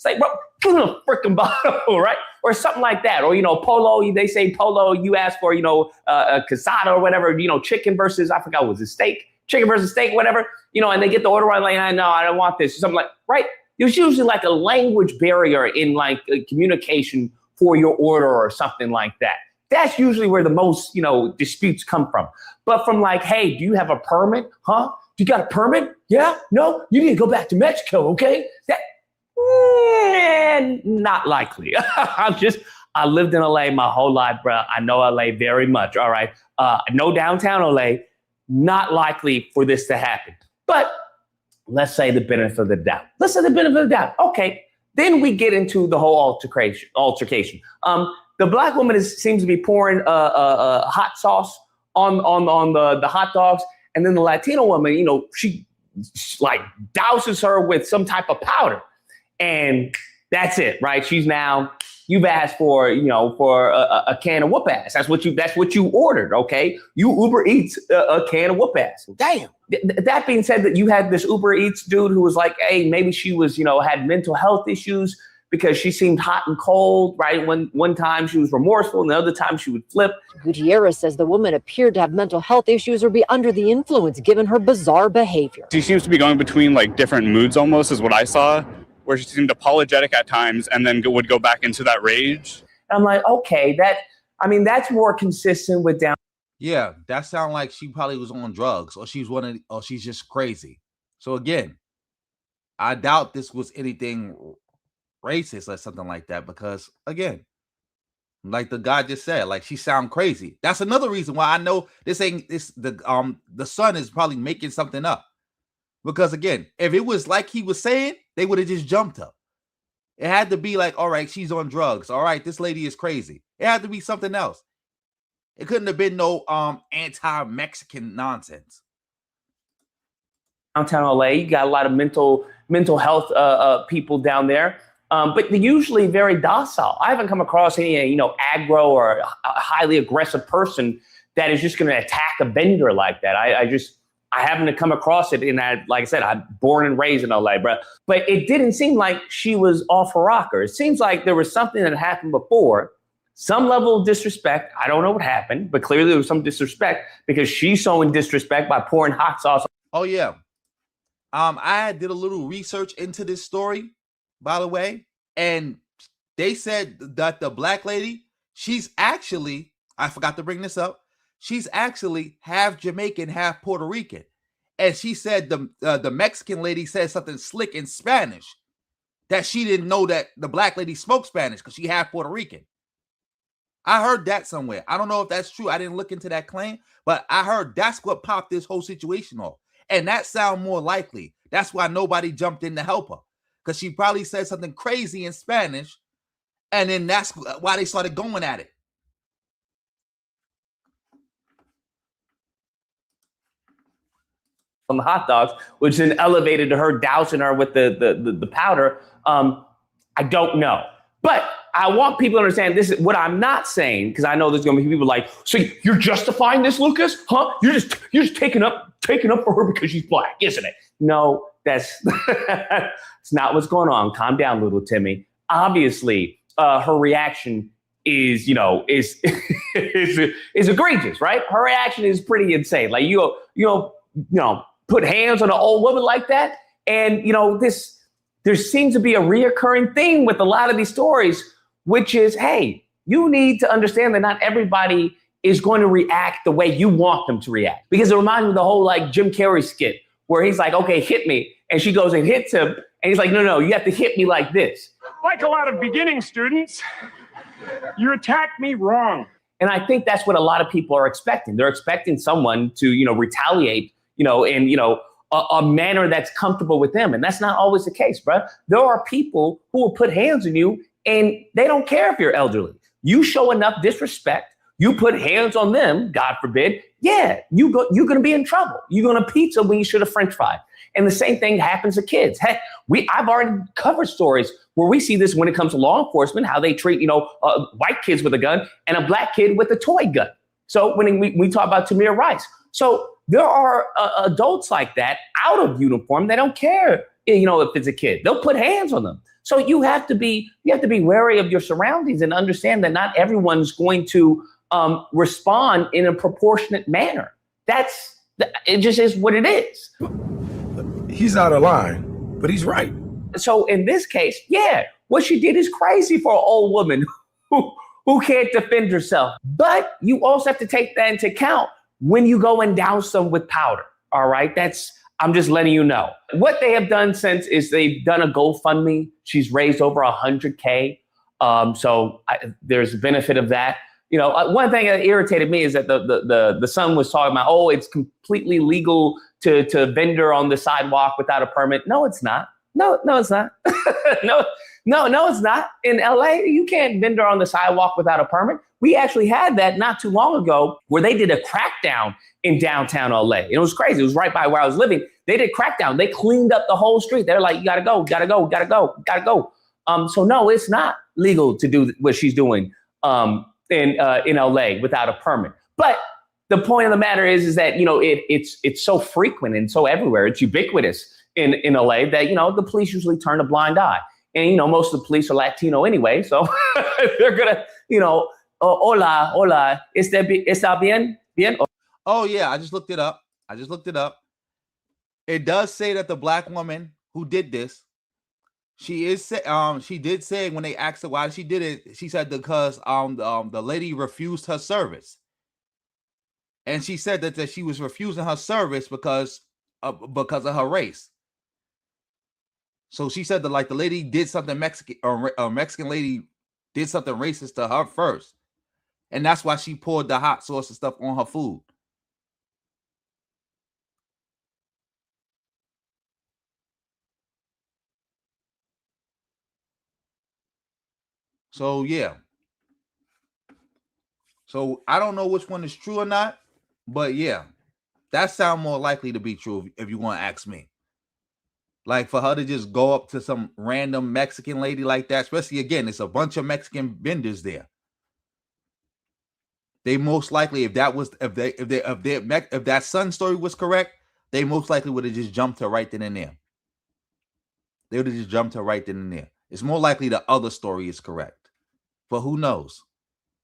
Speaker 9: like, bro, give me a freaking bottle, right? Or something like that. Or, polo, they say polo, you ask for, a casada or whatever, chicken versus, I forgot, was it steak? Chicken versus steak, whatever, and they get the order right, like, no, I don't want this. Something like, right? There's usually like a language barrier in like communication for your order or something like that. That's usually where the most, disputes come from. But from like, hey, do you have a permit? Huh? You got a permit? Yeah? No? You need to go back to Mexico, okay? Not likely. I lived in LA my whole life, bro. I know LA very much, all right? No downtown LA. Not likely for this to happen. But let's say the benefit of the doubt. Okay. Then we get into the whole altercation. The black woman seems to be pouring hot sauce on the hot dogs. And then the Latino woman, she like douses her with some type of powder. And that's it, right? You've asked for, for a can of whoop ass. That's what you ordered, okay? You Uber Eats a can of whoop ass. Damn. That being said, that you had this Uber Eats dude who was like, hey, maybe she was, had mental health issues because she seemed hot and cold, right? One time she was remorseful and the other time she would flip.
Speaker 11: Gutierrez says the woman appeared to have mental health issues or be under the influence given her bizarre behavior.
Speaker 12: She seems to be going between like different moods almost is what I saw, where she seemed apologetic at times and then would go back into that rage.
Speaker 9: I'm like, okay, that's more consistent with down.
Speaker 1: Yeah, that sounds like she probably was on drugs or she's just crazy. So again, I doubt this was anything racist or something like that because again, like the guy just said, like she sound crazy. That's another reason why I know the son is probably making something up. Because again, if it was like he was saying, they would have just jumped her. It had to be like, all right, she's on drugs. All right, this lady is crazy. It had to be something else. It couldn't have been no anti-Mexican nonsense.
Speaker 9: Downtown LA, you got a lot of mental health people down there, but they're usually very docile. I haven't come across any aggro or a highly aggressive person that is just going to attack a vendor like that. I haven't come across it in that, like I said, I'm born and raised in LA, bro. But it didn't seem like she was off her rocker. It seems like there was something that happened before, some level of disrespect. I don't know what happened, but clearly there was some disrespect because she's showing disrespect by pouring hot sauce.
Speaker 1: Oh yeah. I did a little research into this story, by the way, and they said that the black lady, she's actually, I forgot to bring this up, she's actually half Jamaican, half Puerto Rican. And she said the Mexican lady said something slick in Spanish that she didn't know that the black lady spoke Spanish because she half Puerto Rican. I heard that somewhere. I don't know if that's true. I didn't look into that claim, but I heard that's what popped this whole situation off. And that sounds more likely. That's why nobody jumped in to help her, because she probably said something crazy in Spanish, and then that's why they started going at it.
Speaker 9: On the hot dogs, which then elevated to her dousing her with the powder. I don't know. But I want people to understand this is what I'm not saying, because I know there's gonna be people like, so you're justifying this, Lucas? Huh? You're just taking up for her because she's black, isn't it? No, that's it's not what's going on. Calm down, little Timmy. Obviously, her reaction is is egregious, right? Her reaction is pretty insane. Like you put hands on an old woman like that, and there seems to be a reoccurring thing with a lot of these stories, which is, hey, you need to understand that not everybody is going to react the way you want them to react. Because it reminds me of the whole like Jim Carrey skit where he's like, okay, hit me. And she goes and hits him. And he's like, no, you have to hit me like this.
Speaker 13: Like a lot of beginning students, you attacked me wrong.
Speaker 9: And I think that's what a lot of people are expecting. They're expecting someone to, retaliate, in a manner that's comfortable with them. And that's not always the case, bro. There are people who will put hands on you and they don't care if you're elderly. You show enough disrespect, you put hands on them, God forbid, yeah, you're going to be in trouble. You're going to pizza when you should have French fried. And the same thing happens to kids. Heck, I've already covered stories where we see this when it comes to law enforcement, how they treat, white kids with a gun and a black kid with a toy gun. So when we talk about Tamir Rice. So there are adults like that out of uniform. They don't care, if it's a kid. They'll put hands on them. So you have to be wary of your surroundings and understand that not everyone's going to respond in a proportionate manner. It just is what it is.
Speaker 14: He's out of line, but he's right.
Speaker 9: So in this case, yeah, what she did is crazy for an old woman who can't defend herself. But you also have to take that into account when you go and douse them with powder. All right. I'm just letting you know. What they have done since is they've done a GoFundMe. She's raised over $100K. So there's a benefit of that. One thing that irritated me is that the son was talking about, oh, it's completely legal to vendor on the sidewalk without a permit. No, it's not. No, it's not. No, it's not. In LA, you can't vendor on the sidewalk without a permit. We actually had that not too long ago where they did a crackdown in downtown LA. It was crazy. It was right by where I was living. They did crackdown. They cleaned up the whole street. They're like, you gotta go. So no, it's not legal to do what she's doing in LA without a permit. But the point of the matter is that, it's so frequent and so everywhere. It's ubiquitous in LA that, the police usually turn a blind eye. And, most of the police are Latino anyway. So they're going to, hola, está bien?
Speaker 1: Oh, yeah, I just looked it up. It does say that the black woman who did this, she did say when they asked her why she did it, she said because the lady refused her service. And she said that she was refusing her service because of her race. So she said that the lady did something Mexican, or a Mexican lady did something racist to her first. And that's why she poured the hot sauce and stuff on her food. So, yeah. So I don't know which one is true or not, but yeah, that sounds more likely to be true if you want to ask me. Like for her to just go up to some random Mexican lady like that, especially again, it's a bunch of Mexican vendors there. They most likely, if that son story was correct, they most likely would have just jumped her right then and there. They would have just jumped her right then and there. It's more likely the other story is correct, but who knows?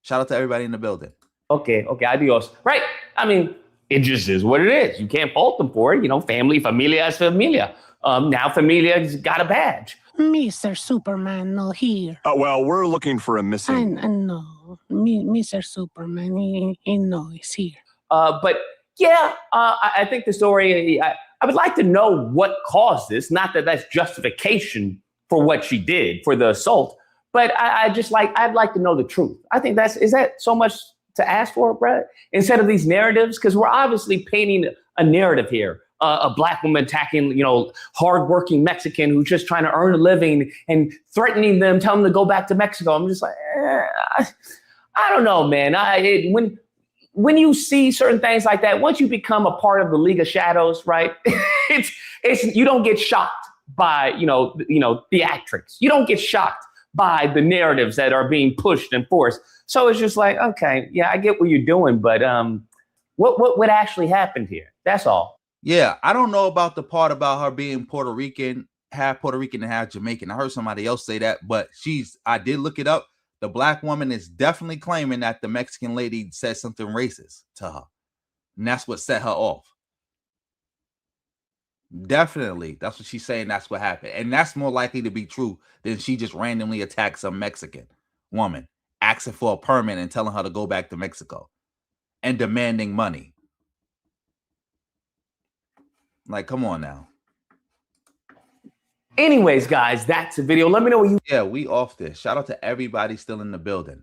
Speaker 1: Shout out to everybody in the building.
Speaker 9: Okay, adios. Right. I mean, it just is what it is. You can't fault them for it. You know, familia is familia. Now familia's got a badge.
Speaker 15: Mr. Superman, no here.
Speaker 16: Well, we're looking for a missing.
Speaker 15: I know. Mr. Superman, he no is here.
Speaker 9: But yeah, I think the story, I would like to know what caused this. Not that that's justification for what she did, for the assault, but I'd like to know the truth. I think is that so much to ask for, Brett? Instead of these narratives, because we're obviously painting a narrative here. A black woman attacking, hardworking Mexican who's just trying to earn a living and threatening them, telling them to go back to Mexico. I'm just like, I don't know, man. When you see certain things like that, once you become a part of the League of Shadows, right? it's you don't get shocked by theatrics. You don't get shocked by the narratives that are being pushed and forced. So it's just like, okay, yeah, I get what you're doing, but what actually happened here? That's all.
Speaker 1: Yeah, I don't know about the part about her being Puerto Rican, half Puerto Rican and half Jamaican. I heard somebody else say that, but I did look it up. The black woman is definitely claiming that the Mexican lady said something racist to her. And that's what set her off. Definitely. That's what she's saying. That's what happened. And that's more likely to be true than she just randomly attacked some Mexican woman, asking for a permit and telling her to go back to Mexico and demanding money. Like, come on now.
Speaker 9: Anyways, guys, that's the video. Let me know what you...
Speaker 1: Yeah, we off this. Shout out to everybody still in the building.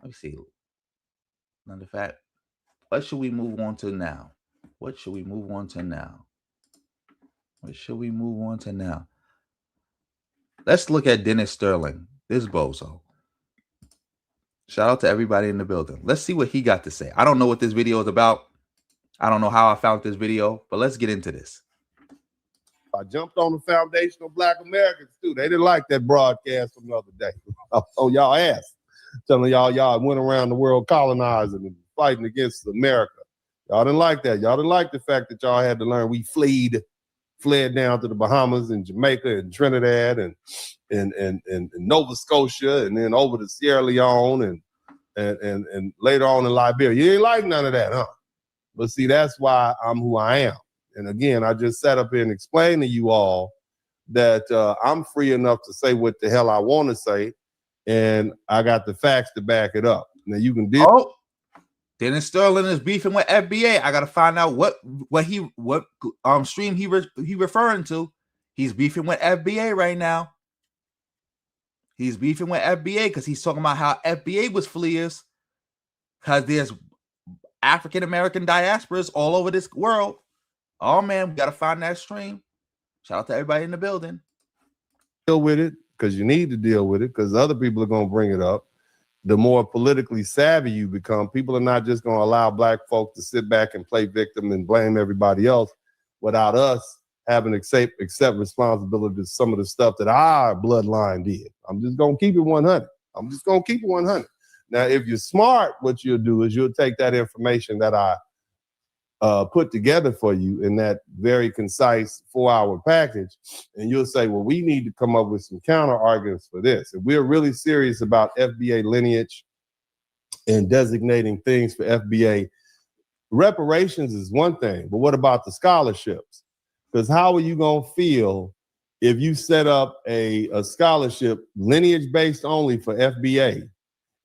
Speaker 1: Let me see. Another fact. What should we move on to now? Let's look at Dennis Spurling. This bozo. Shout out to everybody in the building. Let's see what he got to say. I don't know what this video is about. I don't know how I found this video, but let's get into this.
Speaker 17: I jumped on the foundational Black Americans too. They didn't like that broadcast from the other day. Oh, y'all asked. Telling y'all went around the world colonizing and fighting against America. Y'all didn't like that. Y'all didn't like the fact that y'all had to learn we fled down to the Bahamas and Jamaica and Trinidad and Nova Scotia and then over to Sierra Leone and later on in Liberia. You didn't like none of that, huh? But see, that's why I'm who I am. And again, I just sat up here and explained to you all that I'm free enough to say what the hell I want to say, and I got the facts to back it up. Now you can deal.
Speaker 1: Oh, Dennis Spurling is beefing with FBA. I got to find out what stream he referring to. He's beefing with FBA right now. He's beefing with FBA because he's talking about how FBA was fleers because there's African-American diasporas all over this world. Oh, man, we got to find that stream. Shout out to everybody in the building.
Speaker 17: Deal with it because you need to deal with it because other people are going to bring it up. The more politically savvy you become, people are not just going to allow black folk to sit back and play victim and blame everybody else without us having to accept responsibility for some of the stuff that our bloodline did. I'm just going to keep it 100. Now, if you're smart, what you'll do is you'll take that information that I put together for you in that very concise 4-hour package, and you'll say, well, we need to come up with some counter arguments for this. If we're really serious about FBA lineage and designating things for FBA, reparations is one thing, but what about the scholarships? Because how are you going to feel if you set up a scholarship lineage-based only for FBA,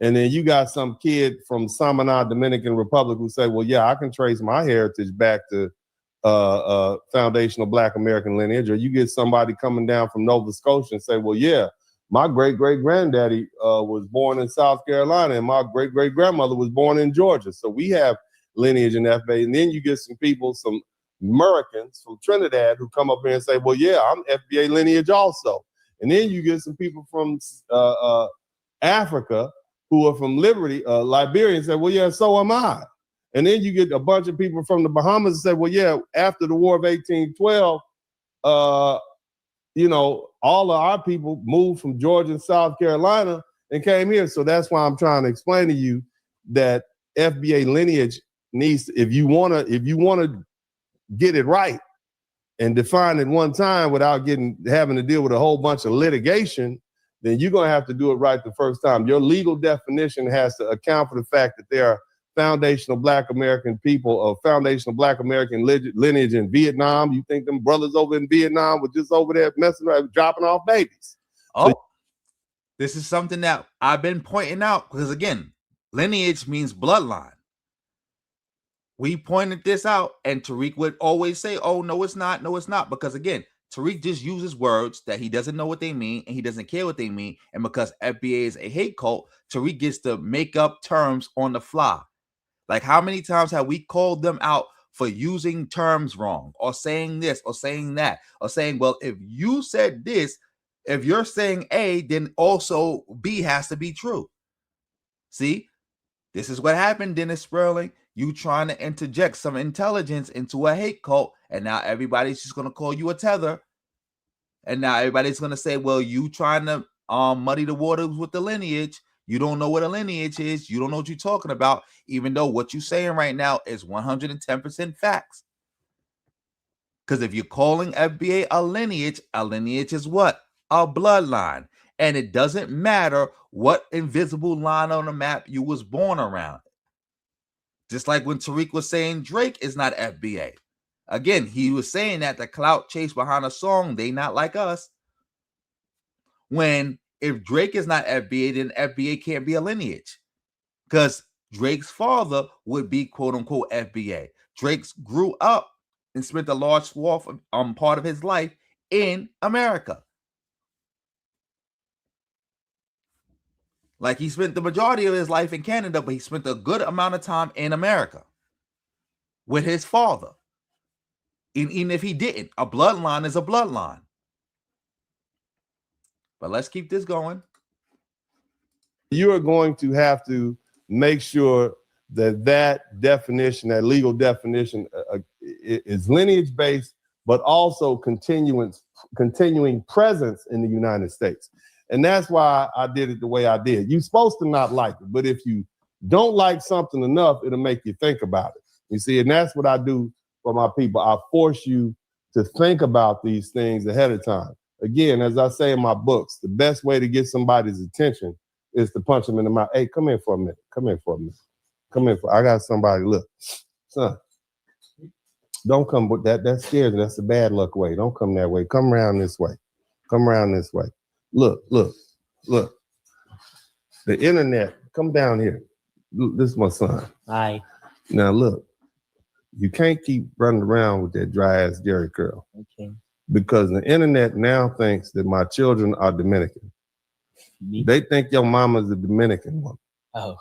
Speaker 17: and then you got some kid from Samana, Dominican Republic who say, well, yeah, I can trace my heritage back to foundational Black American lineage. Or you get somebody coming down from Nova Scotia and say, well, yeah, my great-great-granddaddy was born in South Carolina and my great-great-grandmother was born in Georgia. So we have lineage in FBA. And then you get some people, some Americans from Trinidad who come up here and say, well, yeah, I'm FBA lineage also. And then you get some people from Africa who are from Liberia and say, well, yeah, so am I. And then you get a bunch of people from the Bahamas and say, well, yeah, after the War of 1812, all of our people moved from Georgia and South Carolina and came here. So that's why I'm trying to explain to you that FBA lineage needs, if you want to get it right and define it one time without having to deal with a whole bunch of litigation then you're going to have to do it right the first time. Your legal definition has to account for the fact that there are foundational Black American people of foundational Black American lineage in Vietnam. You think them brothers over in Vietnam were just over there messing around, dropping off babies?
Speaker 1: This is something that I've been pointing out because, again, lineage means bloodline. We pointed this out, and Tariq would always say, oh, no, it's not. No, it's not. Because, again, Tariq just uses words that he doesn't know what they mean, and he doesn't care what they mean. And because FBA is a hate cult, Tariq gets to make up terms on the fly. Like, how many times have we called them out for using terms wrong or saying this or saying that or saying, well, if you said this, if you're saying A, then also B has to be true. See, this is what happened, Dennis Spurling. You trying to interject some intelligence into a hate cult, and now everybody's just going to call you a tether. And now everybody's going to say, well, you trying to muddy the waters with the lineage. You don't know what a lineage is. You don't know what you're talking about, even though what you're saying right now is 110% facts. Because if you're calling FBA a lineage is what? A bloodline. And it doesn't matter what invisible line on the map you was born around. Just like when Tariq was saying Drake is not FBA. Again, he was saying that the clout chase behind a song, they not like us. When if Drake is not FBA, then FBA can't be a lineage. Because Drake's father would be quote unquote FBA. Drake grew up and spent a large swath of part of his life in America. Like, he spent the majority of his life in Canada, but he spent a good amount of time in America with his father. Even if he didn't, a bloodline is a bloodline. But let's keep this going.
Speaker 17: You are going to have to make sure that definition, that legal definition, is lineage-based, but also continuing presence in the United States. And that's why I did it the way I did. You're supposed to not like it, but if you don't like something enough, it'll make you think about it. You see, and that's what I do for my people. I force you to think about these things ahead of time. Again, as I say in my books, the best way to get somebody's attention is to punch them in the mouth. Hey, come here for a minute. Come here for a minute. Come here I got somebody. Look, son, don't come with that. That scares me. That's the bad luck way. Don't come that way. Come around this way. Come around this way. Look. The internet, come down here. Look, this is my son.
Speaker 18: Hi.
Speaker 17: Now look, you can't keep running around with that dry ass Jerry curl.
Speaker 18: Okay.
Speaker 17: Because the internet now thinks that my children are Dominican. They think your mama's a Dominican woman.
Speaker 18: Oh.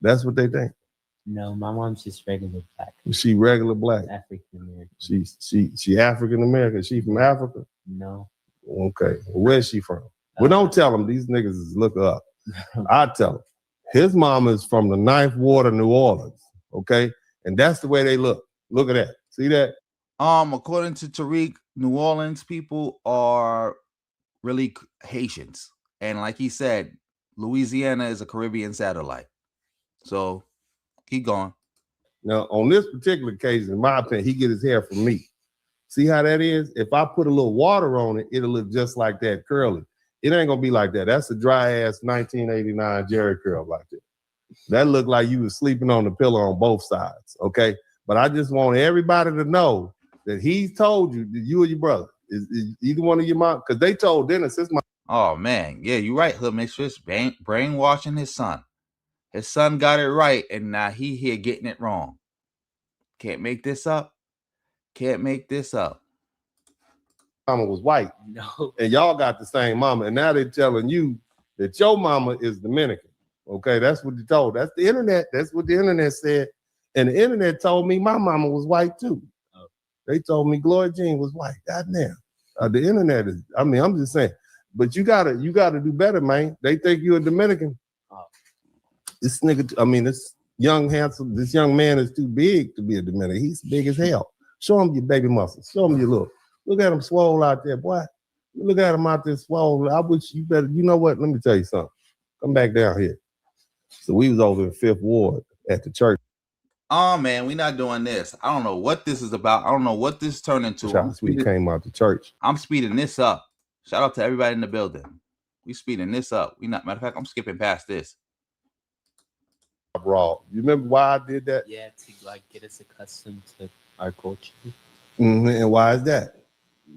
Speaker 17: That's what they think.
Speaker 18: No, my mom's just regular Black.
Speaker 17: She regular Black.
Speaker 18: African American.
Speaker 17: She African American. She from Africa?
Speaker 18: No.
Speaker 17: Okay. Well, where's she from? Well, don't tell them. These niggas is look up. I tell them. His mama is from the Ninth Ward of New Orleans. Okay? And that's the way they look. Look at that. See that?
Speaker 1: According to Tariq, New Orleans people are really Haitians. And like he said, Louisiana is a Caribbean satellite. So keep going.
Speaker 17: Now, on this particular case, in my opinion, he get his hair from me. See how that is? If I put a little water on it, it'll look just like that, curly. It ain't gonna be like that. That's a dry ass 1989 Jerry curl like that. That looked like you was sleeping on the pillow on both sides, okay? But I just want everybody to know that he told you that you or your brother is either one of your mom, because they told Dennis his mom.
Speaker 1: Oh man, yeah, you're right. Hood Mistress brainwashing his son. His son got it right, and now he here getting it wrong. Can't make this up. Can't make this up.
Speaker 17: Mama was white.
Speaker 18: No.
Speaker 17: And y'all got the same mama. And now they're telling you that your mama is Dominican. Okay, that's what they told. That's the internet. That's what the internet said. And the internet told me my mama was white too. Oh. They told me Gloria Jean was white. Goddamn. The internet is, I mean, I'm just saying. But you gotta do better, man. They think you're a Dominican. Oh. This nigga, I mean, this young man is too big to be a Dominican. He's big as hell. Show him your baby muscles. Show him your look. Look at him swole out there, boy. Look at him out there swole. I wish you better, you know what? Let me tell you something. Come back down here. So we was over in 5th Ward at the church.
Speaker 1: Oh man, we not doing this. I don't know what this is about. I don't know what this turned into.
Speaker 17: We came out the church.
Speaker 1: I'm speeding this up. Shout out to everybody in the building. We speeding this up. We not. Matter of fact, I'm skipping past this.
Speaker 17: Raw. You remember why I did that?
Speaker 18: Yeah, to like get us accustomed to our culture.
Speaker 17: And why is that?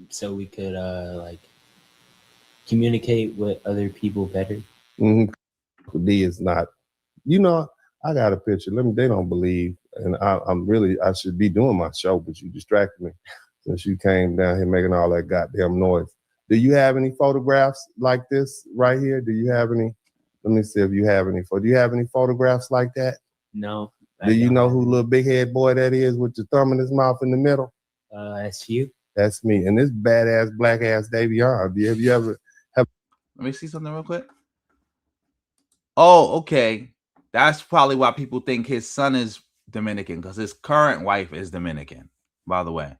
Speaker 18: So we could like communicate with other people better.
Speaker 17: D is not. You know, I got a picture. They don't believe, and I should be doing my show, but you distracted me since you came down here making all that goddamn noise. Do you have any photographs like this right here? Do you have any? Let me see if you have any. Do you have any photographs like that?
Speaker 18: No.
Speaker 17: Do you know who little big head boy that is with the thumb in his mouth in the middle?
Speaker 18: That's you.
Speaker 17: That's me. And this badass black ass Davion. Have you ever?
Speaker 1: Let me see something real quick. Oh, okay. That's probably why people think his son is Dominican, because his current wife is Dominican, by the way.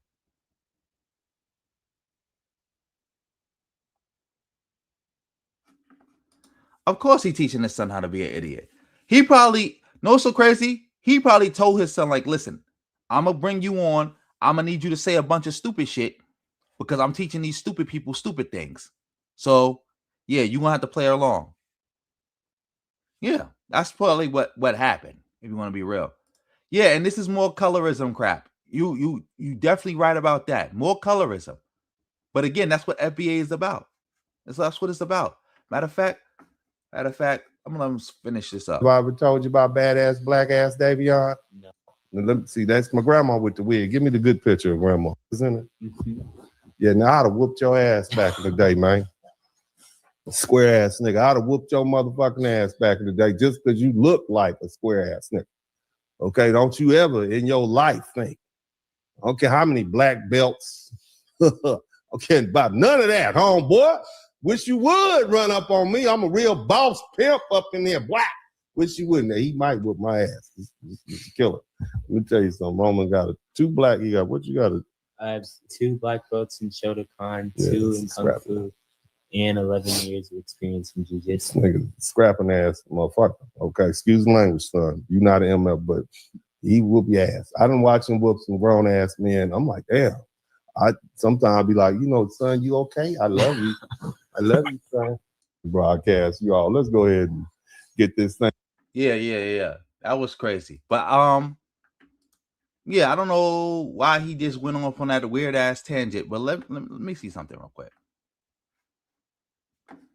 Speaker 1: Of course he's teaching his son how to be an idiot. He probably, no, so crazy. He probably told his son, like, listen, I'm going to bring you on. I'm going to need you to say a bunch of stupid shit because I'm teaching these stupid people stupid things. So, yeah, you're going to have to play along. Yeah, that's probably what happened, if you want to be real. Yeah, and this is more colorism crap. You definitely right about that. More colorism. But again, that's what FBA is about. That's what it's about. Matter of fact, I'm gonna finish this up.
Speaker 17: Have I ever told you about badass black ass Davion?
Speaker 18: No.
Speaker 17: Now, let me see. That's my grandma with the wig. Give me the good picture of grandma. Isn't it? Yeah. Now I'd have whooped your ass back in the day, man. Square ass nigga. I'd have whooped your motherfucking ass back in the day just because you look like a square ass nigga. Okay, don't you ever in your life think, I don't care how many black belts, okay, about none of that, homeboy. Wish you would run up on me. I'm a real boss pimp up in there, black. Wish you wouldn't. He might whip my ass. He's a killer. Let me tell you something. Roman got 2 black. He got, what you got?
Speaker 18: I have 2 black belts in Shotokan, 2 in Kung Fu, and 11 years of experience in Jiu-Jitsu.
Speaker 17: Nigga, scrapping ass motherfucker. Okay, excuse the language, son. You not an MF, but he whoop your ass. I done watch him whoop some grown ass men. I'm like, damn. Sometimes I'll be like, son, you okay? I love you. I love you, son. Broadcast, you all. Let's go ahead and get this thing.
Speaker 1: Yeah. That was crazy. But yeah, I don't know why he just went off on that weird ass tangent. But let me see something real quick.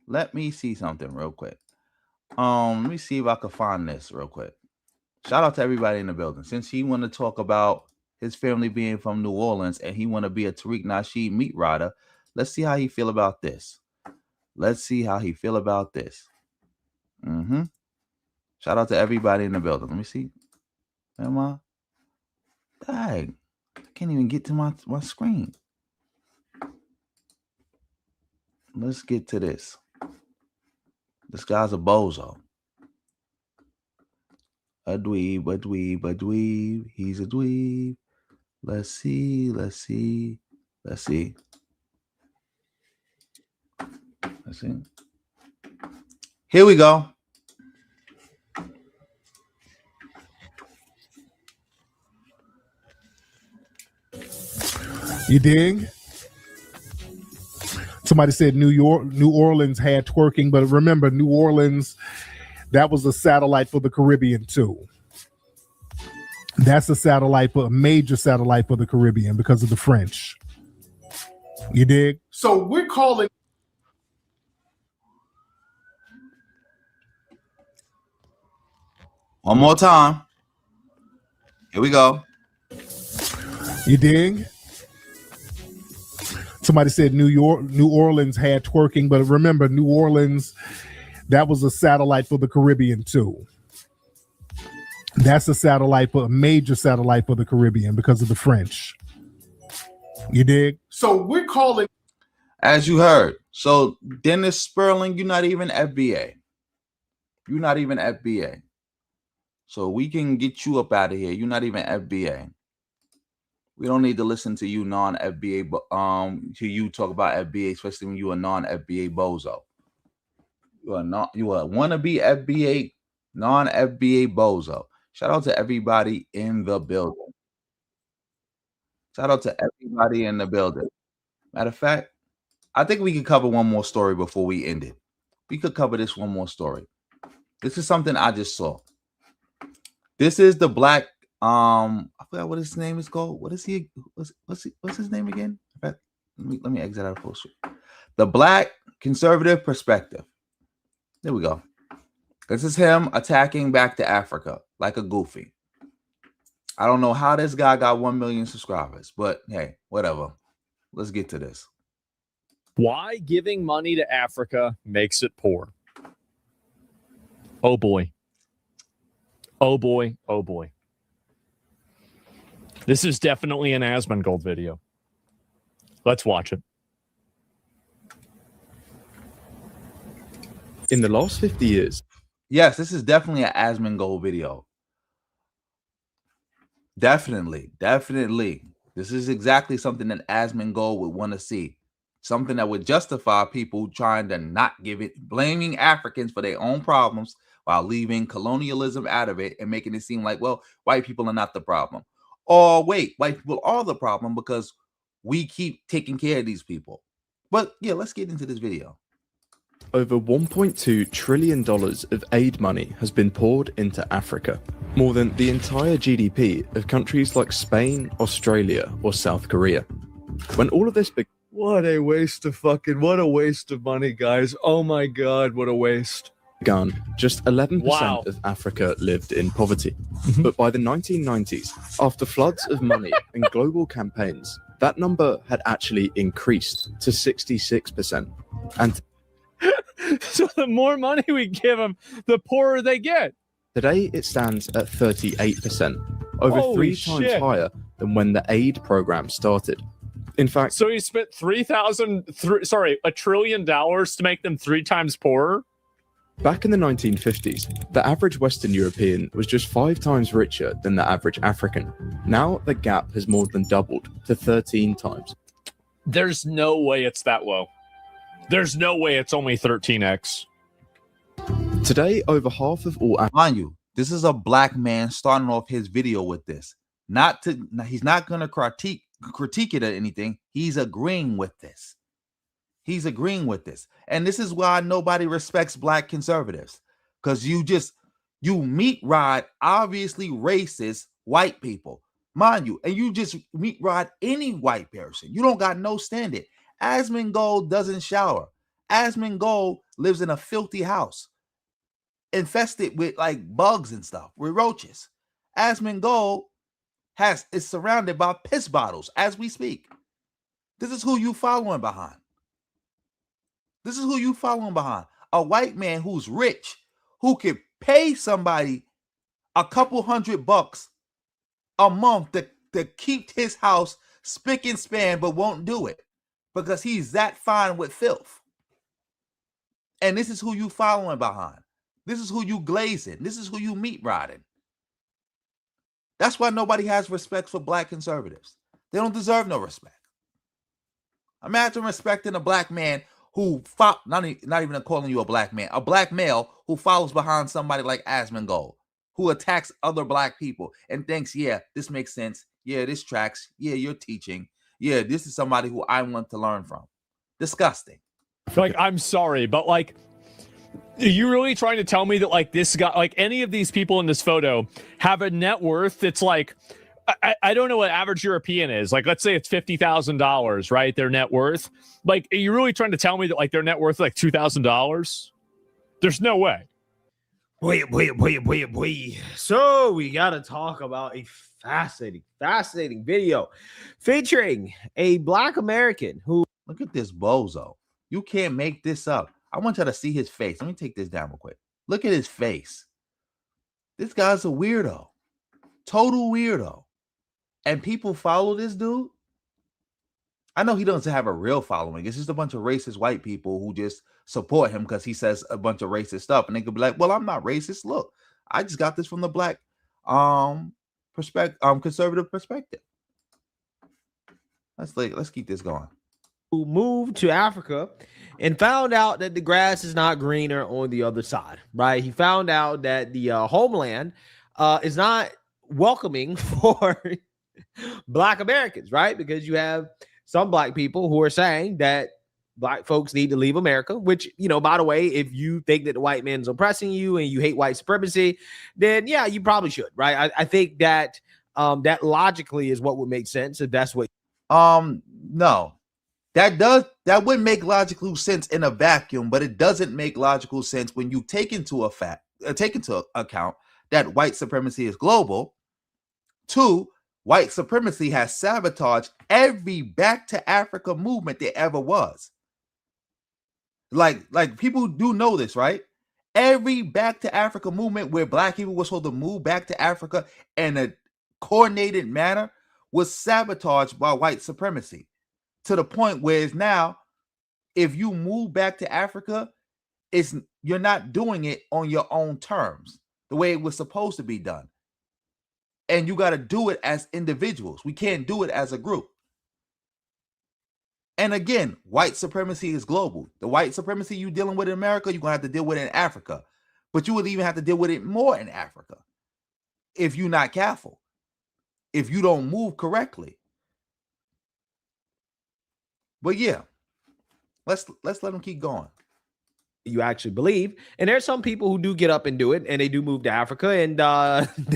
Speaker 1: Let me see if I can find this real quick. Shout out to everybody in the building. Since he want to talk about his family being from New Orleans and he want to be a Tariq Nasheed meat rider, let's see how he feel about this. Shout out to everybody in the building. Let me see. Am I? Dang. I can't even get to my screen. Let's get to this. This guy's a bozo. A dweeb. He's a dweeb. Let's see. Here we go.
Speaker 3: You dig? Somebody said New Orleans had twerking, but remember, New Orleans, that was a satellite for the Caribbean too. That's a major satellite for the Caribbean because of the French. You dig? So we're calling.
Speaker 1: One more time. Here we go.
Speaker 3: You dig? Somebody said New Orleans had twerking, but remember, New Orleans, that was a satellite for the Caribbean too. That's a major satellite for the Caribbean because of the French. You dig? So we're calling.
Speaker 1: As you heard. So Dennis Spurling, you're not even FBA. So we can get you up out of here. You're not even FBA. We don't need to listen to you non-FBA, to you talk about FBA, especially when you a non-FBA bozo. You are wannabe FBA, non-FBA bozo. Shout out to everybody in the building. Matter of fact, I think we can cover one more story before we end it. We could cover this one more story. This is something I just saw. This is the black, I forgot what his name is called. What is he? What's his name again? In fact, let me exit out of post. The Black Conservative Perspective. There we go. This is him attacking back to Africa like a goofy. I don't know how this guy got 1 million subscribers, but hey, whatever. Let's get to this.
Speaker 19: Why giving money to Africa makes it poor. Oh boy. Oh boy. Oh boy. This is definitely an Asmongold video. Let's watch it.
Speaker 20: In the last 50 years.
Speaker 1: Yes, this is definitely an Asmongold video. Definitely. This is exactly something that Asmongold would want to see. Something that would justify people trying to not give it, blaming Africans for their own problems while leaving colonialism out of it and making it seem like, well, white people are not the problem. Or wait, white people are the problem because we keep taking care of these people. But yeah, let's get into this video.
Speaker 20: Over $1.2 trillion of aid money has been poured into Africa, more than the entire GDP of countries like Spain, Australia, or South Korea. When all of this what a waste of money, guys. Oh my God, what a waste. Began, just 11% of Africa lived in poverty. But by the 1990s, after floods of money and global campaigns, that number had actually increased to 66%. And
Speaker 19: so the more money we give them, the poorer they get.
Speaker 20: Today, it stands at 38%, over
Speaker 19: Holy
Speaker 20: 3 times
Speaker 19: shit.
Speaker 20: higher than when the aid program started. In fact,
Speaker 19: so he spent $1 trillion to make them 3 times poorer.
Speaker 20: Back in the 1950s, the average Western European was just 5 times richer than the average African. Now the gap has more than doubled to 13 times.
Speaker 19: There's no way it's that low. There's no way it's only 13x.
Speaker 20: Today, over half of all
Speaker 1: mind you, this is a black man starting off his video with this. He's not going to critique it or anything. He's agreeing with this. And this is why nobody respects black conservatives. Because you meat ride obviously racist white people. Mind you, and you just meat ride any white person. You don't got no standard. Asmongold doesn't shower. Asmongold lives in a filthy house, infested with like bugs and stuff, with roaches. Asmongold is surrounded by piss bottles as we speak. This is who you following behind. A white man who's rich, who could pay somebody a couple $100 a month to keep his house spick and span, but won't do it because he's that fine with filth. And this is who you following behind. This is who you glazing. This is who you meat riding. That's why nobody has respect for black conservatives. They don't deserve no respect. Imagine respecting a black man who, not even calling you a black man, a black male who follows behind somebody like Asmongold, who attacks other black people and thinks, yeah, this makes sense. Yeah, this tracks. Yeah, you're teaching. Yeah, this is somebody who I want to learn from. Disgusting.
Speaker 19: Like, I'm sorry, but like, are you really trying to tell me that like this guy, like any of these people in this photo have a net worth that's like, I don't know what average European is. Like, let's say it's $50,000, right? Their net worth. Like, are you really trying to tell me that like their net worth is like $2,000? There's no way.
Speaker 21: Wait. So we got to talk about a fascinating video featuring a black American who.
Speaker 1: Look at this bozo. You can't make this up. I want y'all to see his face. Let me take this down real quick. Look at his face. This guy's a weirdo. Total weirdo. And people follow this dude. I know he doesn't have a real following. It's just a bunch of racist white people who just support him because he says a bunch of racist stuff. And they could be like, well, I'm not racist. Look, I just got this from the black conservative perspective. Let's keep this going.
Speaker 21: Who moved to Africa and found out that the grass is not greener on the other side, right? He found out that the homeland is not welcoming for black Americans, right? Because you have some black people who are saying that Black folks need to leave America, which, you know, by the way, if you think that the white man's oppressing you and you hate white supremacy, then yeah, you probably should, right? I think that that logically is what would make sense if that's what.
Speaker 1: No, that would make logical sense in a vacuum, but it doesn't make logical sense when you take into account that white supremacy is global. 2, white supremacy has sabotaged every back to Africa movement there ever was. Like people do know this, right? Every back to Africa movement where black people were supposed to move back to Africa in a coordinated manner was sabotaged by white supremacy, to the point where it's now, if you move back to Africa, you're not doing it on your own terms, the way it was supposed to be done. And you got to do it as individuals. We can't do it as a group. And again, white supremacy is global. The white supremacy you're dealing with in America, you're going to have to deal with it in Africa. But you would even have to deal with it more in Africa if you're not careful, if you don't move correctly. But yeah, let's let them keep going.
Speaker 21: You actually believe. And there's some people who do get up and do it, and they do move to Africa, and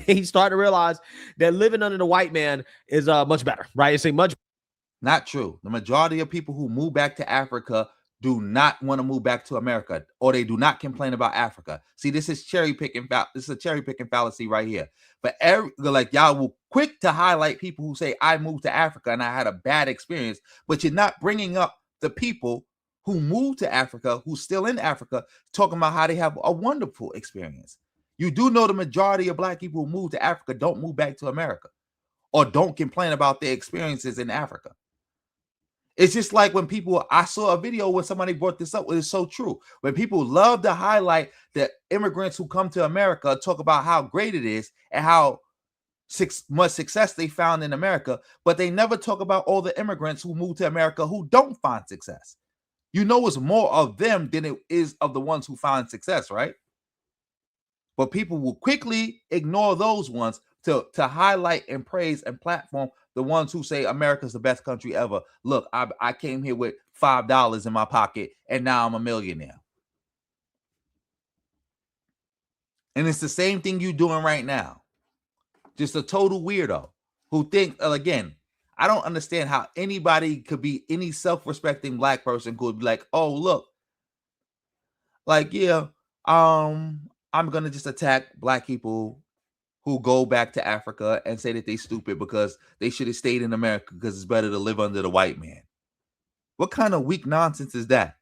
Speaker 21: they start to realize that living under the white man is much better, right? It's a much.
Speaker 1: Not true. The majority of people who move back to Africa do not want to move back to America, or they do not complain about Africa. See, this is cherry picking. This is a cherry picking fallacy right here. But y'all will quick to highlight people who say I moved to Africa and I had a bad experience, but you're not bringing up the people who moved to Africa, who's still in Africa, talking about how they have a wonderful experience. You do know the majority of black people who move to Africa don't move back to America, or don't complain about their experiences in Africa. It's just like when people, I saw a video where somebody brought this up, it's so true. When people love to highlight the immigrants who come to America, talk about how great it is and how much success they found in America, but they never talk about all the immigrants who move to America who don't find success. You know, it's more of them than it is of the ones who find success, right? But people will quickly ignore those ones to highlight and praise and platform the ones who say America's the best country ever. Look, I came here with $5 in my pocket and now I'm a millionaire. And it's the same thing you're doing right now. Just a total weirdo who think, again, I don't understand how anybody could be, any self-respecting black person could be like, oh, look, like, yeah, I'm going to just attack black people who go back to Africa and say that they stupid because they should have stayed in America because it's better to live under the white man. What kind of weak nonsense is that?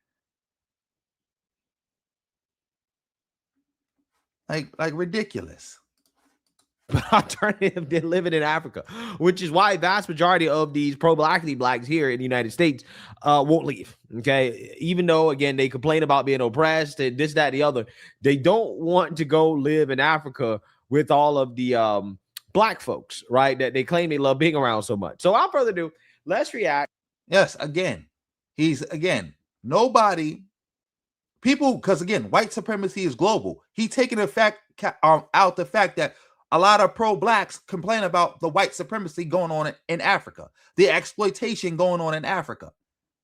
Speaker 1: Like ridiculous.
Speaker 21: Alternative than living in Africa, which is why vast majority of these pro-blackity blacks here in the United States won't leave. Okay, even though again they complain about being oppressed and this, that, the other, they don't want to go live in Africa with all of the black folks, right? That they claim they love being around so much. So without further ado, let's react.
Speaker 1: Yes, again, nobody. People, because again, white supremacy is global. He taking out the fact that a lot of pro-blacks complain about the white supremacy going on in Africa, the exploitation going on in Africa.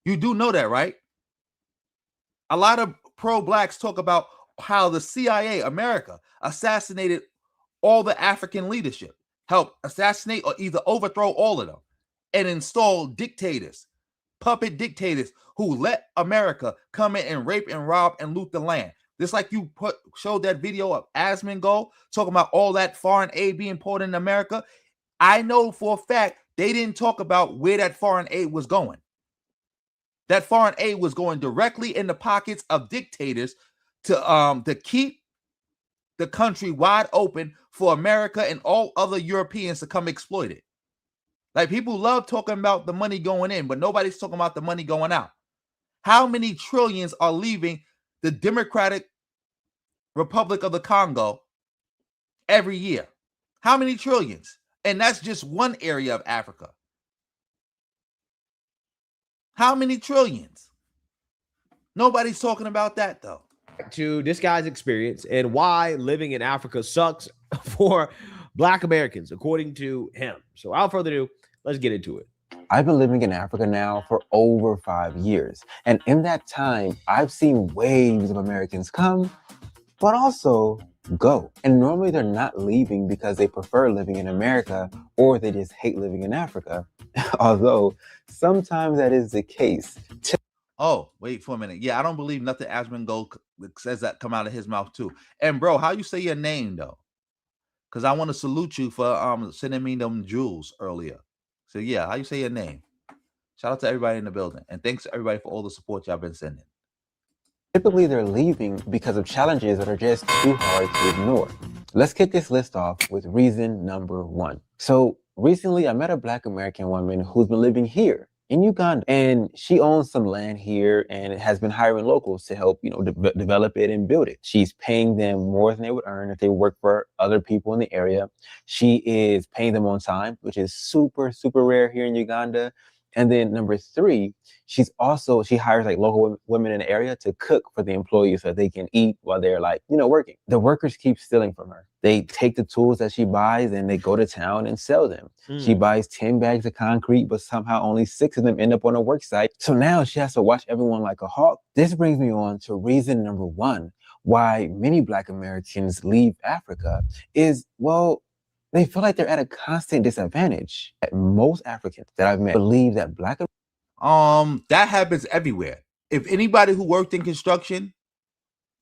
Speaker 1: You do know that, right? A lot of pro-blacks talk about how the CIA, America, assassinated all the African leadership, helped assassinate or either overthrow all of them, and install dictators, puppet dictators who let America come in and rape and rob and loot the land. Just like you showed that video of Asmongold talking about all that foreign aid being poured in America. I know for a fact they didn't talk about where that foreign aid was going. That foreign aid was going directly in the pockets of dictators to keep the country wide open for America and all other Europeans to come exploit it. Like, people love talking about the money going in, but nobody's talking about the money going out. How many trillions are leaving the Democratic Republic of the Congo every year? How many trillions? And that's just one area of Africa. How many trillions? Nobody's talking about that, though.
Speaker 21: To this guy's experience and why living in Africa sucks for Black Americans, according to him. So without further ado, let's get into it.
Speaker 2: I've been living in Africa now for over 5 years. And in that time, I've seen waves of Americans come, but also go. And normally they're not leaving because they prefer living in America or they just hate living in Africa. Although sometimes that is the case.
Speaker 1: Oh, wait for a minute. Yeah, I don't believe nothing Asmund Gold says that come out of his mouth too. And bro, how you say your name though? Because I want to salute you for sending me them jewels earlier. So yeah, how you say your name? Shout out to everybody in the building. And thanks to everybody for all the support y'all been sending.
Speaker 2: Typically, they're leaving because of challenges that are just too hard to ignore. Let's kick this list off with reason number 1. So recently, I met a Black American woman who's been living here in Uganda, and she owns some land here and has been hiring locals to help, develop it and build it. She's paying them more than they would earn if they work for other people in the area. She is paying them on time, which is super, super rare here in Uganda. And then number 3, she hires like local women in the area to cook for the employees so that they can eat while they're working. The workers keep stealing from her. They take the tools that she buys and they go to town and sell them. She buys 10 bags of concrete, but somehow only 6 of them end up on a work site. So now she has to watch everyone like a hawk. This brings me on to reason number 1, why many Black Americans leave Africa is, they feel like they're at a constant disadvantage. Most Africans that I've met believe that Black
Speaker 1: that happens everywhere. If anybody who worked in construction,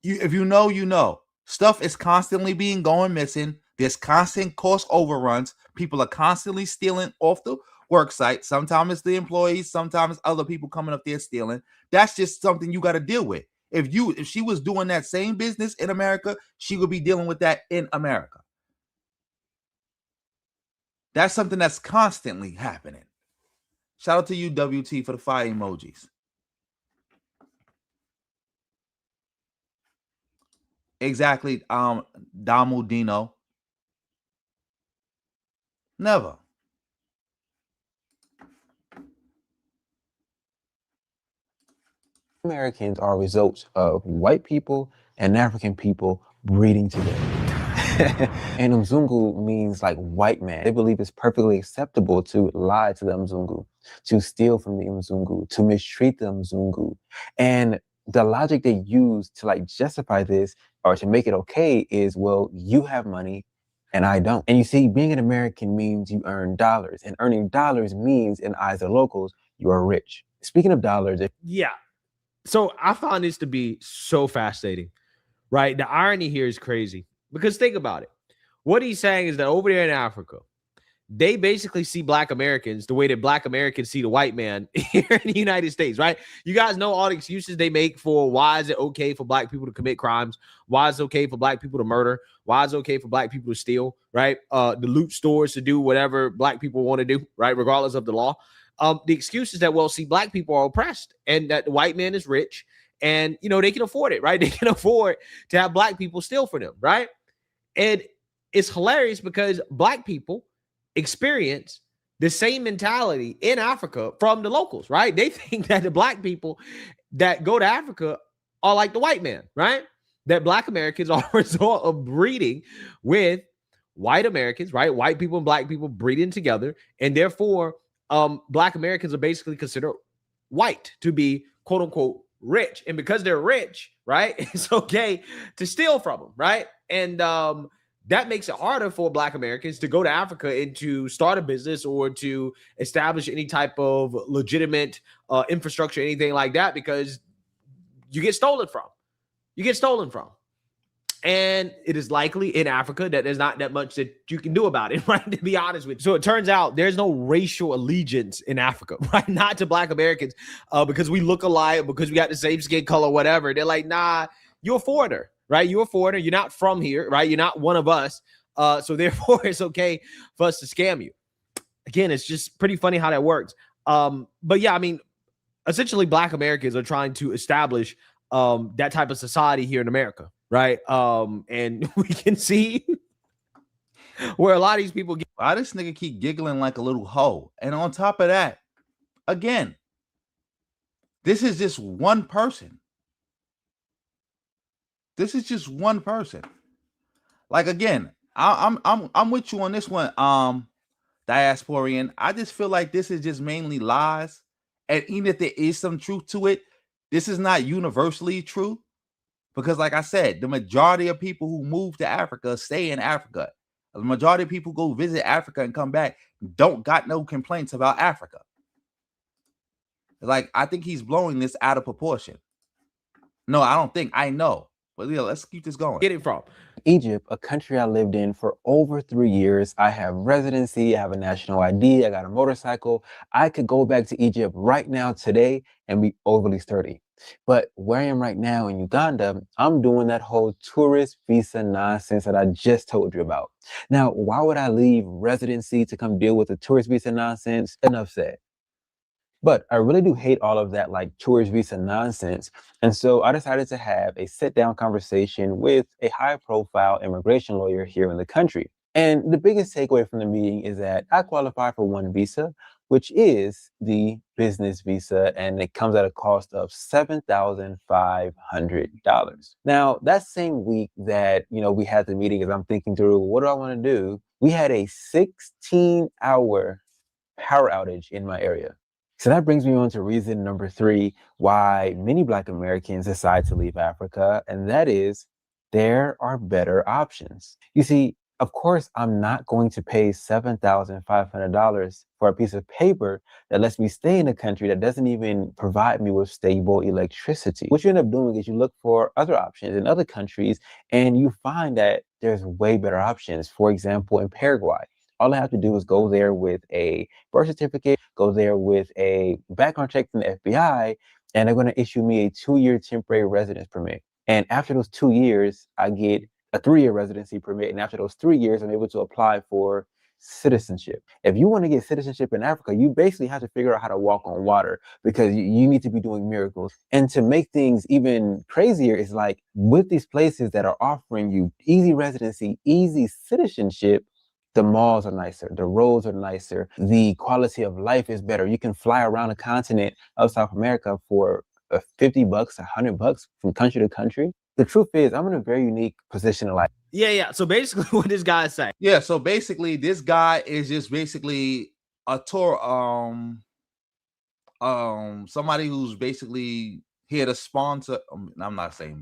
Speaker 1: if you know, stuff is constantly going missing. There's constant cost overruns. People are constantly stealing off the work site. Sometimes it's the employees, sometimes other people coming up there stealing. That's just something you got to deal with. If she was doing that same business in America, she would be dealing with that in America. That's something that's constantly happening. Shout out to you, WT, for the fire emojis. Exactly, Damudino. Never.
Speaker 2: Americans are results of white people and African people breeding together. And Mzungu means like white man. They believe it's perfectly acceptable to lie to the Mzungu, to steal from the Mzungu, to mistreat the Mzungu. And the logic they use to justify this or to make it okay is, well, you have money and I don't. And you see, being an American means you earn dollars, and earning dollars means in eyes of locals, you are rich. Speaking of dollars,
Speaker 21: So I found this to be so fascinating, right? The irony here is crazy because think about it. What he's saying is that over there in Africa, they basically see Black Americans the way that Black Americans see the white man here in the United States, right? You guys know all the excuses they make for why is it okay for Black people to commit crimes? Why is it okay for Black people to murder? Why is it okay for Black people to steal, right? To loot stores, to do whatever Black people want to do, right? Regardless of the law. The excuse is that, well, see, Black people are oppressed and that the white man is rich and, they can afford it, right? They can afford to have Black people steal for them, right? And it's hilarious because Black people experience the same mentality in Africa from the locals, right? They think that the Black people that go to Africa are like the white man, right? That Black Americans are a result of breeding with white Americans, right? White people and Black people breeding together. And therefore, Black Americans are basically considered white to be quote unquote rich. And because they're rich, right, it's okay to steal from them, right? And that makes it harder for Black Americans to go to Africa and to start a business or to establish any type of legitimate infrastructure, anything like that, because you get stolen from. You get stolen from. And it is likely in Africa that there's not that much that you can do about it, right? To be honest with you. So it turns out there's no racial allegiance in Africa, right? Not to Black Americans because we look alike, because we got the same skin color, whatever. They're like, nah, you're a foreigner, right? You're a foreigner. You're not from here, right? You're not one of us. So therefore, it's okay for us to scam you. Again, it's just pretty funny how that works. But yeah, I mean, essentially, Black Americans are trying to establish that type of society here in America. Right. And we can see where a lot of these people get.
Speaker 1: Why this nigga keep giggling like a little hoe? And on top of that, again, this is just one person. This is just one person. Like again, I'm with you on this one. diasporian. I just feel like this is just mainly lies. And even if there is some truth to it, this is not universally true. Because like I said, the majority of people who move to Africa stay in Africa. The majority of people go visit Africa and come back don't got no complaints about Africa. Like, I think he's blowing this out of proportion. No, I don't think. I know. But yeah, let's keep this going.
Speaker 21: Get it from
Speaker 2: Egypt, a country I lived in for over 3 years. I have residency, I have a national ID, I got a motorcycle. I could go back to Egypt right now today and be overly sturdy. But where I am right now in Uganda, I'm doing that whole tourist visa nonsense that I just told you about. Now, why would I leave residency to come deal with the tourist visa nonsense? Enough said. But I really do hate all of that like tourist visa nonsense. And so I decided to have a sit down conversation with a high profile immigration lawyer here in the country. And the biggest takeaway from the meeting is that I qualify for one visa, which is the business visa, and it comes at a cost of $7,500. Now, that same week that, we had the meeting, as I'm thinking through, what do I want to do? We had a 16-hour power outage in my area. So that brings me on to reason number 3, why many Black Americans decide to leave Africa, and that is there are better options. You see, of course, I'm not going to pay $7,500 for a piece of paper that lets me stay in a country that doesn't even provide me with stable electricity. What you end up doing is you look for other options in other countries, and you find that there's way better options. For example, in Paraguay, all I have to do is go there with a birth certificate, go there with a background check from the FBI, and they're going to issue me a 2-year temporary residence permit. And after those 2 years, I get a 3-year residency permit. And after those 3 years, I'm able to apply for citizenship. If you want to get citizenship in Africa, you basically have to figure out how to walk on water, because you need to be doing miracles. And to make things even crazier is like, with these places that are offering you easy residency, easy citizenship, the malls are nicer, the roads are nicer, the quality of life is better. You can fly around the continent of South America for $50, $100 from country to country. The truth is, I'm in a very unique position in life.
Speaker 21: Yeah. So basically, what this guy is saying.
Speaker 1: Yeah. So basically, this guy is just basically a tour. Somebody who's basically here to sponsor. I'm not saying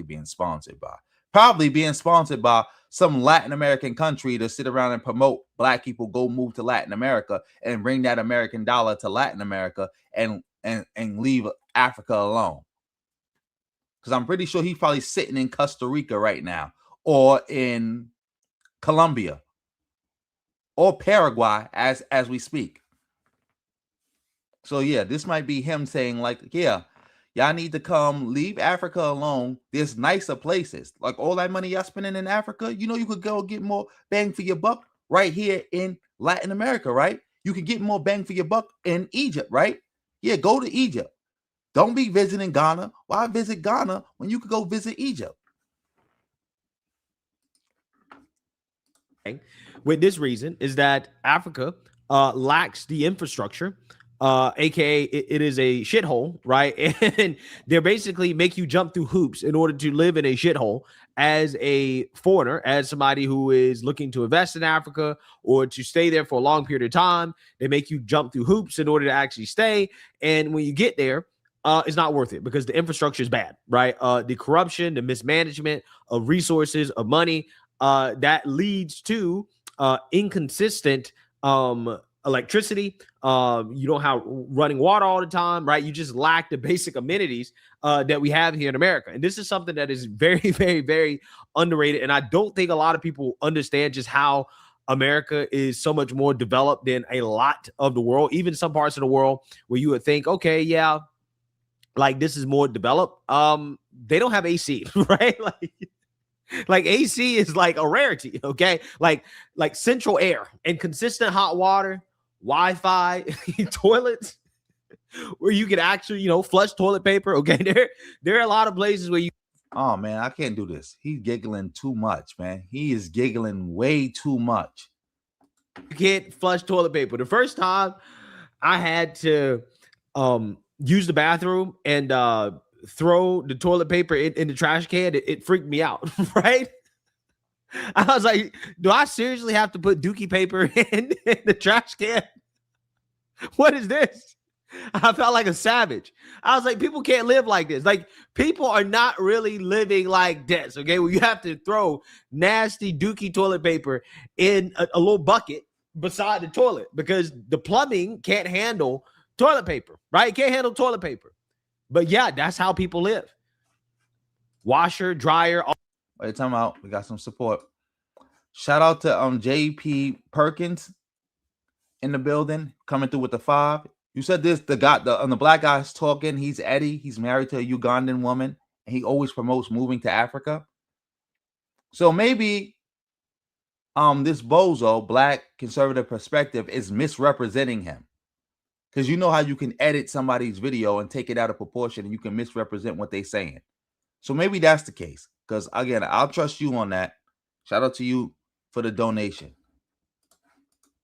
Speaker 1: being sponsored by. Probably being sponsored by some Latin American country to sit around and promote Black people go move to Latin America and bring that American dollar to Latin America and leave Africa alone. Because I'm pretty sure he's probably sitting in Costa Rica right now, or in Colombia, or Paraguay as we speak. So yeah, this might be him saying like, yeah, y'all need to come leave Africa alone. There's nicer places. Like all that money y'all spending in Africa, you could go get more bang for your buck right here in Latin America, right? You could get more bang for your buck in Egypt, right? Yeah, go to Egypt. Don't be visiting Ghana. Why visit Ghana when you could go visit Egypt?
Speaker 21: With this reason is that Africa lacks the infrastructure, aka it is a shithole, right? And they basically make you jump through hoops in order to live in a shithole as a foreigner, as somebody who is looking to invest in Africa or to stay there for a long period of time. They make you jump through hoops in order to actually stay. And when you get there, it's not worth it because the infrastructure is bad, right? The corruption, the mismanagement of resources, of money, that leads to inconsistent electricity. You don't have running water all the time, right? You just lack the basic amenities that we have here in America. And this is something that is very, very, very underrated. And I don't think a lot of people understand just how America is so much more developed than a lot of the world, even some parts of the world where you would think, okay, yeah, like this is more developed. They don't have AC, right? Like AC is like a rarity, okay? Like central air and consistent hot water, Wi-Fi, toilets where you can actually, flush toilet paper. Okay, there are a lot of places where you.
Speaker 1: Oh man, I can't do this. He's giggling too much, man. He is giggling way too much.
Speaker 21: You can't flush toilet paper. The first time I had to use the bathroom and throw the toilet paper in the trash can, it freaked me out, right? I was like, do I seriously have to put dookie paper in the trash can? What is this? I felt like a savage. I was like, people can't live like this. Like, people are not really living like this, okay? Well, you have to throw nasty dookie toilet paper in a little bucket beside the toilet because the plumbing can't handle toilet paper, right? It can't handle toilet paper. But yeah, that's how people live. Washer, dryer.
Speaker 1: Wait, time out. We got some support. Shout out to JP Perkins in the building, coming through with the 5. You said this, the black guy's talking. He's Eddie. He's married to a Ugandan woman, and he always promotes moving to Africa. So maybe this bozo, Black Conservative Perspective, is misrepresenting him. Because you know how you can edit somebody's video and take it out of proportion, and you can misrepresent what they're saying. So maybe that's the case. Because again, I'll trust you on that. Shout out to you for the donation.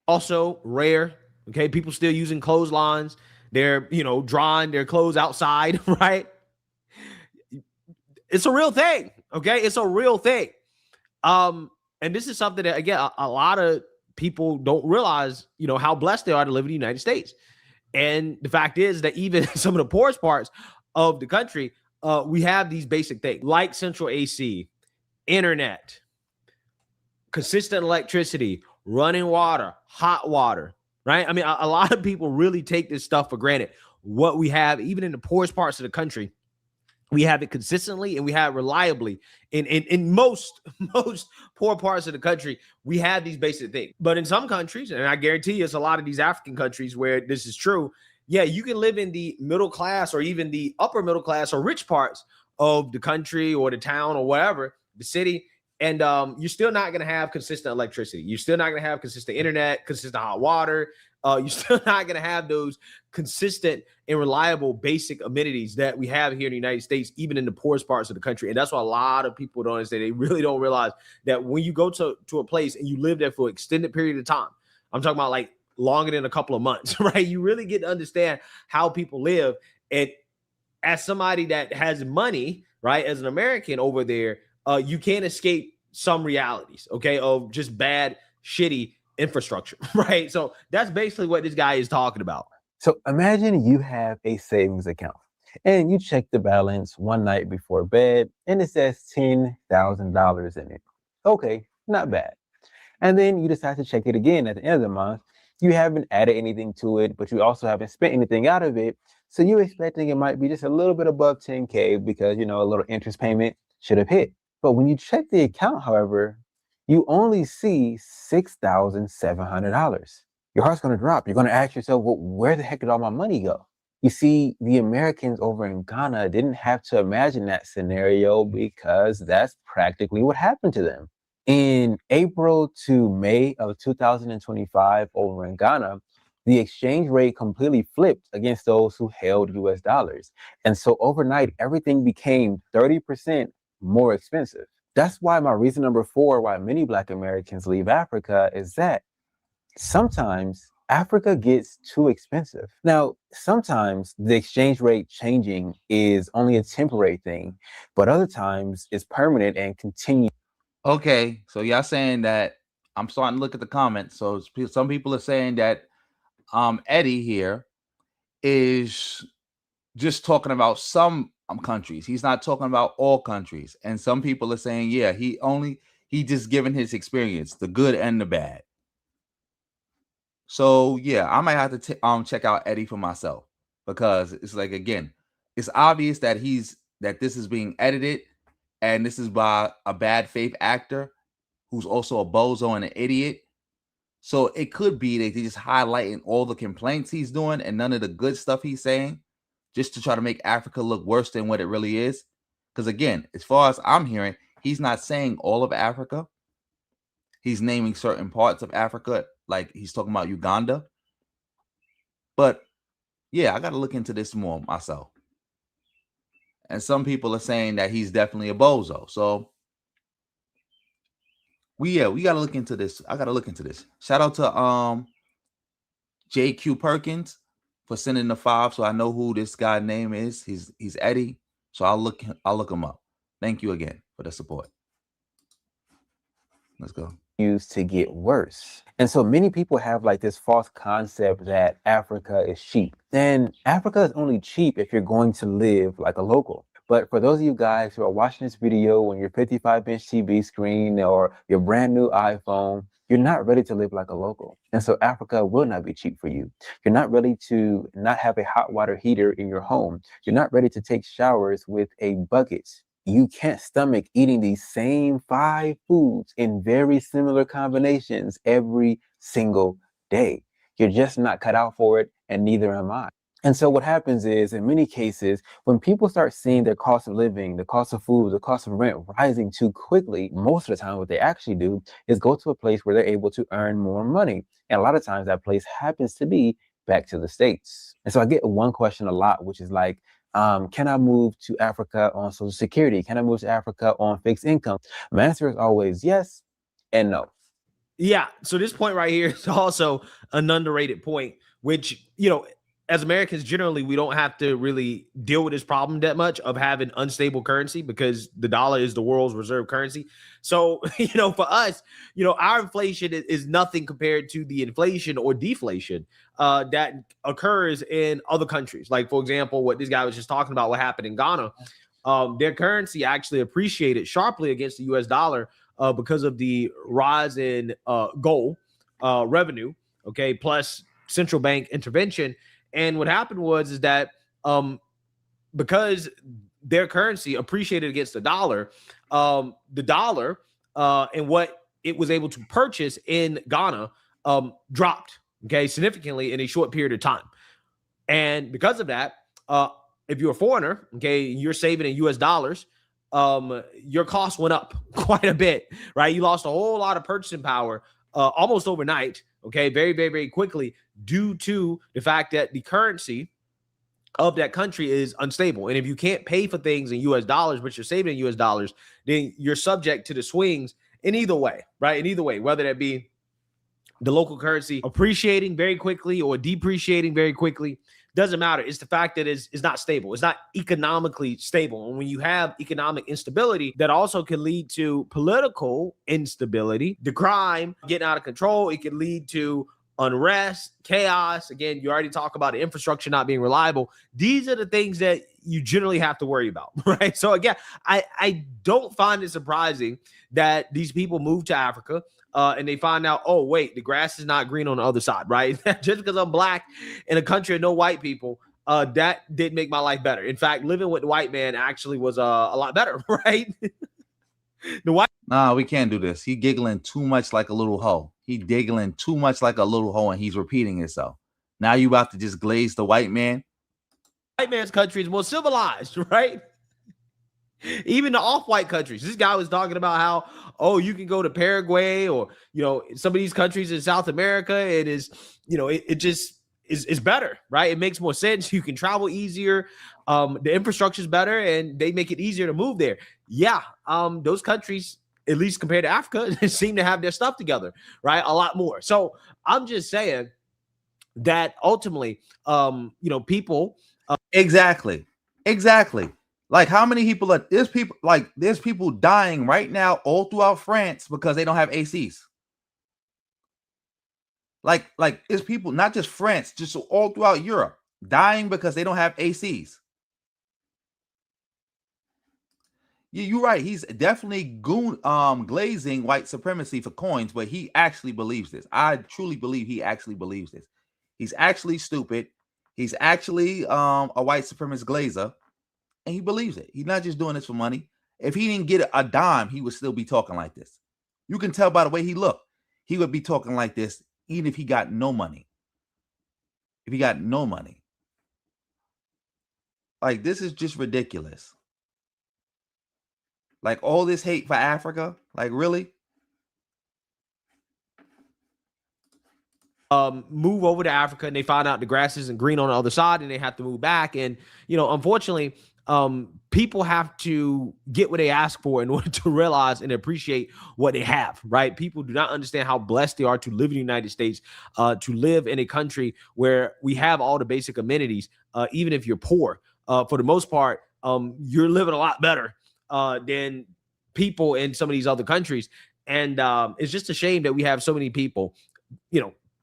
Speaker 21: Also rare. Okay, people still using clotheslines. They're, drawing their clothes outside, right? It's a real thing. Okay, it's a real thing. And this is something that, again, a lot of people don't realize, how blessed they are to live in the United States. And the fact is that even some of the poorest parts of the country, we have these basic things like central AC, internet, consistent electricity, running water, hot water, right? I mean, a lot of people really take this stuff for granted. What we have, even in the poorest parts of the country, we have it consistently and we have it reliably. In most poor parts of the country, we have these basic things. But in some countries, and I guarantee you it's a lot of these African countries where this is true, yeah, you can live in the middle class or even the upper middle class or rich parts of the country or the town or whatever, the city, and you're still not going to have consistent electricity. You're still not going to have consistent internet, consistent hot water. You're still not going to have those consistent and reliable basic amenities that we have here in the United States, even in the poorest parts of the country. And that's why a lot of people don't understand. They really don't realize that when you go to a place and you live there for an extended period of time, I'm talking about like longer than a couple of months, right? You really get to understand how people live. And as somebody that has money, right, as an American over there, you can't escape some realities, okay, of just bad, shitty infrastructure, right? So that's basically what this guy is talking about.
Speaker 2: So imagine you have a savings account and you check the balance one night before bed and it says $10,000 in it. Okay, not bad. And then you decide to check it again at the end of the month. You haven't added anything to it, but you also haven't spent anything out of it. So you're expecting it might be just a little bit above 10K because, a little interest payment should have hit. But when you check the account, however, you only see $6,700. Your heart's going to drop. You're going to ask yourself, well, where the heck did all my money go? You see, the Americans over in Ghana didn't have to imagine that scenario because that's practically what happened to them. In April to May of 2025 over in Ghana, the exchange rate completely flipped against those who held US dollars. And so overnight, everything became 30% more expensive. That's why my reason number 4 why many Black Americans leave Africa is that sometimes Africa gets too expensive. Now, sometimes the exchange rate changing is only a temporary thing, but other times it's permanent and continues.
Speaker 1: Okay, so y'all saying that, I'm starting to look at the comments. So some people are saying that Eddie here is just talking about some countries. He's not talking about all countries. And some people are saying, yeah, he just giving his experience, the good and the bad. So yeah, I might have to check out Eddie for myself, because it's like, again, it's obvious that this is being edited, and this is by a bad faith actor who's also a bozo and an idiot. So it could be that he's just highlighting all the complaints he's doing and none of the good stuff he's saying, just to try to make Africa look worse than what it really is. Because again, as far as I'm hearing, he's not saying all of Africa. He's naming certain parts of Africa, like he's talking about Uganda. But yeah, I got to look into this more myself. And some people are saying that he's definitely a bozo. So we got to look into this. I got to look into this. Shout out to JQ Perkins for sending the 5, so I know who this guy's name is. He's Eddie. So I'll look him up. Thank you again for the support. Let's go.
Speaker 2: Used to get worse. And so many people have like this false concept that Africa is cheap. And Africa is only cheap if you're going to live like a local. But for those of you guys who are watching this video on your 55-inch TV screen or your brand new iPhone, you're not ready to live like a local. And so Africa will not be cheap for you. You're not ready to not have a hot water heater in your home. You're not ready to take showers with a bucket. You can't stomach eating these same 5 foods in very similar combinations every single day. You're just not cut out for it, and neither am I. And so what happens is, in many cases, when people start seeing their cost of living, the cost of food, the cost of rent rising too quickly, most of the time what they actually do is go to a place where they're able to earn more money. And a lot of times that place happens to be back to the States. And so I get one question a lot, which is like, can I move to Africa on Social Security? Can I move to Africa on fixed income? My answer is always yes and no.
Speaker 21: Yeah. So this point right here is also an underrated point, which, you know, as Americans, generally, we don't have to really deal with this problem that much of having unstable currency because the dollar is the world's reserve currency. So, you know, for us, you know, our inflation is nothing compared to the inflation or deflation that occurs in other countries. Like, for example, what this guy was just talking about, what happened in Ghana. Their currency actually appreciated sharply against the US dollar because of the rise in gold revenue, okay, plus central bank intervention. And what happened was that because their currency appreciated against the dollar and what it was able to purchase in Ghana dropped, okay, significantly in a short period of time. And because of that, if you're a foreigner, okay, you're saving in US dollars, your cost went up quite a bit, right? You lost a whole lot of purchasing power almost overnight, okay, very, very, very quickly due to the fact that the currency of that country is unstable. And if you can't pay for things in US dollars, but you're saving in US dollars, then you're subject to the swings in either way, right? In either way, whether that be the local currency appreciating very quickly or depreciating very quickly, doesn't matter. It's the fact that it's not stable. It's not economically stable. And when you have economic instability, that also can lead to political instability, the crime getting out of control. It can lead to unrest, chaos. Again, you already talk about the infrastructure not being reliable. These are the things that you generally have to worry about, right? So again, I don't find it surprising that these people move to Africa and they find out, oh, wait, the grass is not green on the other side, right? Just because I'm black in a country of no white people, that did make my life better. In fact, living with the white man actually was a lot better, right?
Speaker 1: Nah, we can't do this. He giggling too much like a little hoe. He giggling too much like a little hoe, and he's repeating himself. Now you about to just glaze the white man?
Speaker 21: White man's country is more civilized, right? Even the off-white countries. This guy was talking about how, oh, you can go to Paraguay or, you know, some of these countries in South America. It is, you know, it just is better, right? It makes more sense. You can travel easier. The infrastructure is better and they make it easier to move there. Yeah. Those countries, at least compared to Africa, seem to have their stuff together, right? A lot more. So I'm just saying that ultimately, you know, people.
Speaker 1: Exactly. Like how many people are there's people dying right now all throughout France because they don't have ACs. Like it's people, not just France, just all throughout Europe dying because they don't have ACs. You're right. He's definitely glazing white supremacy for coins, but he actually believes this. I truly believe he actually believes this. He's actually stupid. He's actually a white supremacist glazer, and he believes it. He's not just doing this for money. If he didn't get a dime, he would still be talking like this. You can tell by the way he looked. He would be talking like this even if he got no money. If he got no money. Like, this is just ridiculous. Like, all this hate for Africa? Like, really?
Speaker 21: Move over to Africa and they find out the grass isn't green on the other side and they have to move back. And, you know, unfortunately, people have to get what they ask for in order to realize and appreciate what they have, right? People do not understand how blessed they are to live in the United States, to live in a country where we have all the basic amenities, even if you're poor. For the most part, you're living a lot better than people in some of these other countries. And it's just a shame that we have so many people,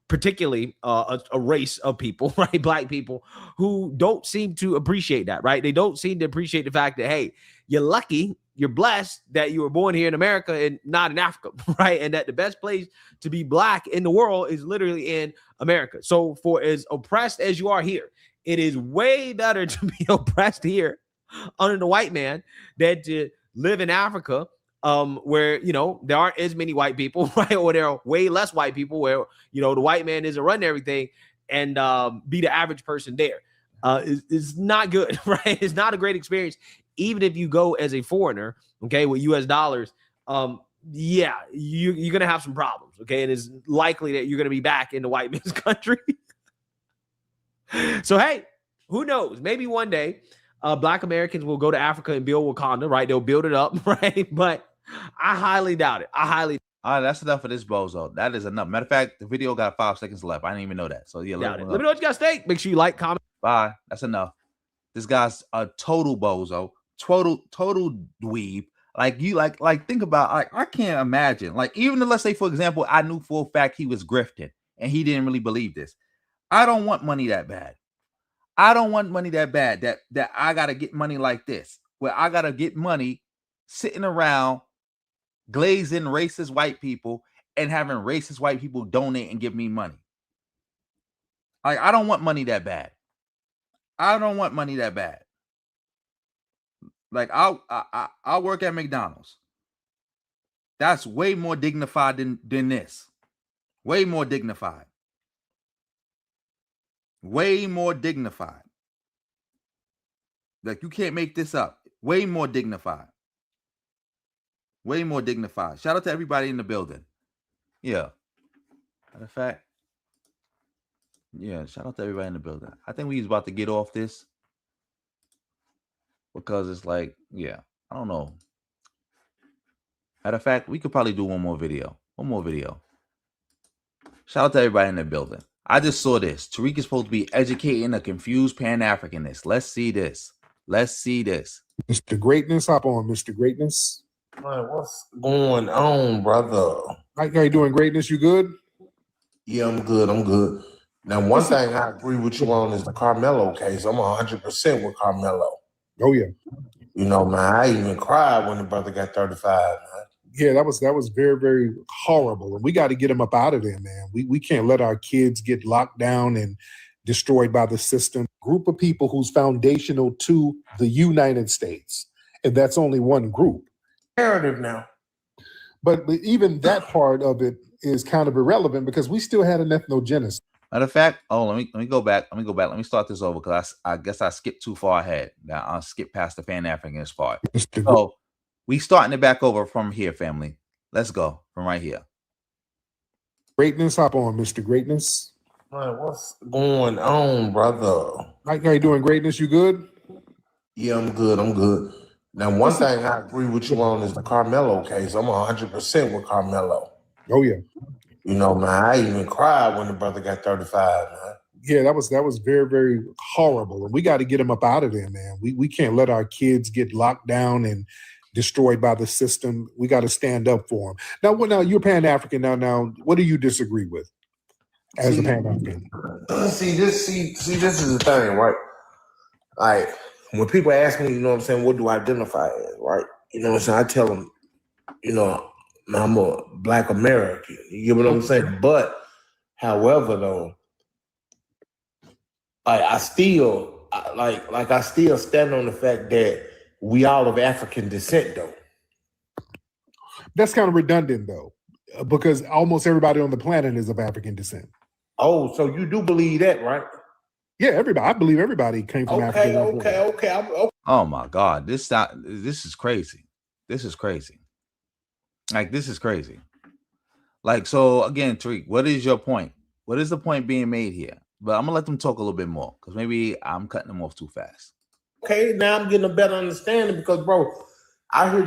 Speaker 21: particularly a race of people, right? Black people who don't seem to appreciate that, right? They don't seem to appreciate the fact that, hey, you're lucky, you're blessed that you were born here in America and not in Africa, right? And that the best place to be Black in the world is literally in America. So for as oppressed as you are here, it is way better to be oppressed here under the white man than to live in Africa, where there aren't as many white people, right? Or there are way less white people, where the white man isn't running everything, and be the average person there. It's not good, right? It's not a great experience, even if you go as a foreigner, okay, with US dollars. Yeah, you're gonna have some problems, okay, and it's likely that you're gonna be back in the white man's country. So hey, who knows? Maybe one day Black Americans will go to Africa and build Wakanda, right? They'll build it up, right? But I highly doubt it.
Speaker 1: All right, that's enough for this bozo. That is enough. Matter of fact, the video got 5 seconds left. I didn't even know that. So yeah,
Speaker 21: let me know what you guys think. Make sure you like, comment.
Speaker 1: Bye. That's enough. This guy's a total bozo, total dweeb. Like you, like think about. Like I can't imagine. Like even let's say, for example, I knew for a fact he was grifting and he didn't really believe this. I don't want money that bad. I don't want money that bad that I gotta get money like this, where I gotta get money sitting around glazing racist white people and having racist white people donate and give me money. Like I don't want money that bad. I don't want money that bad. Like I'll work at McDonald's. That's way more dignified than this. Way more dignified. Way more dignified. Like you can't make this up. Way more dignified. Way more dignified. Shout out to everybody in the building. Yeah. Matter of fact. Yeah, shout out to everybody in the building. I think we was about to get off this. Because it's like, yeah, I don't know. Matter of fact, we could probably do one more video. One more video. Shout out to everybody in the building. I just saw this. Tariq is supposed to be educating a confused Pan-Africanist. Let's see this. Let's see this.
Speaker 3: Mr. Greatness, hop on, Mr. Greatness.
Speaker 4: Man, what's going on, brother?
Speaker 3: How you doing, Greatness? You good?
Speaker 4: Yeah, I'm good. I'm good. Now, one thing I agree with you on is the Carmelo case. I'm 100% with Carmelo.
Speaker 3: Oh, yeah.
Speaker 4: Man, I even cried when the brother got 35, man.
Speaker 3: Yeah, that was very, very horrible. And we got to get him up out of there, man. We can't let our kids get locked down and destroyed by the system. Group of people who's foundational to the United States. And that's only one group.
Speaker 4: Narrative now.
Speaker 3: But even that part of it is kind of irrelevant because we still had an ethnogenesis.
Speaker 1: Matter of fact, let me go back. Let me start this over because I guess I skipped too far ahead. Now I'll skip past the Pan-Africanist part. So we starting it back over from here, family. Let's go from right here.
Speaker 3: Greatness, hop on, Mr. Greatness.
Speaker 4: Man, what's going on, brother?
Speaker 3: How you doing, Greatness? You good?
Speaker 4: Yeah, I'm good. I'm good. Now, one thing I agree with you on is the Carmelo case. I'm 100% with Carmelo.
Speaker 3: Oh, yeah.
Speaker 4: Man, I even cried when the brother got 35, man.
Speaker 3: Yeah, that was very, very horrible. And we got to get him up out of there, man. We can't let our kids get locked down and destroyed by the system. We got to stand up for them. Now you're Pan-African now. What do you disagree with as a Pan-African?
Speaker 4: This is the thing, right? Like, when people ask me, what do I identify as, right? I tell them, I'm a Black American. You get what I'm saying? But, however, though, I still stand on the fact that we all of African descent, though.
Speaker 3: That's kind of redundant, though, because almost everybody on the planet is of African descent.
Speaker 4: Oh, so you do believe that, right?
Speaker 3: Yeah, everybody. I believe everybody came from Africa.
Speaker 4: Okay.
Speaker 1: Oh my God, this is crazy. This is crazy. Like this is crazy. Like so again, Tariq, what is your point? What is the point being made here? But I'm gonna let them talk a little bit more because maybe I'm cutting them off too fast.
Speaker 4: Okay, now I'm getting a better understanding because, bro, I hear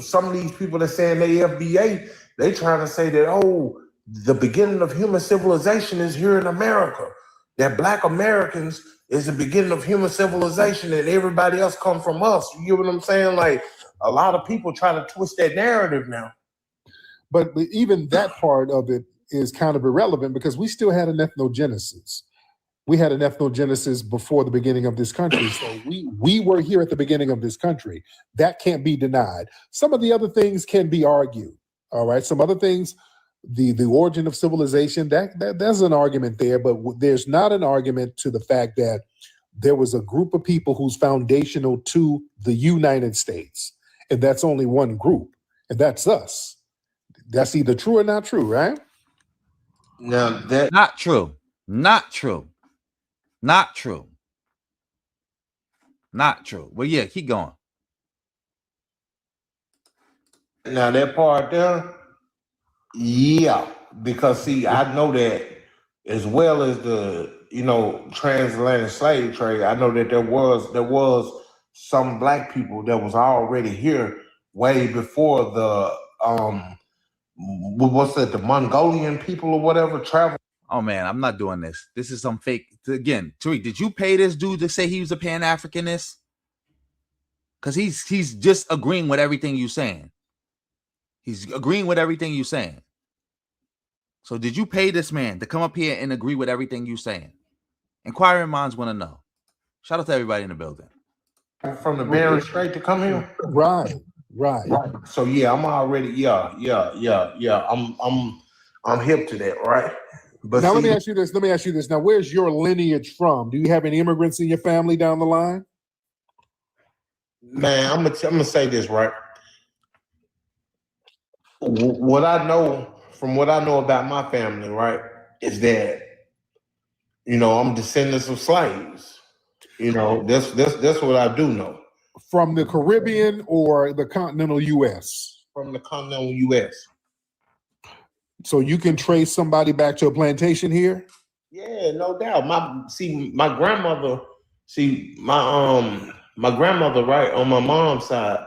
Speaker 4: some of these people that saying they FBA, they trying to say that the beginning of human civilization is here in America. That Black Americans is the beginning of human civilization and everybody else come from us. You get what I'm saying? Like a lot of people try to twist that narrative now.
Speaker 3: But even that part of it is kind of irrelevant because we still had an ethnogenesis. We had an ethnogenesis before the beginning of this country. So we were here at the beginning of this country. That can't be denied. Some of the other things can be argued. All right. Some other things, the origin of civilization, there's an argument there, but there's not an argument to the fact that there was a group of people who's foundational to the United States. And that's only one group. And that's us. That's either true or not true, right?
Speaker 4: Now that
Speaker 1: Not true. Not true. Not true. Not true. Well, yeah, keep going.
Speaker 4: Now that part there, yeah, because see, I know that as well as the transatlantic slave trade. I know that there was some black people that was already here way before the what's that, the Mongolian people or whatever travel.
Speaker 1: Oh man, I'm not doing this. This is some fake. Again, Tariq, did you pay this dude to say he was a Pan-Africanist? Because he's just agreeing with everything you're saying. He's agreeing with everything you're saying. So did you pay this man to come up here and agree with everything you're saying? Inquiring minds want to know. Shout out to everybody in the building.
Speaker 4: From the Bering Strait to come here?
Speaker 3: Right.
Speaker 4: So yeah, I'm already, yeah. I'm hip to that, right? But
Speaker 3: now let me ask you this. Now, where's your lineage from? Do you have any immigrants in your family down the line?
Speaker 4: Man, I'm gonna say this, right? What I know about my family, right, is that I'm descendants of slaves. That's what I do know.
Speaker 3: From the Caribbean or the continental U.S.?
Speaker 4: From the continental U.S.
Speaker 3: So you can trace somebody back to a plantation here?
Speaker 4: Yeah, no doubt. My grandmother, right, on my mom's side,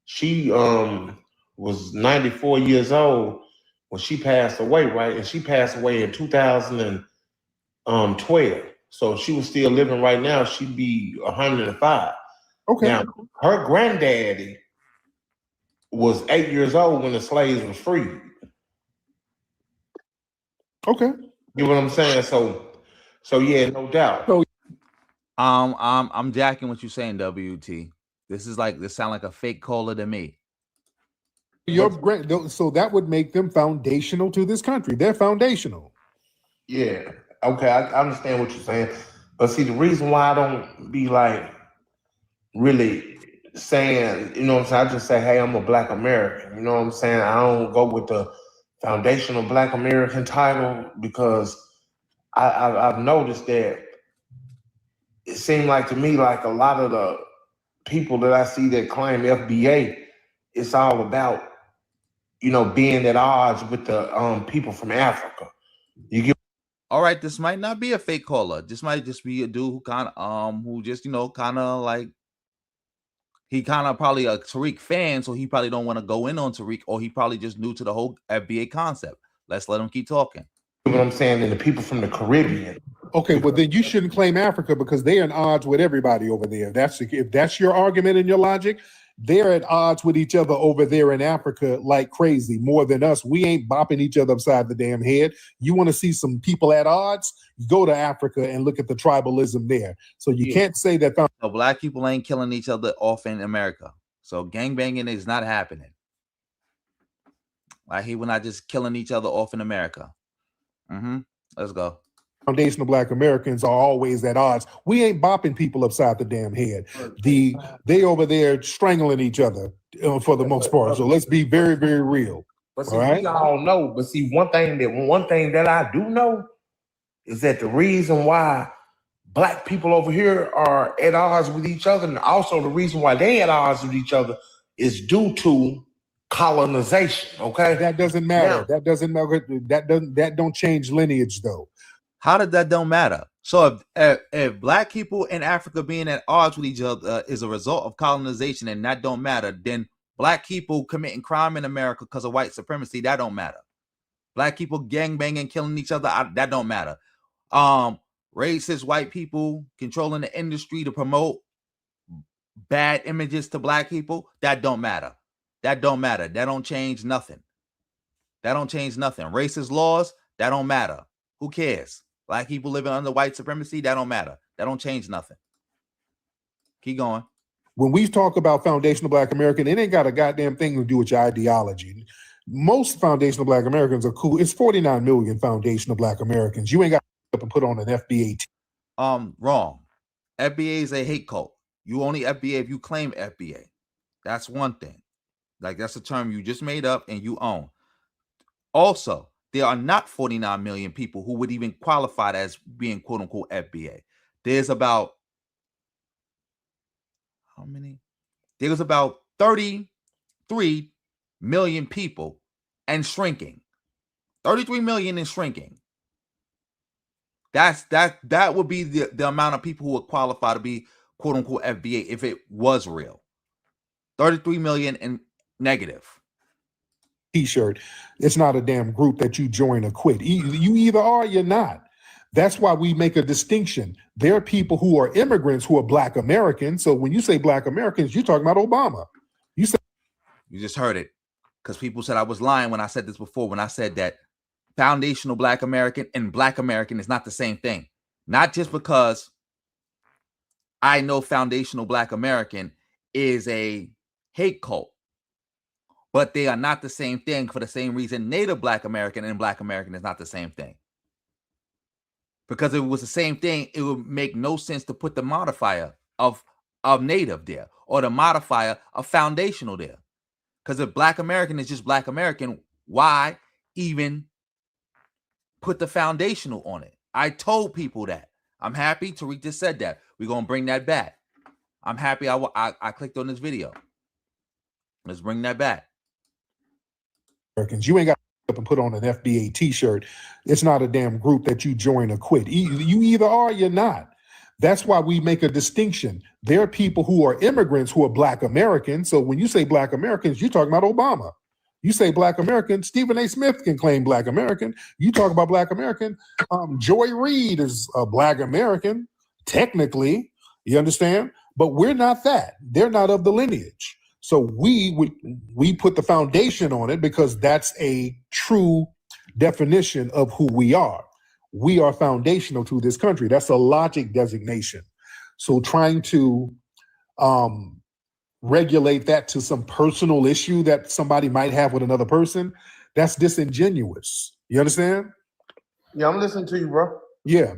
Speaker 4: she was 94 years old when she passed away, right? And she passed away in 2012. So she was still living right now. She'd be 105.
Speaker 3: Okay.
Speaker 4: Now, her granddaddy was 8 years old when the slaves were freed.
Speaker 3: Okay.
Speaker 4: You know what I'm saying? So yeah, no doubt.
Speaker 3: So,
Speaker 1: I'm jacking what you're saying, WT. This sound like a fake caller to me.
Speaker 3: So that would make them foundational to this country. They're foundational.
Speaker 4: Yeah. Okay, I understand what you're saying. But see, the reason why I don't be like really saying, what I'm saying, I just say, hey, I'm a Black American. You know what I'm saying? I don't go with the foundational Black American title because I've noticed that it seemed like to me like a lot of the people that I see that claim FBA, it's all about being at odds with the people from Africa. You get.
Speaker 1: All right, this might not be a fake caller. This might just be a dude who kind of he kind of probably a Tariq fan, so he probably don't want to go in on Tariq, or he probably just new to the whole FBA concept. Let's let him keep talking.
Speaker 4: You know what I'm saying? And the people from the Caribbean.
Speaker 3: Okay, but then you shouldn't claim Africa because they're at odds with everybody over there. If that's your argument and your logic, they're at odds with each other over there in Africa like crazy, more than us. We ain't bopping each other upside the damn head. You want to see some people at odds? Go to Africa and look at the tribalism there. So you can't say that.
Speaker 1: No, Black people ain't killing each other off in America. So gangbanging is not happening. Like, we're not just killing each other off in America. Let's go.
Speaker 3: Foundational Black Americans are always at odds. We ain't bopping people upside the damn head. They over there strangling each other for the most part. So let's be very, very real.
Speaker 4: But see, we all know. But see, one thing that I do know is that the reason why Black people over here are at odds with each other, and also the reason why they at odds with each other, is due to colonization. Okay,
Speaker 3: that doesn't matter. Now, that don't change lineage though.
Speaker 1: How did that don't matter? So if Black people in Africa being at odds with each other is a result of colonization and that don't matter, then Black people committing crime in America because of white supremacy, that don't matter. Black people gangbanging, killing each other, that don't matter. Racist white people controlling the industry to promote bad images to Black people, that don't matter. That don't matter. That don't change nothing. That don't change nothing. Racist laws, that don't matter. Who cares? Black people living under white supremacy, that don't matter. That don't change nothing. Keep going.
Speaker 3: When we talk about foundational Black American, it ain't got a goddamn thing to do with your ideology. Most foundational Black Americans are cool. It's 49 million foundational Black Americans. You ain't got to put on an FBA.
Speaker 1: Wrong. FBA is a hate cult. You only FBA if you claim FBA. That's one thing. Like, that's a term you just made up and you own. Also, there are not 49 million people who would even qualify as being quote unquote FBA. There's about how many? There's about 33 million people and shrinking. 33 million and shrinking. That would be the amount of people who would qualify to be quote unquote FBA if it was real. 33 million and negative.
Speaker 3: T-shirt. It's not a damn group that you join or quit. You either are or you're not. That's why we make a distinction. There are people who are immigrants who are Black Americans. So when you say Black Americans, you're talking about Obama. You
Speaker 1: just heard it, because people said I was lying when I said this before, when I said that foundational Black American and Black American is not the same thing. Not just because I know foundational Black American is a hate cult, but they are not the same thing for the same reason Native Black American and Black American is not the same thing. Because if it was the same thing, it would make no sense to put the modifier of Native there or the modifier of foundational there. Because if Black American is just Black American, why even put the foundational on it? I told people that. I'm happy Tariq just said that. We're going to bring that back. I'm happy I clicked on this video. Let's bring that back.
Speaker 3: Americans, you ain't got to up and put on an FBA T-shirt. It's not a damn group that you join or quit. You either are or you're not. That's why we make a distinction. There are people who are immigrants who are Black Americans. So when you say Black Americans, you're talking about Obama. You say Black American, Stephen A. Smith can claim Black American. You talk about Black American. Joy Reid is a Black American, technically. You understand? But we're not that. They're not of the lineage. So we put the foundation on it because that's a true definition of who we are. We are foundational to this country. That's a logic designation. So trying to regulate that to some personal issue that somebody might have with another person, that's disingenuous. You understand?
Speaker 4: Yeah, I'm listening to you, bro.
Speaker 3: Yeah.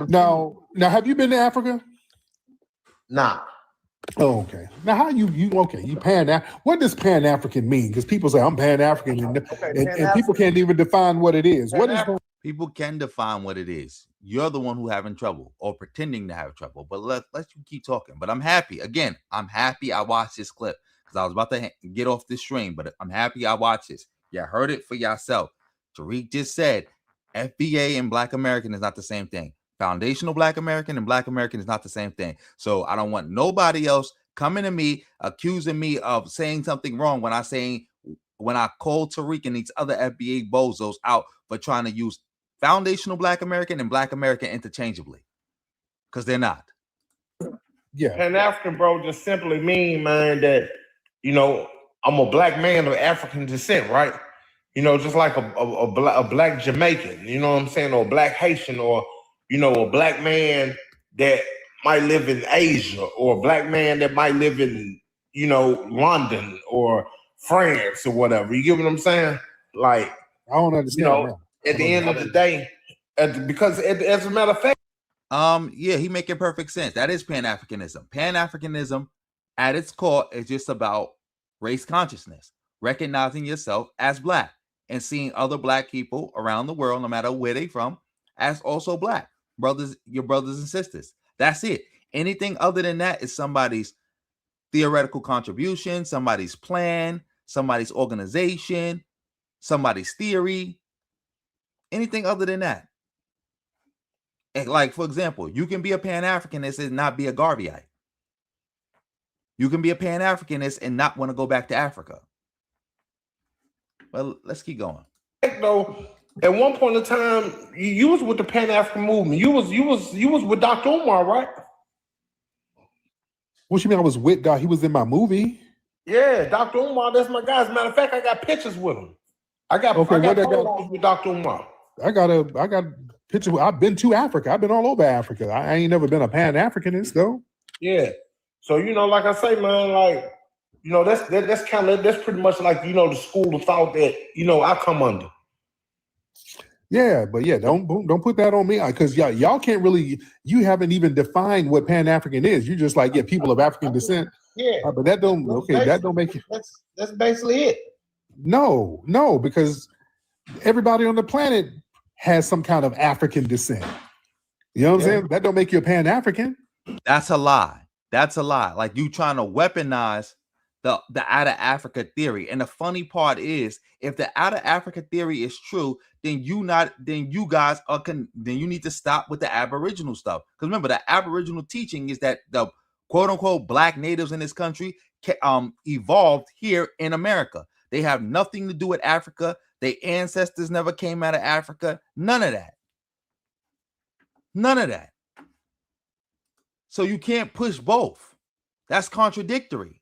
Speaker 3: Now, have you been to Africa?
Speaker 4: Nah.
Speaker 3: Oh, okay. Now, how you what does Pan-African mean? Because people say I'm Pan-African, and people can't even define what it is. What is
Speaker 1: people can define what it is? You're the one who having trouble or pretending to have trouble. But let you keep talking. But I'm happy. Again, I'm happy I watched this clip because I was about to get off this stream. But I'm happy I watched this. You heard it for yourself. Tariq just said FBA and Black American is not the same thing. Foundational Black American and Black American is not the same thing. So I don't want nobody else coming to me accusing me of saying something wrong when I called Tariq and these other FBA bozos out for trying to use foundational Black American and Black American interchangeably, because they're not.
Speaker 3: Yeah.
Speaker 4: Pan-African, bro, just simply mean, man, that, I'm a Black man of African descent, right? Just like a Black Jamaican, you know what I'm saying? Or a Black Haitian, or, a Black man that might live in Asia, or a Black man that might live in, London or France or whatever. You get what I'm saying? Like,
Speaker 3: I don't understand.
Speaker 4: At the end of the day, because as a matter of fact,
Speaker 1: yeah, he making perfect sense. That is Pan-Africanism. Pan-Africanism at its core is just about race consciousness, recognizing yourself as Black and seeing other Black people around the world, no matter where they from, as also Black brothers, your brothers and sisters. That's it. Anything other than that is somebody's theoretical contribution, somebody's plan, somebody's organization, somebody's theory. Anything other than that. And like, for example, you can be a Pan-Africanist and not be a Garveyite. You can be a Pan-Africanist and not want to go back to Africa. Well, let's keep going.
Speaker 4: Though, at one point in time, you was with the Pan-African movement. You was with Dr. Umar, right?
Speaker 3: What you mean I was with God? He was in my movie.
Speaker 4: Yeah, Dr. Umar, that's my guy. As a matter of fact, I got pictures with him. I got
Speaker 3: Okay, what I got?
Speaker 4: photos with Dr. Umar.
Speaker 3: I got a picture. I've been to Africa. I've been all over Africa. I ain't never been a Pan-Africanist though.
Speaker 4: Yeah. So like I say, man, like that's kind of that's pretty much like the school of thought that I come under.
Speaker 3: Yeah, but yeah, don't put that on me because y'all can't really. You haven't even defined what Pan-African is. You're just like people of African descent.
Speaker 4: Yeah,
Speaker 3: but that don't that don't make it.
Speaker 4: That's basically it.
Speaker 3: No, because everybody on the planet has some kind of African descent. You know what I'm saying? That don't make you a Pan-African.
Speaker 1: That's a lie. That's a lie. Like you trying to weaponize the out of Africa theory. And the funny part is, if the out of Africa theory is true, then you need to stop with the Aboriginal stuff. Because remember, the Aboriginal teaching is that the quote unquote black natives in this country evolved here in America. They have nothing to do with Africa. Their ancestors never came out of Africa. None of that. None of that. So you can't push both. That's contradictory.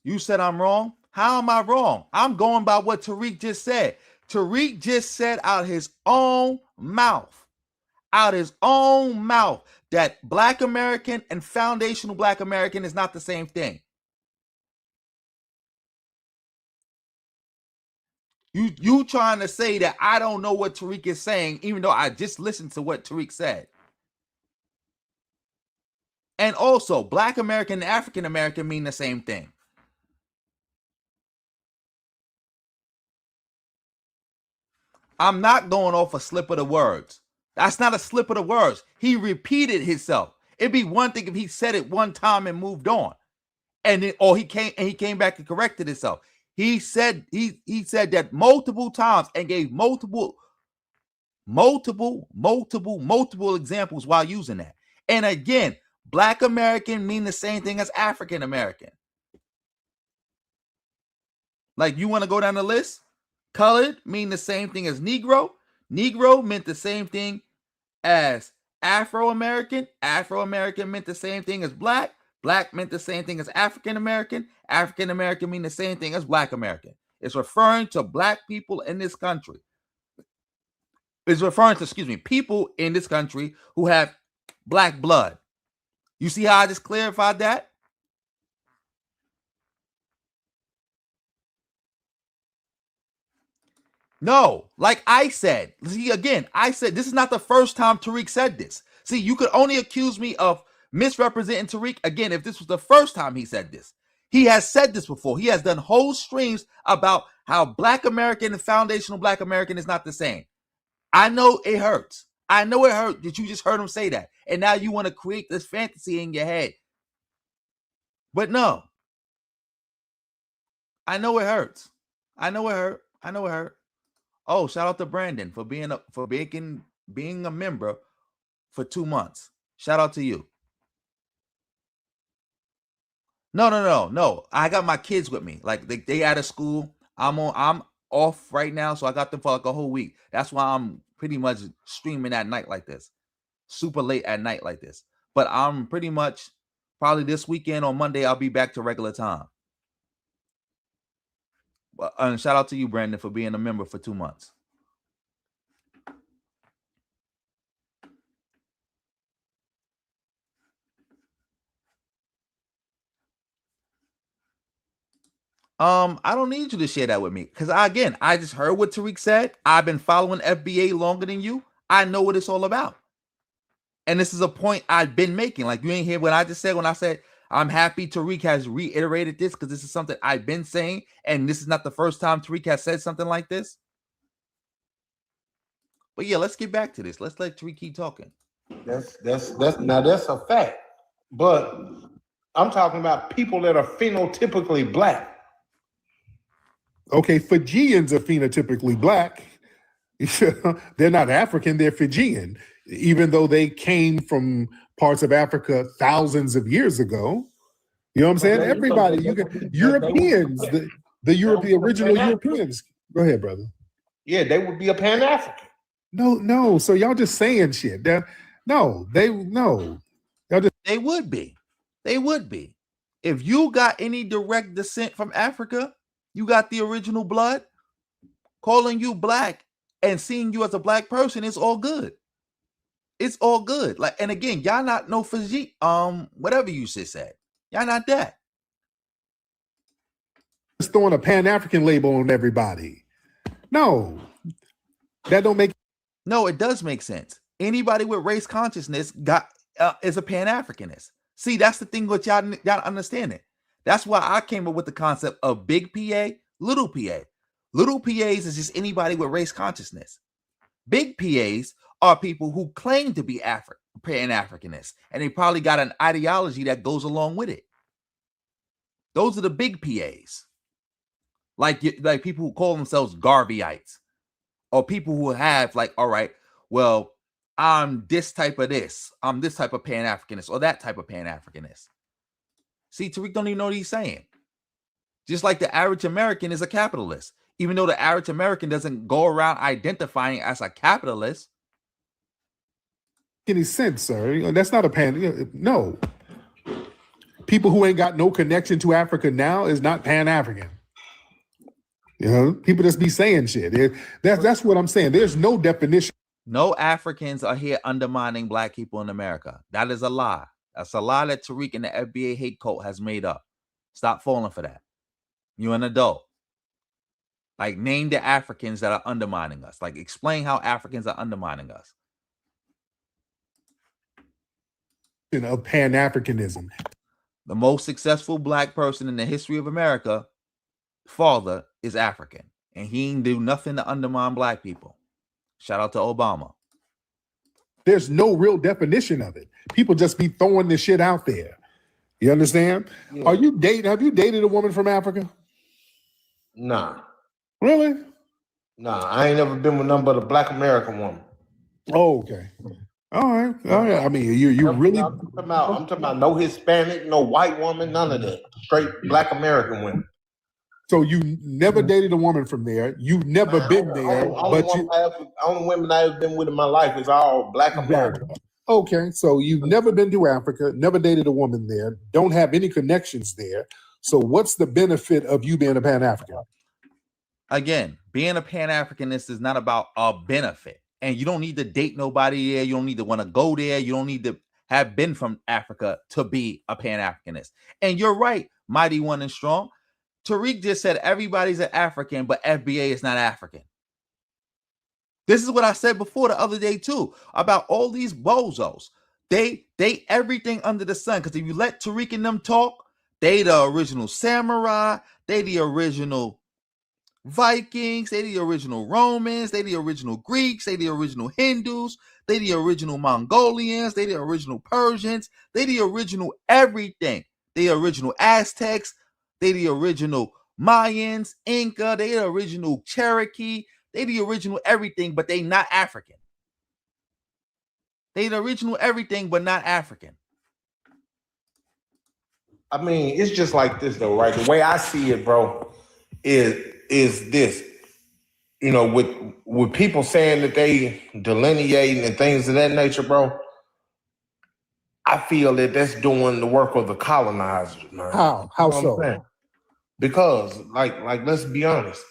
Speaker 1: You said I'm wrong. How am I wrong? I'm going by what Tariq just said. Tariq just said out his own mouth, that Black American and foundational Black American is not the same thing. You trying to say that I don't know what Tariq is saying, even though I just listened to what Tariq said. And also, Black American and African American mean the same thing. I'm not going off a slip of the words. That's not a slip of the words. He repeated himself. It'd be one thing if he said it one time and moved on, and then he came back and corrected himself. He said that multiple times and gave multiple examples while using that. And again, Black American mean the same thing as African American. Like, you want to go down the list? Colored mean the same thing as Negro. Negro meant the same thing as Afro-American. Afro-American meant the same thing as Black. Black meant the same thing as African American. African American mean the same thing as Black American. It's referring to Black people in this country. It's referring to, people in this country who have Black blood. You see how I just clarified that? No, like I said, see, again, I said this is not the first time Tariq said this. See, you could only accuse me of misrepresenting Tariq again if this was the first time he said this. He has said this before. He has done whole streams about how Black American and foundational Black American is not the same. I know it hurts. I know it hurt that you just heard him say that. And now you want to create this fantasy in your head. But no. I know it hurts. I know it hurt. I know it hurt. Oh, shout out to Brandon for being a member for 2 months. Shout out to you. No. I got my kids with me. Like they out of school. I'm off right now, so I got them for like a whole week. That's why I'm pretty much streaming at night like this, super late at night like this. But I'm pretty much probably this weekend on Monday I'll be back to regular time. And shout out to you, Brandon, for being a member for 2 months. I don't need you to share that with me because I just heard what Tariq said. I've been following FBA longer than you. I know what it's all about. And this is a point I've been making. Like, you ain't hear what I just said when I said I'm happy Tariq has reiterated this because this is something I've been saying, and this is not the first time Tariq has said something like this. But yeah, let's get back to this. Let's let Tariq keep talking.
Speaker 4: That's a fact. But I'm talking about people that are phenotypically Black.
Speaker 3: Okay, Fijians are phenotypically Black. They're not African, they're Fijian, even though they came from parts of Africa thousands of years ago. You know what I'm saying? Everybody, Europeans, the original Europeans. Go ahead, brother.
Speaker 4: Yeah, they would be a Pan-African.
Speaker 3: No. So y'all just saying shit. They would be.
Speaker 1: They would be. If you got any direct descent from Africa, you got the original blood, calling you black and seeing you as a black person, it's all good. It's all good. Like, and again, y'all not no physique, whatever you said. Y'all not that.
Speaker 3: Just throwing a Pan-African label on everybody. No, that don't make.
Speaker 1: No, it does make sense. Anybody with race consciousness is a Pan-Africanist. See, that's the thing with y'all understanding. That's why I came up with the concept of big PA, little PA. Little PAs is just anybody with race consciousness. Big PAs are people who claim to be Pan-Africanists, and they probably got an ideology that goes along with it. Those are the big PAs. Like people who call themselves Garveyites, or people who have like, all right, well, I'm this type of this. I'm this type of Pan-Africanist or that type of Pan-Africanist. See, Tariq don't even know what he's saying. Just like the average American is a capitalist, even though the average American doesn't go around identifying as a capitalist.
Speaker 3: Any sense, sir? That's not a pan. No, people who ain't got no connection to Africa now is not Pan-African. You know, people just be saying shit. That's what I'm saying. There's no definition.
Speaker 1: No Africans are here undermining black people in America. That is a lie. That's a lie that Tariq and the FBA hate cult has made up. Stop falling for that. You're an adult. Like, name the Africans that are undermining us. Like, explain how Africans are undermining us.
Speaker 3: Of Pan-Africanism.
Speaker 1: The most successful black person in the history of America, father, is African. And he didn't do nothing to undermine black people. Shout out to Obama.
Speaker 3: There's no real definition of it. People just be throwing this shit out there. You understand? Yeah. Have you dated a woman from Africa?
Speaker 4: Nah.
Speaker 3: Really?
Speaker 4: Nah, I ain't never been with nothing but a black American woman.
Speaker 3: Oh, okay. All right. I mean, you really.
Speaker 4: I'm talking about no Hispanic, no white woman, none of that. Straight black American women.
Speaker 3: So you never dated a woman from there. You've never been there.
Speaker 4: Only women I've been with in my life is all black American.
Speaker 3: Okay, so you've never been to Africa, never dated a woman there, don't have any connections there. So what's the benefit of you being a Pan-African?
Speaker 1: Again, being a Pan-Africanist is not about a benefit. And you don't need to date nobody there. You don't need to want to go there. You don't need to have been from Africa to be a Pan-Africanist. And you're right, Mighty One and Strong. Tariq just said everybody's an African, but FBA is not African. This is what I said before the other day too, about all these bozos. They everything under the sun. Because if you let Tariq and them talk, they the original samurai, they the original Vikings, they the original Romans, they the original Greeks, they the original Hindus, they the original Mongolians, they the original Persians, they the original everything. They the original Aztecs, they the original Mayans, Inca, they the original Cherokee, they the original everything, but they not African. They the original everything, but not African.
Speaker 4: I mean, it's just like this though, right? The way I see it, bro, is this. You know, with people saying that they delineating and things of that nature, bro, I feel that that's doing the work of the colonizers, man.
Speaker 3: How
Speaker 4: You know what I'm
Speaker 3: so?
Speaker 4: saying? Because, like, let's be honest.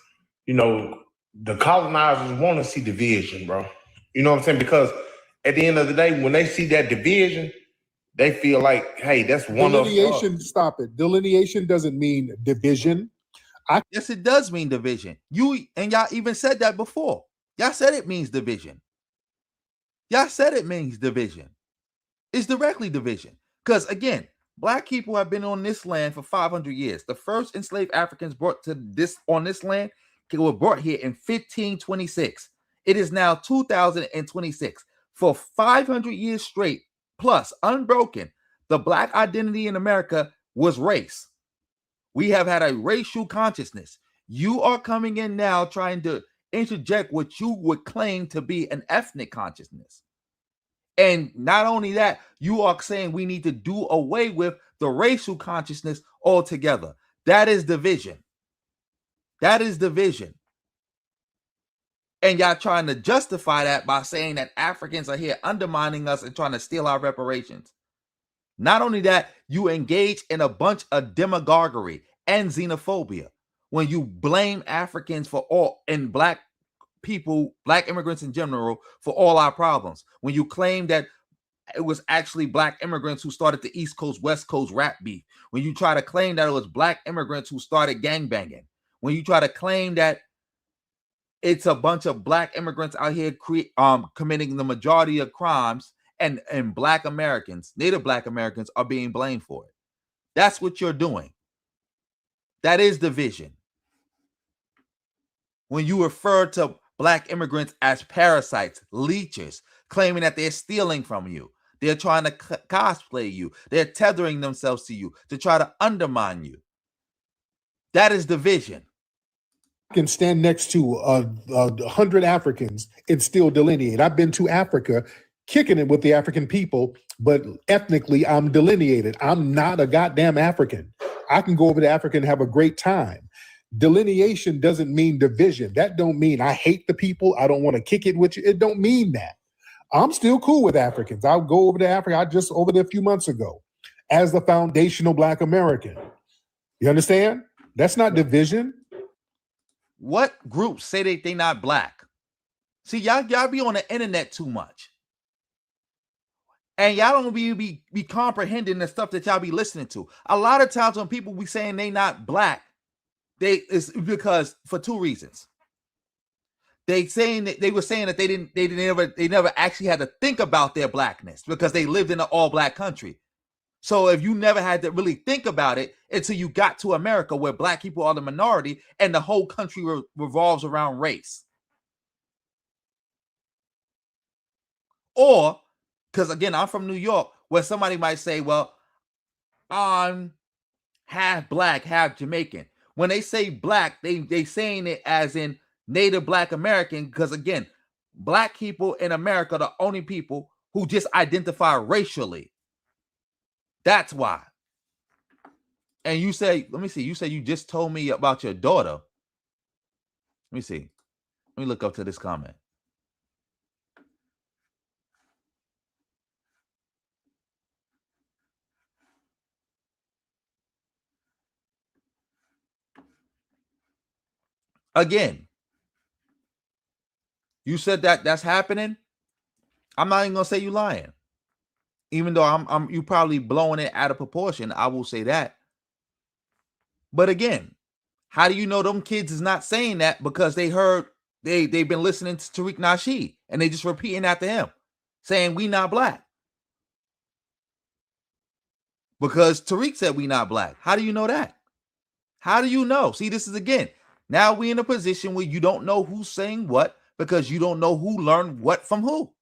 Speaker 4: You know, the colonizers want to see division, bro. You know what I'm saying? Because at the end of the day, when they see that division, they feel like, hey, that's one of
Speaker 3: Delineation, stop it. Delineation doesn't mean division.
Speaker 1: Yes, it does mean division. You and y'all even said that before. Y'all said it means division. Y'all said it means division. It's directly division. Because again, black people have been on this land for 500 years. The first enslaved Africans brought to this land were brought here in 1526. It is now 2026. For 500 years straight, plus unbroken, the black identity in America was race. We have had a racial consciousness. You are coming in now trying to interject what you would claim to be an ethnic consciousness. And not only that, you are saying we need to do away with the racial consciousness altogether. That is division. That is division. And y'all trying to justify that by saying that Africans are here undermining us and trying to steal our reparations. Not only that, you engage in a bunch of demagoguery and xenophobia when you blame Africans for all and black people, black immigrants in general, for all our problems. When you claim that it was actually black immigrants who started the East Coast, West Coast rap beef. When you try to claim that it was black immigrants who started gangbanging. When you try to claim that it's a bunch of black immigrants out here committing the majority of crimes, and black Americans, Native black Americans, are being blamed for it. That's what you're doing. That is division. When you refer to black immigrants as parasites, leeches, claiming that they're stealing from you, they're trying to cosplay you, they're tethering themselves to you to try to undermine you. That is division.
Speaker 3: Can stand next to 100 Africans and still delineate. I've been to Africa, kicking it with the African people, but ethnically I'm delineated. I'm not a goddamn African. I can go over to Africa and have a great time. Delineation doesn't mean division. That don't mean I hate the people. I don't want to kick it with you. It don't mean that. I'm still cool with Africans. I'll go over to Africa. I just over there a few months ago as the foundational black American. You understand? That's not division.
Speaker 1: What groups say they not black? See, y'all be on the internet too much. And y'all don't be comprehending the stuff that y'all be listening to. A lot of times when people be saying they not black, it's because for two reasons. They were saying that they never actually had to think about their blackness because they lived in an all-black country. So if you never had to really think about it until you got to America, where black people are the minority and the whole country revolves around race. Or, because again, I'm from New York, where somebody might say, well, I'm half black, half Jamaican. When they say black, they saying it as in Native black American, because again, black people in America are the only people who just identify racially. That's why. And you say, let me see, you say you just told me about your daughter. Let me see. Let me look up to this comment. Again, you said that's happening. I'm not even gonna say you lying. Even though you probably blowing it out of proportion, I will say that. But again, how do you know them kids is not saying that? Because they heard they've been listening to Tariq Nasheed and they just repeating after him, saying we not black. Because Tariq said we not black. How do you know that? How do you know? See, this is again. Now we in a position where you don't know who's saying what because you don't know who learned what from who.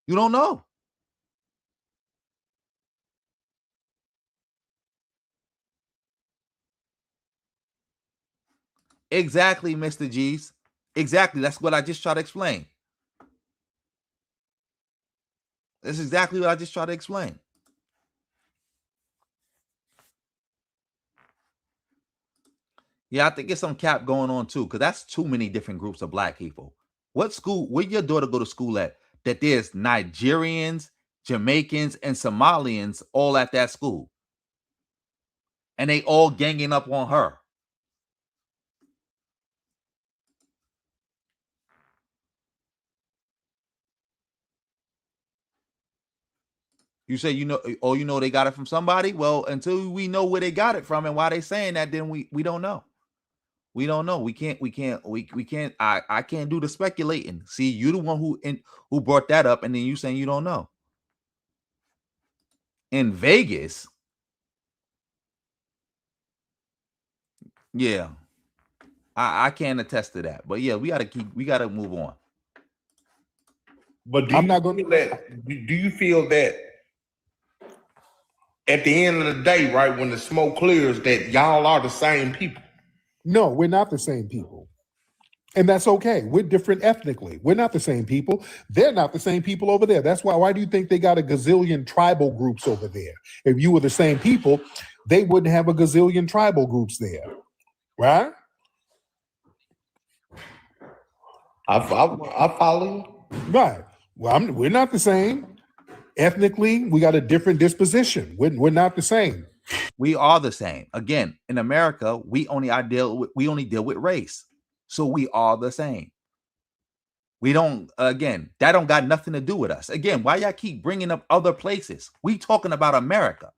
Speaker 1: You don't know. Exactly, Mr. G's. Exactly. That's what I just tried to explain. That's exactly what I just tried to explain. Yeah, I think there's some cap going on too, because that's too many different groups of black people. What school, where your daughter go to school at, that there's Nigerians, Jamaicans, and Somalians all at that school? And they all ganging up on her. You say you know they got it from somebody? Well, until we know where they got it from and why they saying that, then we don't know. We don't know. We can't. I can't do the speculating. See, you the one who brought that up, and then you saying you don't know. In Vegas, yeah, I can't attest to that. But yeah, we gotta move on.
Speaker 4: But do you feel that at the end of the day, right, when the smoke clears, that y'all are the same people?
Speaker 3: No, we're not the same people. And that's okay. We're different ethnically. We're not the same people. They're not the same people over there. That's why do you think they got a gazillion tribal groups over there? If you were the same people, they wouldn't have a gazillion tribal groups there. Right?
Speaker 4: I follow you.
Speaker 3: Right. Well, we're not the same. ethnically, we got a different disposition. We're not the same.
Speaker 1: We are the same. Again, in America, we only deal with race. So we are the same. We don't, again, that don't got nothing to do with us. Again, why y'all keep bringing up other places? We talking about America.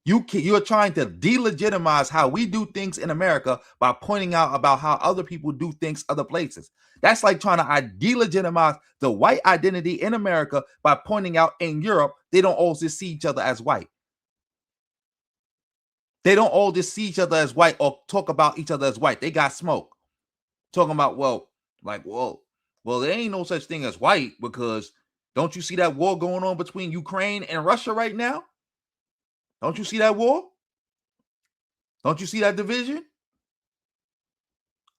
Speaker 1: You're trying to delegitimize how we do things in America by pointing out about how other people do things other places. That's like trying to delegitimize the white identity in America by pointing out in Europe, they don't all just see each other as white. They don't all just see each other as white or talk about each other as white. They got smoke. Talking about, well, there ain't no such thing as white because don't you see that war going on between Ukraine and Russia right now? Don't you see that war? Don't you see that division?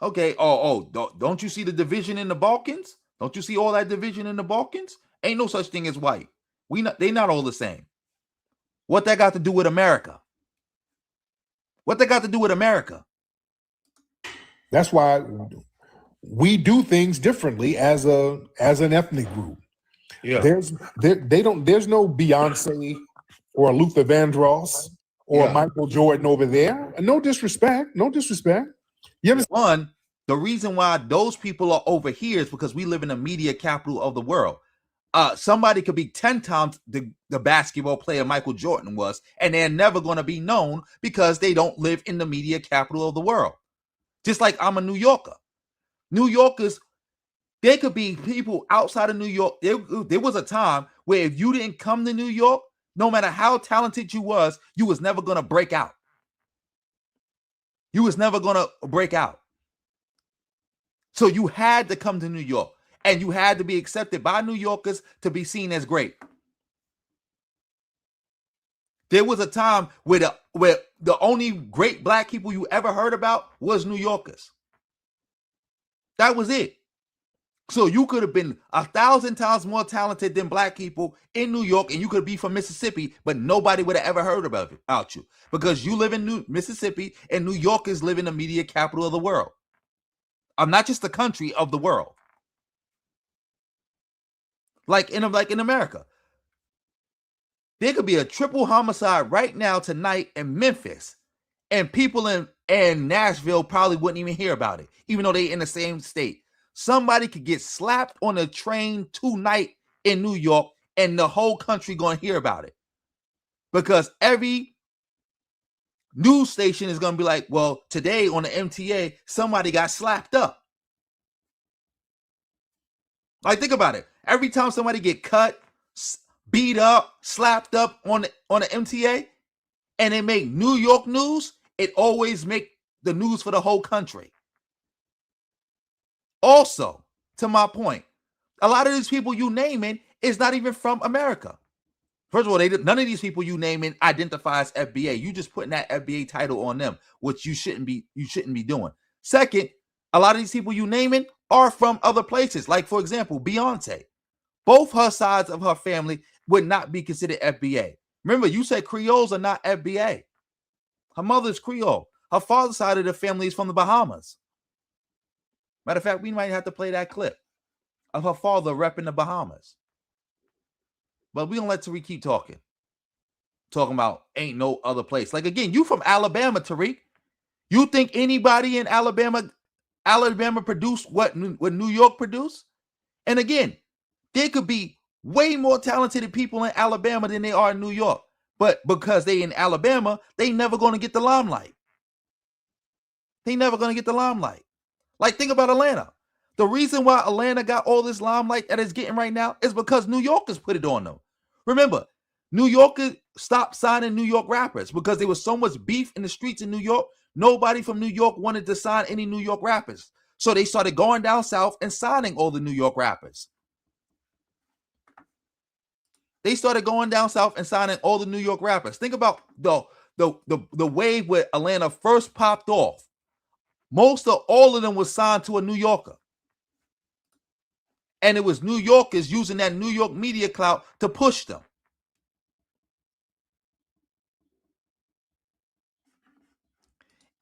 Speaker 1: Okay. Don't you see the division in the Balkans? Don't you see all that division in the Balkans? Ain't no such thing as white. They not all the same. What that got to do with America? What that got to do with America?
Speaker 3: That's why we do things differently as an ethnic group.
Speaker 4: Yeah.
Speaker 3: There's no Beyonce or Luther Vandross or Michael Jordan over there. No disrespect. You understand?
Speaker 1: One, the reason why those people are over here is because we live in the media capital of the world. Somebody could be 10 times the basketball player Michael Jordan was, and they're never going to be known because they don't live in the media capital of the world. Just like I'm a New Yorker. New Yorkers, there could be people outside of New York. There was a time where if you didn't come to New York, no matter how talented you was never going to break out. You was never going to break out. So you had to come to New York, and you had to be accepted by New Yorkers to be seen as great. There was a time where the only great black people you ever heard about was New Yorkers. That was it. So you could have been 1,000 times more talented than black people in New York, and you could be from Mississippi, but nobody would have ever heard about you because you live in Mississippi, and New Yorkers live in the media capital of the world. Not just the country, of the world. Like in America. There could be a triple homicide right now tonight in Memphis, and people in Nashville probably wouldn't even hear about it, even though they in the same state. Somebody could get slapped on a train tonight in New York, and the whole country going to hear about it. Because every news station is going to be like, well, today on the MTA, somebody got slapped up. Like, think about it. Every time somebody get cut, beat up, slapped up on the MTA, and they make New York news, it always make the news for the whole country. Also, to my point, a lot of these people you naming is not even from America. First of all, none of these people you naming identify as FBA. You just putting that FBA title on them, which you shouldn't be doing. Second, a lot of these people you naming are from other places. Like, for example, Beyonce. Both her sides of her family would not be considered FBA. Remember, you said Creoles are not FBA. Her mother's Creole. Her father's side of the family is from the Bahamas. Matter of fact, we might have to play that clip of her father repping the Bahamas. But we don't let Tariq keep talking. Talking about ain't no other place. Like, again, you from Alabama, Tariq. You think anybody in Alabama produced what New York produced? And again, there could be way more talented people in Alabama than they are in New York. But because they in Alabama, they never going to get the limelight. They never going to get the limelight. Like, think about Atlanta. The reason why Atlanta got all this limelight that it's getting right now is because New Yorkers put it on them. Remember, New Yorkers stopped signing New York rappers because there was so much beef in the streets in New York. Nobody from New York wanted to sign any New York rappers. So they started going down south and signing all the New York rappers. They started going down south and signing all the New York rappers. Think about the wave where Atlanta first popped off. Most of all of them was signed to a New Yorker. And it was New Yorkers using that New York media clout to push them.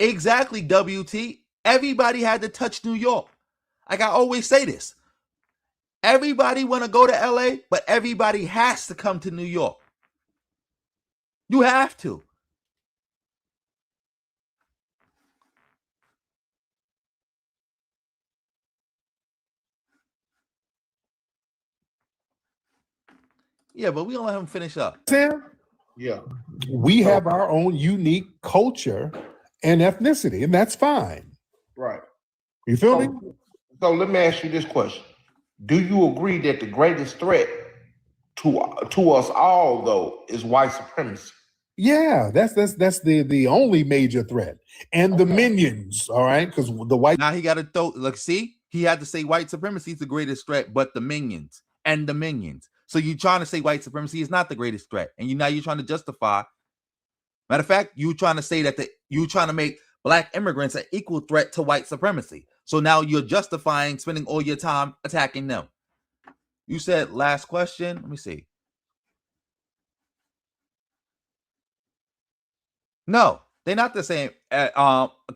Speaker 1: Exactly, WT. Everybody had to touch New York. Like I always say this. Everybody want to go to LA, but everybody has to come to New York. You have to. Yeah, but we don't let him finish up.
Speaker 3: Sam?
Speaker 4: Yeah.
Speaker 3: We have our own unique culture and ethnicity, and that's fine.
Speaker 4: Right.
Speaker 3: You feel me?
Speaker 4: So let me ask you this question. Do you agree that the greatest threat to us all, though, is white supremacy?
Speaker 3: Yeah, that's the only major threat. And the minions, all right? Because the white
Speaker 1: Now he got to throw, look, see, he had to say white supremacy is the greatest threat, but the minions and the minions. So you're trying to say white supremacy is not the greatest threat. And you're trying to justify. Matter of fact, you trying to say that you trying to make black immigrants an equal threat to white supremacy. So now you're justifying spending all your time attacking them. You said last question. Let me see. No, they're not the same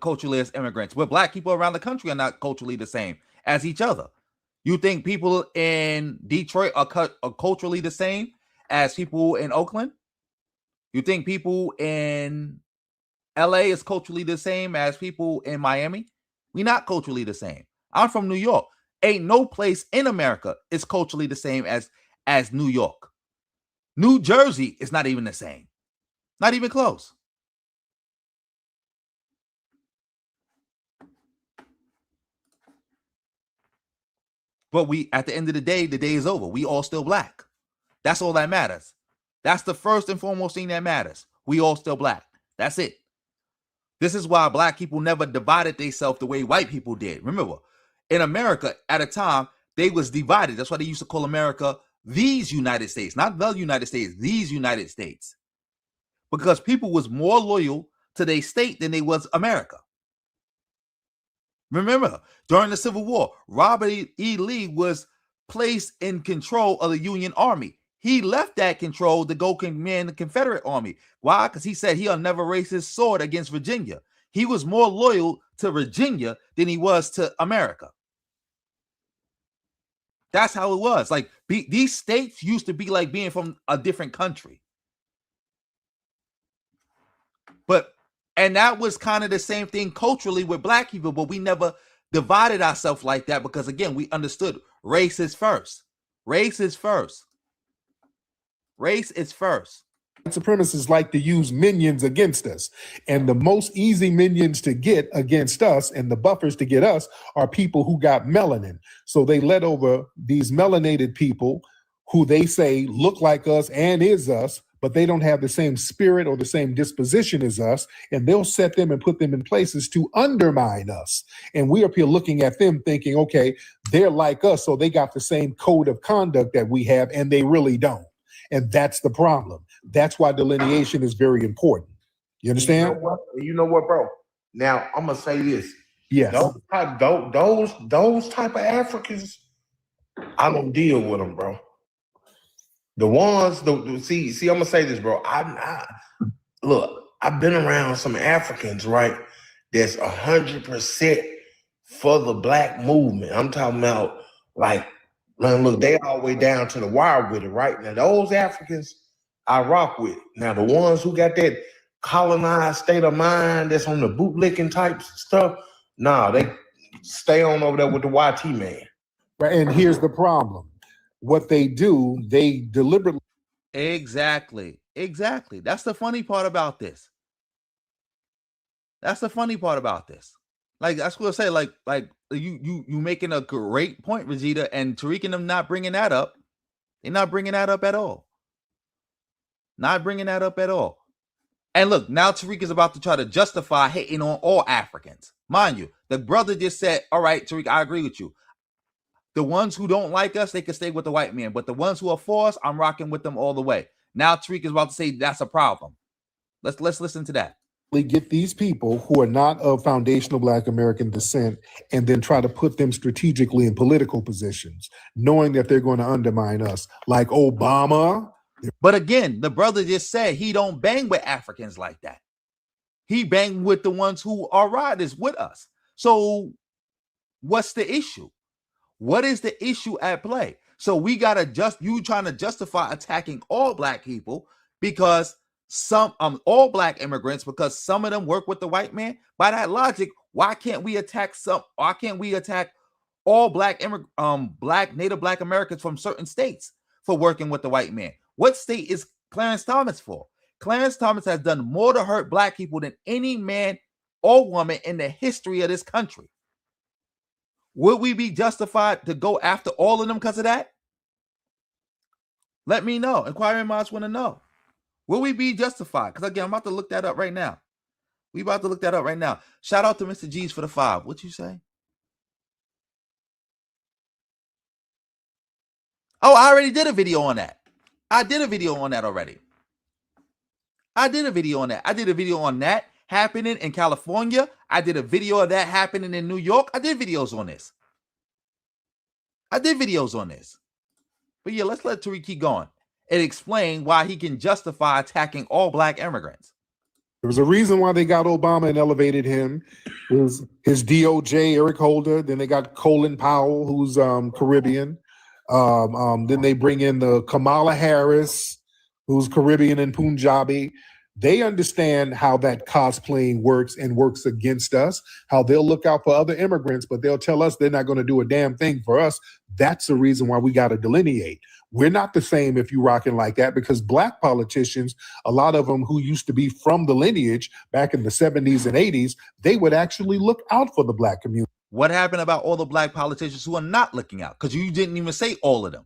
Speaker 1: culturally as immigrants. But black people around the country are not culturally the same as each other. You think people in Detroit are culturally the same as people in Oakland? You think people in LA is culturally the same as people in Miami? We're not culturally the same. I'm from New York. Ain't no place in America is culturally the same as New York. New Jersey is not even the same. Not even close. But at the end of the day is over. We all still black. That's all that matters. That's the first and foremost thing that matters. We all still black. That's it. This is why black people never divided themselves the way white people did. Remember, in America, at a time, they was divided. That's why they used to call America these United States, not the United States, these United States. Because people was more loyal to their state than they was America. Remember, during the Civil War, Robert E. Lee was placed in control of the Union Army. He left that control to go command the Confederate Army. Why? Because he said he'll never raise his sword against Virginia. He was more loyal to Virginia than he was to America. That's how it was. Like these states used to be like being from a different country. And that was kind of the same thing culturally with black people, but we never divided ourselves like that because, again, we understood race is first. Race is first. Race is first.
Speaker 3: Supremacists like to use minions against us. And the most easy minions to get against us and the buffers to get us are people who got melanin. So they let over these melanated people who they say look like us and is us, but they don't have the same spirit or the same disposition as us, and they'll set them and put them in places to undermine us. And we are up here looking at them thinking, okay, they're like us, so they got the same code of conduct that we have, and they really don't. And that's the problem. That's why delineation is very important. You understand?
Speaker 4: You know what, bro? Now, I'm going to say this.
Speaker 3: Yes.
Speaker 4: Those type of Africans, I don't deal with them, bro. The ones, see, I'm gonna say this, bro. Look, I've been around some Africans, right? That's 100% for the black movement. I'm talking about, like, man, look, they all the way down to the wire with it, right? Now, those Africans, I rock with. Now, the ones who got that colonized state of mind that's on the bootlicking type stuff, nah, they stay on over there with the YT man.
Speaker 3: Right, and here's the problem. What they do, they deliberately.
Speaker 1: Exactly. That's the funny part about this. Like, that's what I say. Like you making a great point, Vegeta, and Tariq and them not bringing that up. They're not bringing that up at all. And look, now Tariq is about to try to justify hating on all Africans. Mind you, the brother just said, all right, Tariq, I agree with you. The ones who don't like us, they can stay with the white man. But the ones who are for us, I'm rocking with them all the way. Now Tariq is about to say that's a problem. Let's listen to that.
Speaker 3: Get these people who are not of foundational Black American descent and then try to put them strategically in political positions, knowing that they're going to undermine us, like Obama.
Speaker 1: But again, the brother just said he don't bang with Africans like that. He bang with the ones who are riders with us. So what's the issue? What is the issue at play? So we gotta you trying to justify attacking all black people because some all black immigrants because some of them work with the white man. By that logic, why can't we attack all black black Native Black Americans from certain states for working with the white man? What state is Clarence Thomas for? Clarence Thomas has done more to hurt black people than any man or woman in the history of this country. Would we be justified to go after all of them because of that? Let me know. Inquiring minds want to know. Will we be justified? Because again, I'm about to look that up right now. We about to look that up right now. Shout out to Mr. G's for the 5. What you say? Oh, I already did a video on that. I did a video on that already. I did a video on that happening in California. I did a video of that happening in New York. I did videos on this. But yeah, let's let Tariq keep going and explain why he can justify attacking all black immigrants.
Speaker 3: There was a reason why they got Obama and elevated him. It was his DOJ, Eric Holder. Then they got Colin Powell, who's Caribbean. Then they bring in the Kamala Harris, who's Caribbean and Punjabi. They understand how that cosplaying works and works against us, how they'll look out for other immigrants, but they'll tell us they're not going to do a damn thing for us. That's the reason why we got to delineate. We're not the same if you rocking like that, because black politicians, a lot of them who used to be from the lineage back in the 70s and 80s, they would actually look out for the black community.
Speaker 1: What happened about all the black politicians who are not looking out? Because you didn't even say all of them.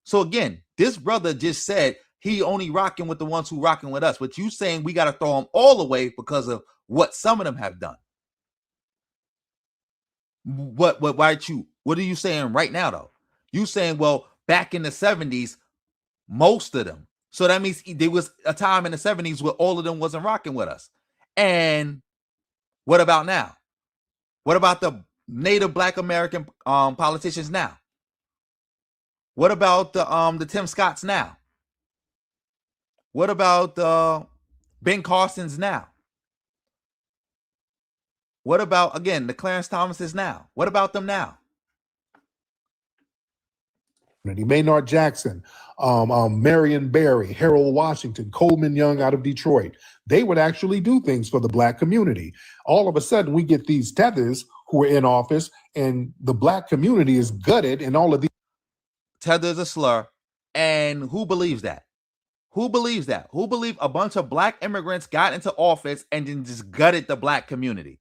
Speaker 1: So again, this brother just said he only rocking with the ones who rocking with us. But you saying we got to throw them all away because of what some of them have done. What are you saying right now, though? You saying, well, back in the 70s, most of them. So that means there was a time in the 70s where all of them wasn't rocking with us. And what about now? What about the Native Black American politicians now? What about the Tim Scotts now? What about Ben Carson's now? What about, again, the Clarence Thomases now? What about them now?
Speaker 3: Maynard Jackson, Marion Barry, Harold Washington, Coleman Young out of Detroit. They would actually do things for the black community. All of a sudden, we get these tethers who are in office, and the black community is gutted, and all of these.
Speaker 1: Tether is a slur. And who believes that? Who believes that? Who believe a bunch of black immigrants got into office and then just gutted the black community?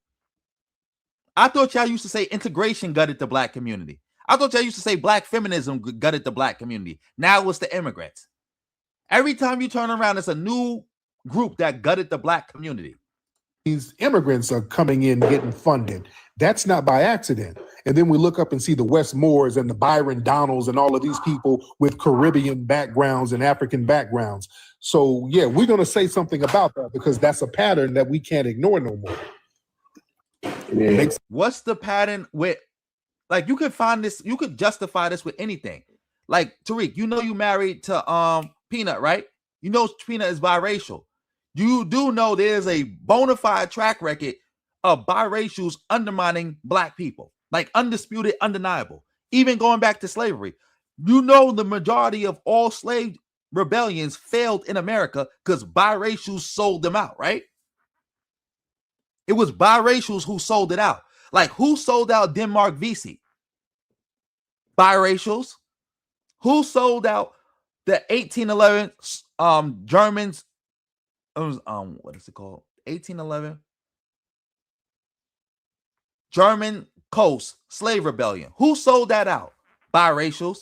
Speaker 1: I thought y'all used to say integration gutted the black community. I thought y'all used to say black feminism gutted the black community. Now it's the immigrants. Every time you turn around, it's a new group that gutted the black community.
Speaker 3: These immigrants are coming in getting funded. That's not by accident. And then we look up and see the Wes Moores and the Byron Donalds and all of these people with Caribbean backgrounds and African backgrounds. So yeah, we're going to say something about that because that's a pattern that we can't ignore no more.
Speaker 1: Yeah. What's the pattern with, like, you could find this, you could justify this with anything. Like, Tariq, you know you married to Peanut, right? You know Peanut is biracial. You do know there's a bona fide track record of biracials undermining black people. Like, undisputed, undeniable. Even going back to slavery. You know the majority of all slave rebellions failed in America because biracials sold them out, right? It was biracials who sold it out. Like, who sold out Denmark Vesey? Biracials. Who sold out the 1811 Germans? What is it called? 1811 German Coast Slave Rebellion. Who sold that out? Biracials.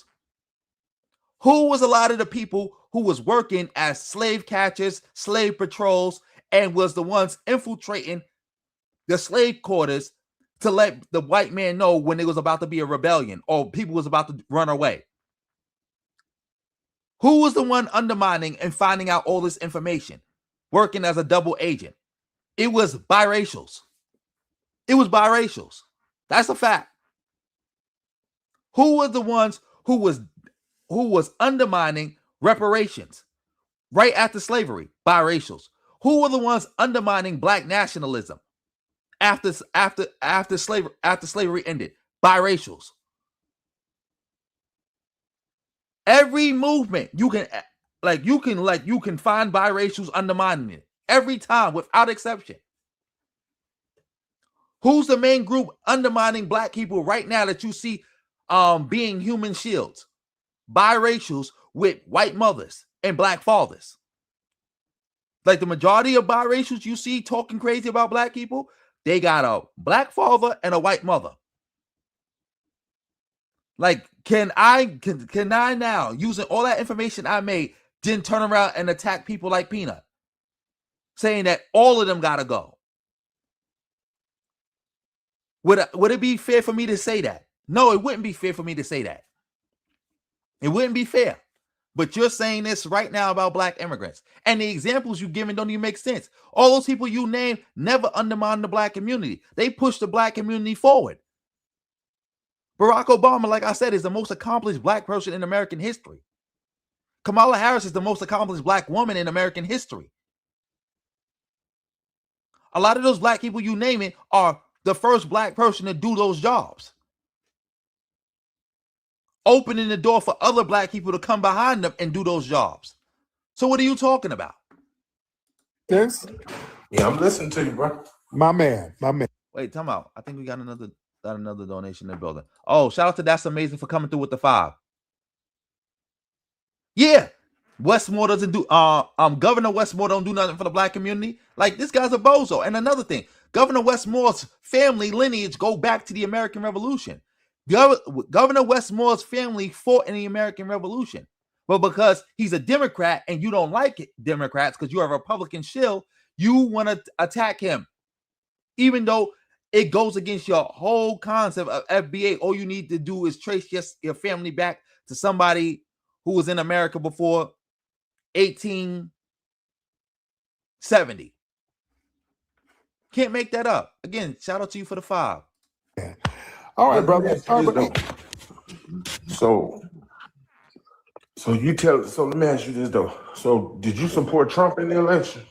Speaker 1: Who was a lot of the people who was working as slave catchers, slave patrols, and was the ones infiltrating the slave quarters to let the white man know when it was about to be a rebellion or people was about to run away? Who was the one undermining and finding out all this information, working as a double agent? It was biracials. It was biracials. That's a fact. Who were the ones who was undermining reparations right after slavery? Biracials. Who were the ones undermining black nationalism after slavery ended? Biracials. Every movement you can find biracials undermining it every time without exception. Who's the main group undermining black people right now that you see being human shields? Biracials with white mothers and black fathers. Like the majority of biracials you see talking crazy about black people, they got a black father and a white mother. Like, can I now, using all that information I made, then turn around and attack people like Peanut, saying that all of them gotta go? Would it be fair for me to say that? No, it wouldn't be fair for me to say that. It wouldn't be fair. But you're saying this right now about black immigrants. And the examples you've given don't even make sense. All those people you named never undermined the black community. They pushed the black community forward. Barack Obama, like I said, is the most accomplished black person in American history. Kamala Harris is the most accomplished black woman in American history. A lot of those black people you name it are the first black person to do those jobs, opening the door for other black people to come behind them and do those jobs. So what are you talking about?
Speaker 3: Yes.
Speaker 4: Yeah, I'm listening to you, bro.
Speaker 3: My man.
Speaker 1: Wait, time out. I think we got another donation in the building. Oh, shout out to That's Amazing for coming through with the 5. Yeah. Westmore doesn't do Governor Westmore don't do nothing for the black community. Like, this guy's a bozo. And another thing, Governor Westmore's family lineage go back to the American Revolution. Governor Westmore's family fought in the American Revolution. But because he's a Democrat and you don't like it, Democrats, because you're a Republican shill, you want to attack him. Even though it goes against your whole concept of FBA. All you need to do is trace your family back to somebody who was in America before 1870. Can't make that up. Again, shout out to you for the 5.
Speaker 3: Yeah. All right, brother.
Speaker 4: So let me ask you this though. So did you support Trump in the election?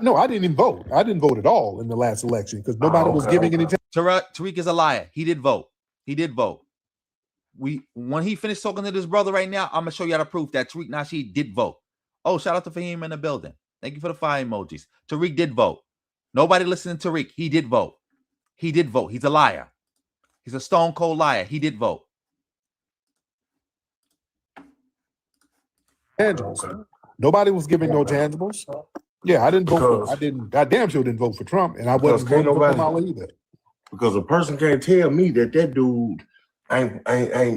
Speaker 3: No, I didn't even vote. I didn't vote at all in the last election because nobody was giving any.
Speaker 1: Tariq is a liar. He did vote. When he finished talking to this brother right now, I'm gonna show you how to prove that Tariq Nasheed did vote. Oh, shout out to Fahim in the building. Thank you for the fire emojis. Tariq did vote. Nobody listening to Tariq. He did vote. He's a liar. He's a stone cold liar. He did vote.
Speaker 3: Tangibles. Nobody was giving no tangibles. Yeah, I didn't vote. I damn sure didn't vote for Trump, and I wasn't voting for Kamala either.
Speaker 4: Because a person can't tell me that dude ain't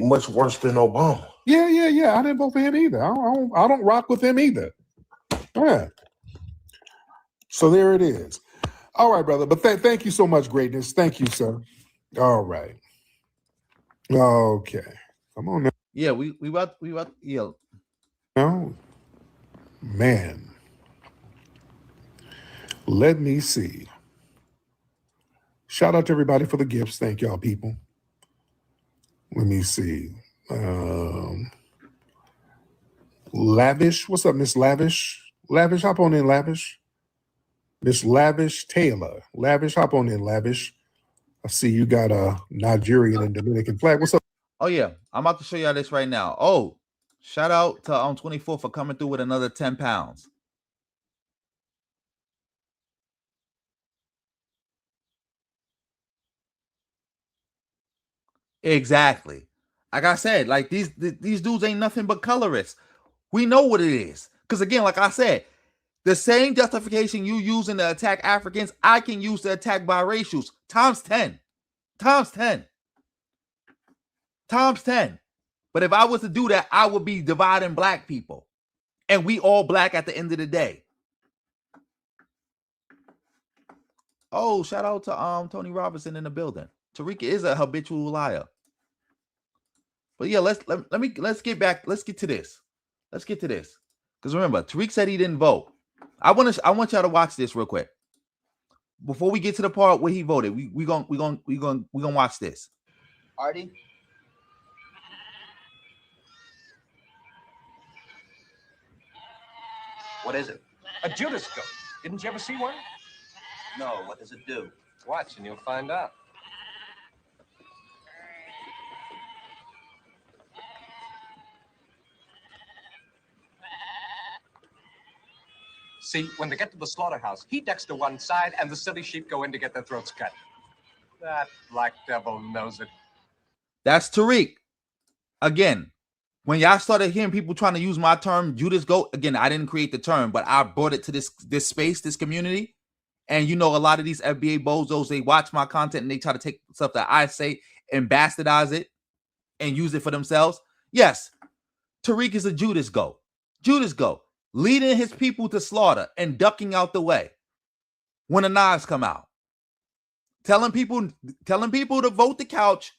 Speaker 4: much worse than Obama.
Speaker 3: Yeah. I didn't vote for him either. I don't rock with him either. Yeah. So there it is. All right, brother. But thank you so much, greatness. Thank you, sir. All right. Okay. Come on now.
Speaker 1: Yeah, we yeah.
Speaker 3: No, man. Let me see. Shout out to everybody for the gifts. Thank y'all, people. Let me see. Lavish. What's up, Miss Lavish? Lavish, hop on in, Lavish. Miss Lavish Taylor. Lavish, hop on in, Lavish. I see you got a Nigerian and Dominican flag. What's up?
Speaker 1: Oh, yeah. I'm about to show y'all this right now. Oh, shout out to 24 for coming through with another 10 pounds. Exactly. Like I said, like these dudes ain't nothing but colorists. We know what it is. Because again, like I said, the same justification you using to attack Africans, I can use to attack biracials. Times 10. Times 10. Times 10. But if I was to do that, I would be dividing black people. And we all black at the end of the day. Oh, shout out to Tony Robinson in the building. Tariq is a habitual liar. But yeah, let's get back. Let's get to this. Because remember, Tariq said he didn't vote. I want y'all to watch this real quick. Before we get to the part where he voted, we gonna watch this.
Speaker 7: Artie? What is it?
Speaker 22: A Judas goat. Didn't you ever see one?
Speaker 7: No, what does it do? Watch and you'll find out. See, when they get to the slaughterhouse, he ducks to one side and the silly sheep go in to get their throats cut. That black devil knows it.
Speaker 1: That's Tariq. Again, when y'all started hearing people trying to use my term, Judas Goat, again, I didn't create the term, but I brought it to this space, this community. And you know, a lot of these FBA bozos, they watch my content and they try to take stuff that I say and bastardize it and use it for themselves. Yes, Tariq is a Judas Goat. Judas Goat, leading his people to slaughter and ducking out the way when the knives come out. Telling people to vote the couch,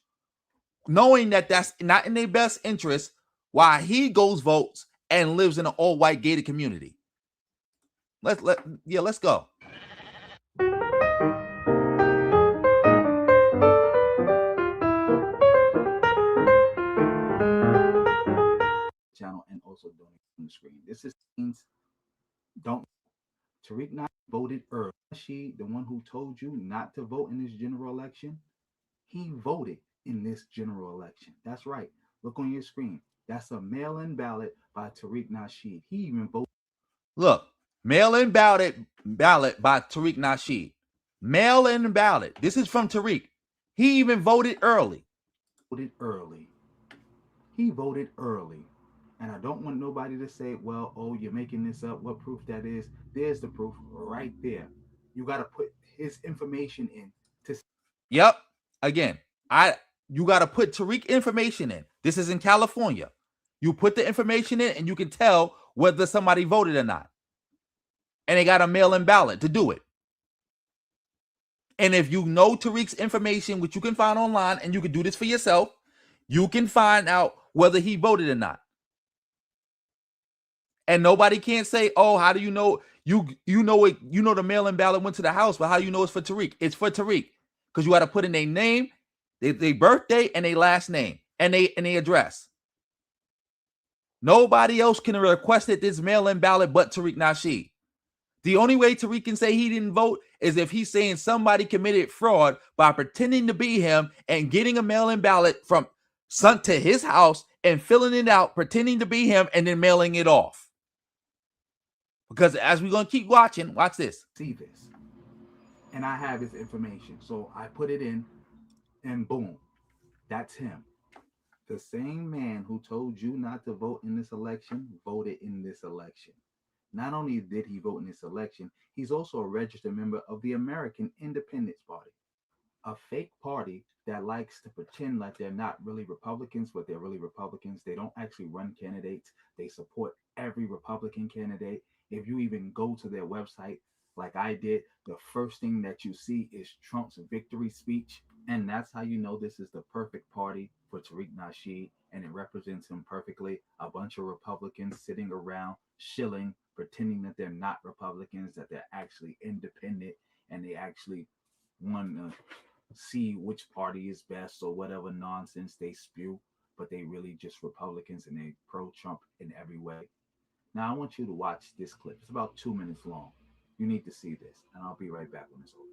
Speaker 1: knowing that that's not in their best interest, while he goes votes and lives in an all-white gated community. Let's go. Channel and also donate on the screen. This is Tariq not voted early. Nasheed, the one who told you not to vote in this general election, he voted in this general election. That's right. Look on your screen. That's a mail-in ballot by Tariq Nasheed. He even voted. Look, mail-in ballot by Tariq Nasheed. Mail-in ballot. This is from Tariq. He even voted early. He voted early. And I don't want nobody to say, well, oh, you're making this up. What proof that is? There's the proof right there. You got to put his information in. Yep. Again, you got to put Tariq information in. This is in California. You put the information in and you can tell whether somebody voted or not. And they got a mail-in ballot to do it. And if you know Tariq's information, which you can find online, and you can do this for yourself, you can find out whether he voted or not. And nobody can't say, oh, how do you know? You know it, you know the mail-in ballot went to the house, but how do you know it's for Tariq? It's for Tariq. Because you got to put in their name, their birthday, and their last name, and their address. Nobody else can request this mail-in ballot but Tariq Nasheed. The only way Tariq can say he didn't vote is if he's saying somebody committed fraud by pretending to be him and getting a mail-in ballot from sent to his house and filling it out, pretending to be him, and then mailing it off. Because as we're going to keep watching, watch this. See this. And I have his information. So I put it in and boom, that's him. The same man who told you not to vote in this election voted in this election. Not only did he vote in this election, he's also a registered member of the American Independence Party, a fake party that likes to pretend like they're not really Republicans, but they're really Republicans. They don't actually run candidates. They support every Republican candidate. If you even go to their website, like I did, the first thing that you see is Trump's victory speech. And that's how you know this is the perfect party for Tariq Nasheed, and it represents him perfectly. A bunch of Republicans sitting around, shilling, pretending that they're not Republicans, that they're actually independent, and they actually want to see which party is best or whatever nonsense they spew, but they really just Republicans and they pro-Trump in every way. Now, I want you to watch this clip. It's about 2 minutes long. You need to see this, and I'll be right back when it's over.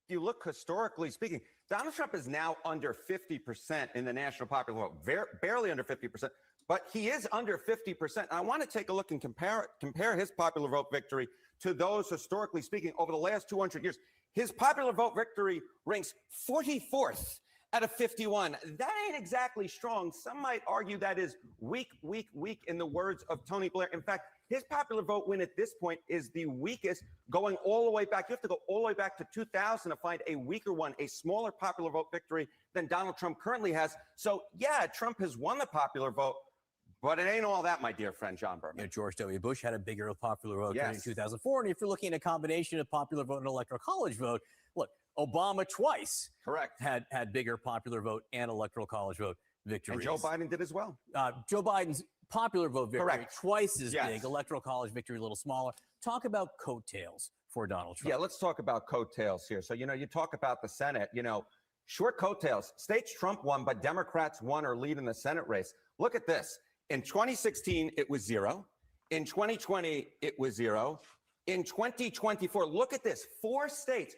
Speaker 6: If you look historically speaking, Donald Trump is now under 50% in the national popular vote, barely under 50%, but he is under 50%. And I want to take a look and compare his popular vote victory to those historically speaking over the last 200 years. His popular vote victory ranks 44th out of 51. That ain't exactly strong. Some might argue that is weak, weak, weak in the words of Tony Blair. In fact, his popular vote win at this point is the weakest, going all the way back. You have to go all the way back to 2000 to find a weaker one, a smaller popular vote victory than Donald Trump currently has. So yeah, Trump has won the popular vote, but it ain't all that, my dear friend John Berman.
Speaker 8: You know, George W. Bush had a bigger popular vote
Speaker 6: Yes.
Speaker 8: in 2004. And if you're looking at a combination of popular vote and electoral college vote, look, Obama twice had bigger popular vote and electoral college vote victories.
Speaker 6: And Joe Biden did as well.
Speaker 8: Joe Biden's popular vote victory twice as
Speaker 6: Yes.
Speaker 8: big, electoral college victory a little smaller. Talk about coattails for Donald Trump.
Speaker 6: Yeah, let's talk about coattails here. So, you talk about the Senate, short coattails. States Trump won, but Democrats won or lead in the Senate race. Look at this. In 2016, it was 0. In 2020, it was 0. In 2024, look at this. 4 states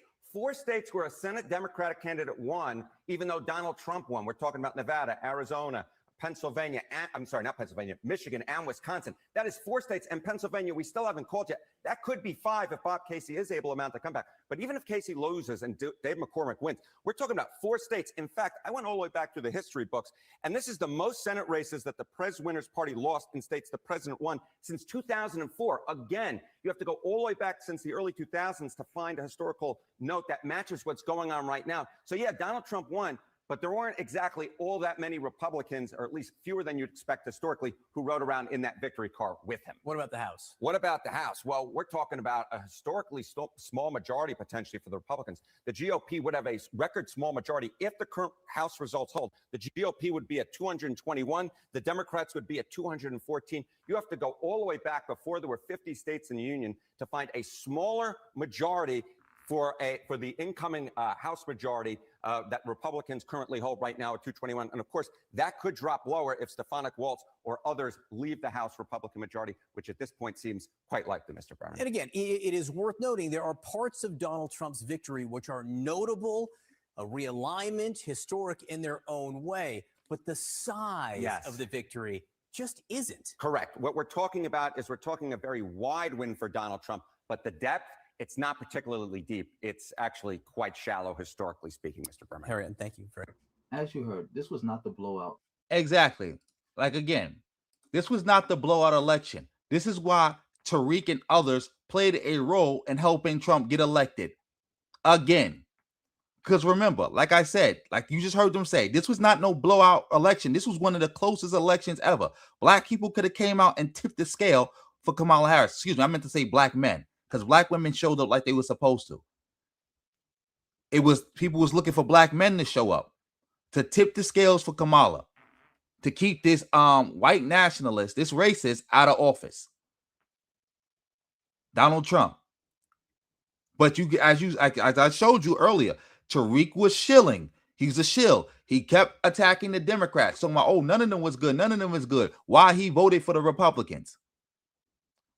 Speaker 6: where a Senate Democratic candidate won, even though Donald Trump won. We're talking about Nevada, Arizona, Pennsylvania, not Pennsylvania, Michigan and Wisconsin. That is 4 states, and Pennsylvania we still haven't called yet. That could be 5 if Bob Casey is able to mount the comeback. But even if Casey loses and Dave McCormick wins, we're talking about 4 states. In fact, I went all the way back through the history books, and this is the most Senate races that the Prez Winners Party lost in states the president won since 2004. Again, you have to go all the way back since the early 2000s to find a historical note that matches what's going on right now. So yeah, Donald Trump won, but there weren't exactly all that many Republicans, or at least fewer than you'd expect historically, who rode around in that victory car with him.
Speaker 8: What about the House?
Speaker 6: What about the House? Well, we're talking about a historically small majority potentially for the Republicans. The GOP would have a record small majority if the current House results hold. The GOP would be at 221. The Democrats would be at 214. You have to go all the way back before there were 50 states in the union to find a smaller majority for the incoming House majority that Republicans currently hold right now at 221. And of course, that could drop lower if Stefanik Waltz or others leave the House Republican majority, which at this point seems quite likely, Mr. Brown.
Speaker 8: And again, it is worth noting there are parts of Donald Trump's victory which are notable, a realignment, historic in their own way, but the size of the victory just isn't.
Speaker 6: Correct. What we're talking about is we're talking a very wide win for Donald Trump, but the depth, it's not particularly deep. It's actually quite shallow, historically speaking, Mr. Berman.
Speaker 8: Harriet, thank you for
Speaker 5: As you heard, this was not the blowout.
Speaker 1: Exactly. Like, again, this was not the blowout election. This is why Tariq and others played a role in helping Trump get elected again. Because remember, like I said, like you just heard them say, this was not no blowout election. This was one of the closest elections ever. Black people could have came out and tipped the scale for Kamala Harris. Excuse me, I meant to say black men, because black women showed up like they were supposed to. It was people was looking for black men to show up, to tip the scales for Kamala, to keep this white nationalist, this racist out of office. Donald Trump. But as I showed you earlier, Tariq was shilling. He's a shill. He kept attacking the Democrats. So none of them was good. None of them was good. Why he voted for the Republicans?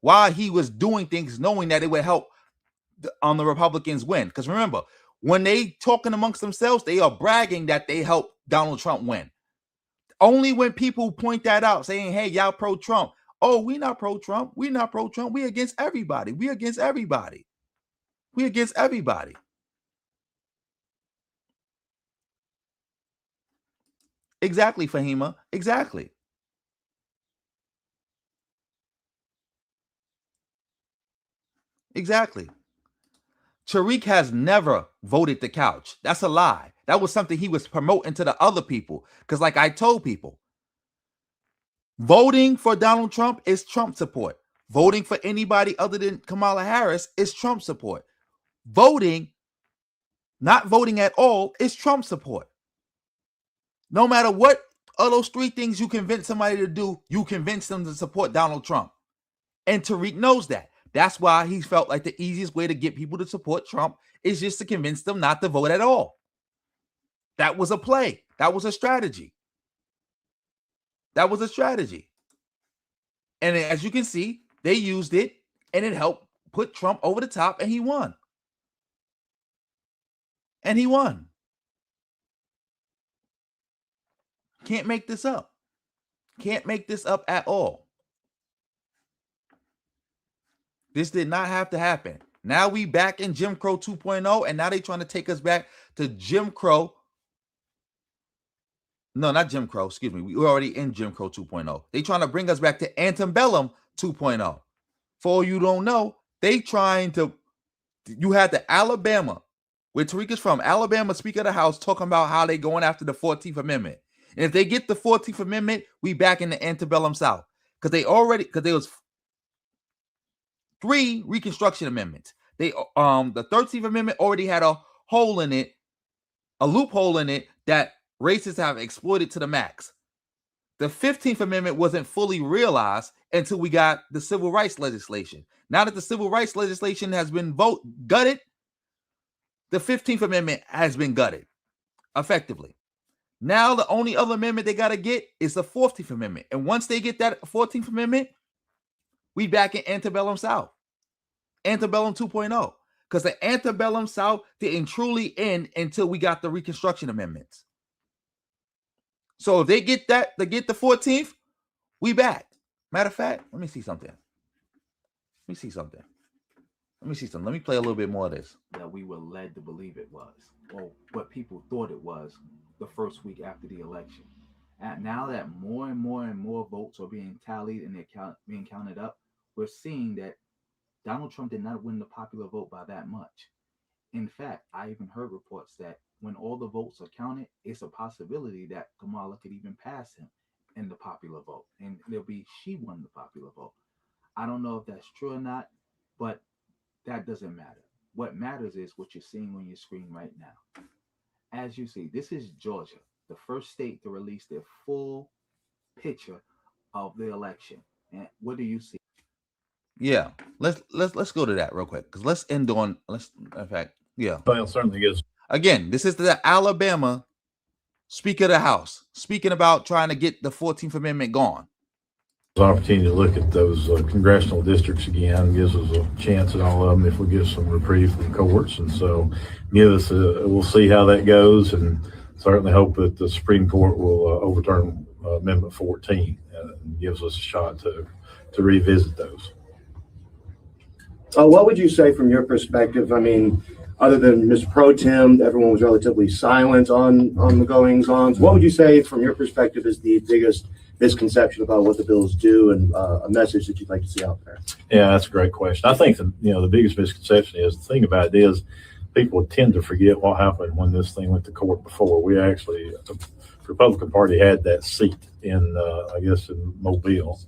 Speaker 1: Why he was doing things knowing that it would help on the Republicans win? Because remember, when they talking amongst themselves, they are bragging that they helped Donald Trump win. Only when people point that out, saying, hey, y'all pro-Trump. Oh, we not pro-Trump. We not pro-Trump. We against everybody. We against everybody. We against everybody. Exactly, Fahima. Exactly. Exactly. Tariq has never voted the couch. That's a lie. That was something he was promoting to the other people. Because like I told people, voting for Donald Trump is Trump support. Voting for anybody other than Kamala Harris is Trump support. Not voting at all, is Trump support. No matter what of those 3 things you convince somebody to do, you convince them to support Donald Trump. And Tariq knows that. That's why he felt like the easiest way to get people to support Trump is just to convince them not to vote at all. That was a play. That was a strategy. That was a strategy. And as you can see, they used it and it helped put Trump over the top, and he won. And he won. Can't make this up. Can't make this up at all. This did not have to happen. Now we back in Jim Crow 2.0, and now they trying to take us back to Jim Crow. No, not Jim Crow. Excuse me. We're already in Jim Crow 2.0. They trying to bring us back to Antebellum 2.0. For all you don't know, they trying to. You had the Alabama, where Tariq is from, Alabama Speaker of the House, talking about how they going after the 14th Amendment. And if they get the 14th Amendment, we back in the antebellum South. Because there was 3 Reconstruction Amendments. The 13th Amendment already had a hole in it, a loophole in it that racists have exploited to the max. The 15th Amendment wasn't fully realized until we got the civil rights legislation. Now that the civil rights legislation has been gutted, the 15th Amendment has been gutted effectively. Now the only other amendment they got to get is the 14th Amendment. And once they get that 14th Amendment, we back in antebellum South. Antebellum 2.0. Because the antebellum South didn't truly end until we got the Reconstruction Amendments. So if they get the 14th, we back. Matter of fact, let me see something. Let me play a little bit more of this.
Speaker 5: That we were led to believe it was, or what people thought it was, the first week after the election. And now that more and more votes are being tallied and they're being counted up, we're seeing that Donald Trump did not win the popular vote by that much. In fact, I even heard reports that when all the votes are counted, it's a possibility that Kamala could even pass him in the popular vote. And she won the popular vote. I don't know if that's true or not, but that doesn't matter. What matters is what you're seeing on your screen right now. As you see, this is Georgia, the first state to release their full picture of the election. And what do you see?
Speaker 1: Yeah, let's go to that real quick because let's end on in fact, yeah.
Speaker 10: Well, certainly is.
Speaker 1: Again, this is the Alabama Speaker of the House speaking about trying to get the 14th Amendment gone.
Speaker 10: An opportunity to look at those congressional districts again gives us a chance at all of them if we get some reprieve from courts, and so we'll see how that goes, and certainly hope that the Supreme Court will overturn Amendment 14 and gives us a shot to revisit those.
Speaker 11: What would you say from your perspective? I mean, other than Mr. Pro Tem, everyone was relatively silent on the goings-on. What would you say from your perspective is the biggest misconception about what the bills do, and a message that you'd like to see out there?
Speaker 10: Yeah, that's a great question. I think the biggest misconception is, the thing about it is, people tend to forget what happened when this thing went to court before. We actually, the Republican Party had that seat in, I guess, in Mobile,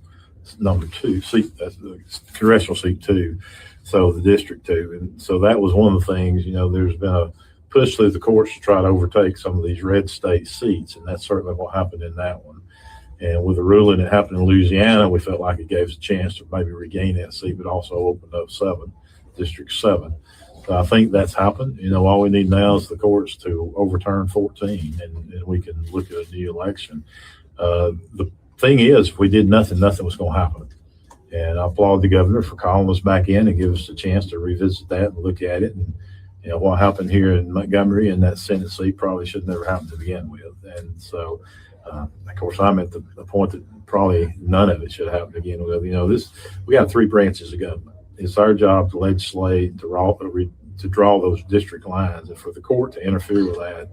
Speaker 10: number 2 seat, that's the congressional seat 2. So the district 2. And so that was one of the things, there's been a push through the courts to try to overtake some of these red state seats. And that's certainly what happened in that one. And with the ruling that happened in Louisiana, we felt like it gave us a chance to maybe regain that seat, but also opened up District 7. So I think that's happened. All we need now is the courts to overturn 14, and we can look at a new election. The thing is, if we did nothing was going to happen. And I applaud the governor for calling us back in and give us a chance to revisit that and look at it. And what happened here in Montgomery in that Senate seat probably should never happen to begin with. And so, of course, I'm at the point that probably none of it should happen to begin with. We got 3 branches of government. It's our job to legislate, to draw those district lines, and for the court to interfere with that.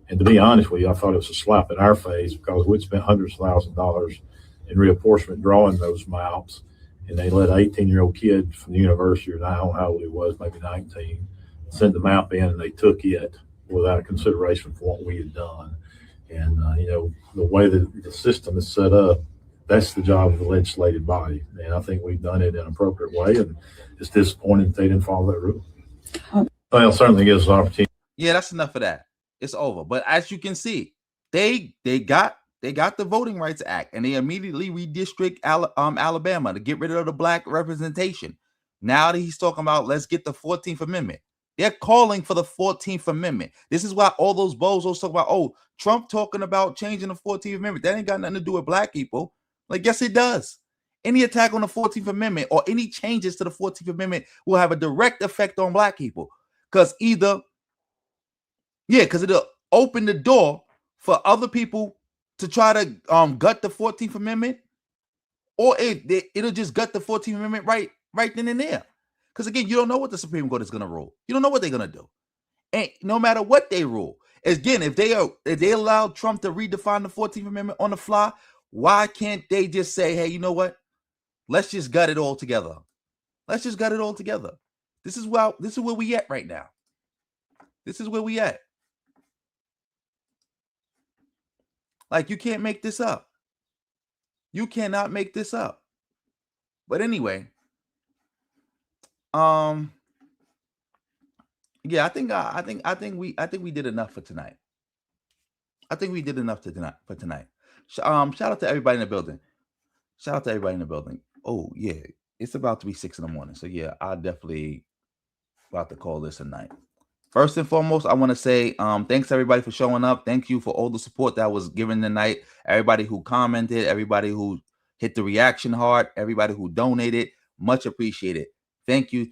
Speaker 10: And to be honest with you, I thought it was a slap in our face, because we'd spent hundreds of thousands of dollars in reapportionment drawing those maps. And they let an 18-year-old kid from the university, or I don't know how old he was, maybe 19, send the map in, and they took it without consideration for what we had done. And, the way that the system is set up, that's the job of the legislative body. And I think we've done it in an appropriate way, and it's disappointing that they didn't follow that rule. Well, certainly gives us an opportunity.
Speaker 1: Yeah, that's enough of that. It's over. But as you can see, they got the Voting Rights Act, and they immediately redistrict Alabama to get rid of the black representation. Now that he's talking about, let's get the 14th Amendment. They're calling for the 14th Amendment. This is why all those bozos talk about, Trump talking about changing the 14th Amendment. That ain't got nothing to do with black people. Like, yes, it does. Any attack on the 14th Amendment or any changes to the 14th Amendment will have a direct effect on black people. Because it'll open the door for other people to try to gut the 14th Amendment, or it'll just gut the 14th Amendment right then and there. Because again, you don't know what the Supreme Court is going to rule. You don't know what they're going to do. And no matter what they rule, again, if they allow Trump to redefine the 14th Amendment on the fly, why can't they just say, hey, you know what? Let's just gut it all together. Let's just gut it all together. This is where we at right now. This is where we at. Like, you can't make this up. You cannot make this up. But anyway, yeah, I think we did enough for tonight. I think we did enough for tonight. Shout out to everybody in the building. Oh yeah, it's about to be 6 a.m. So yeah, I definitely about to call this a night. First and foremost, I want to say thanks everybody for showing up. Thank you for all the support that was given tonight. Everybody who commented, everybody who hit the reaction heart, everybody who donated, much appreciated. Thank you.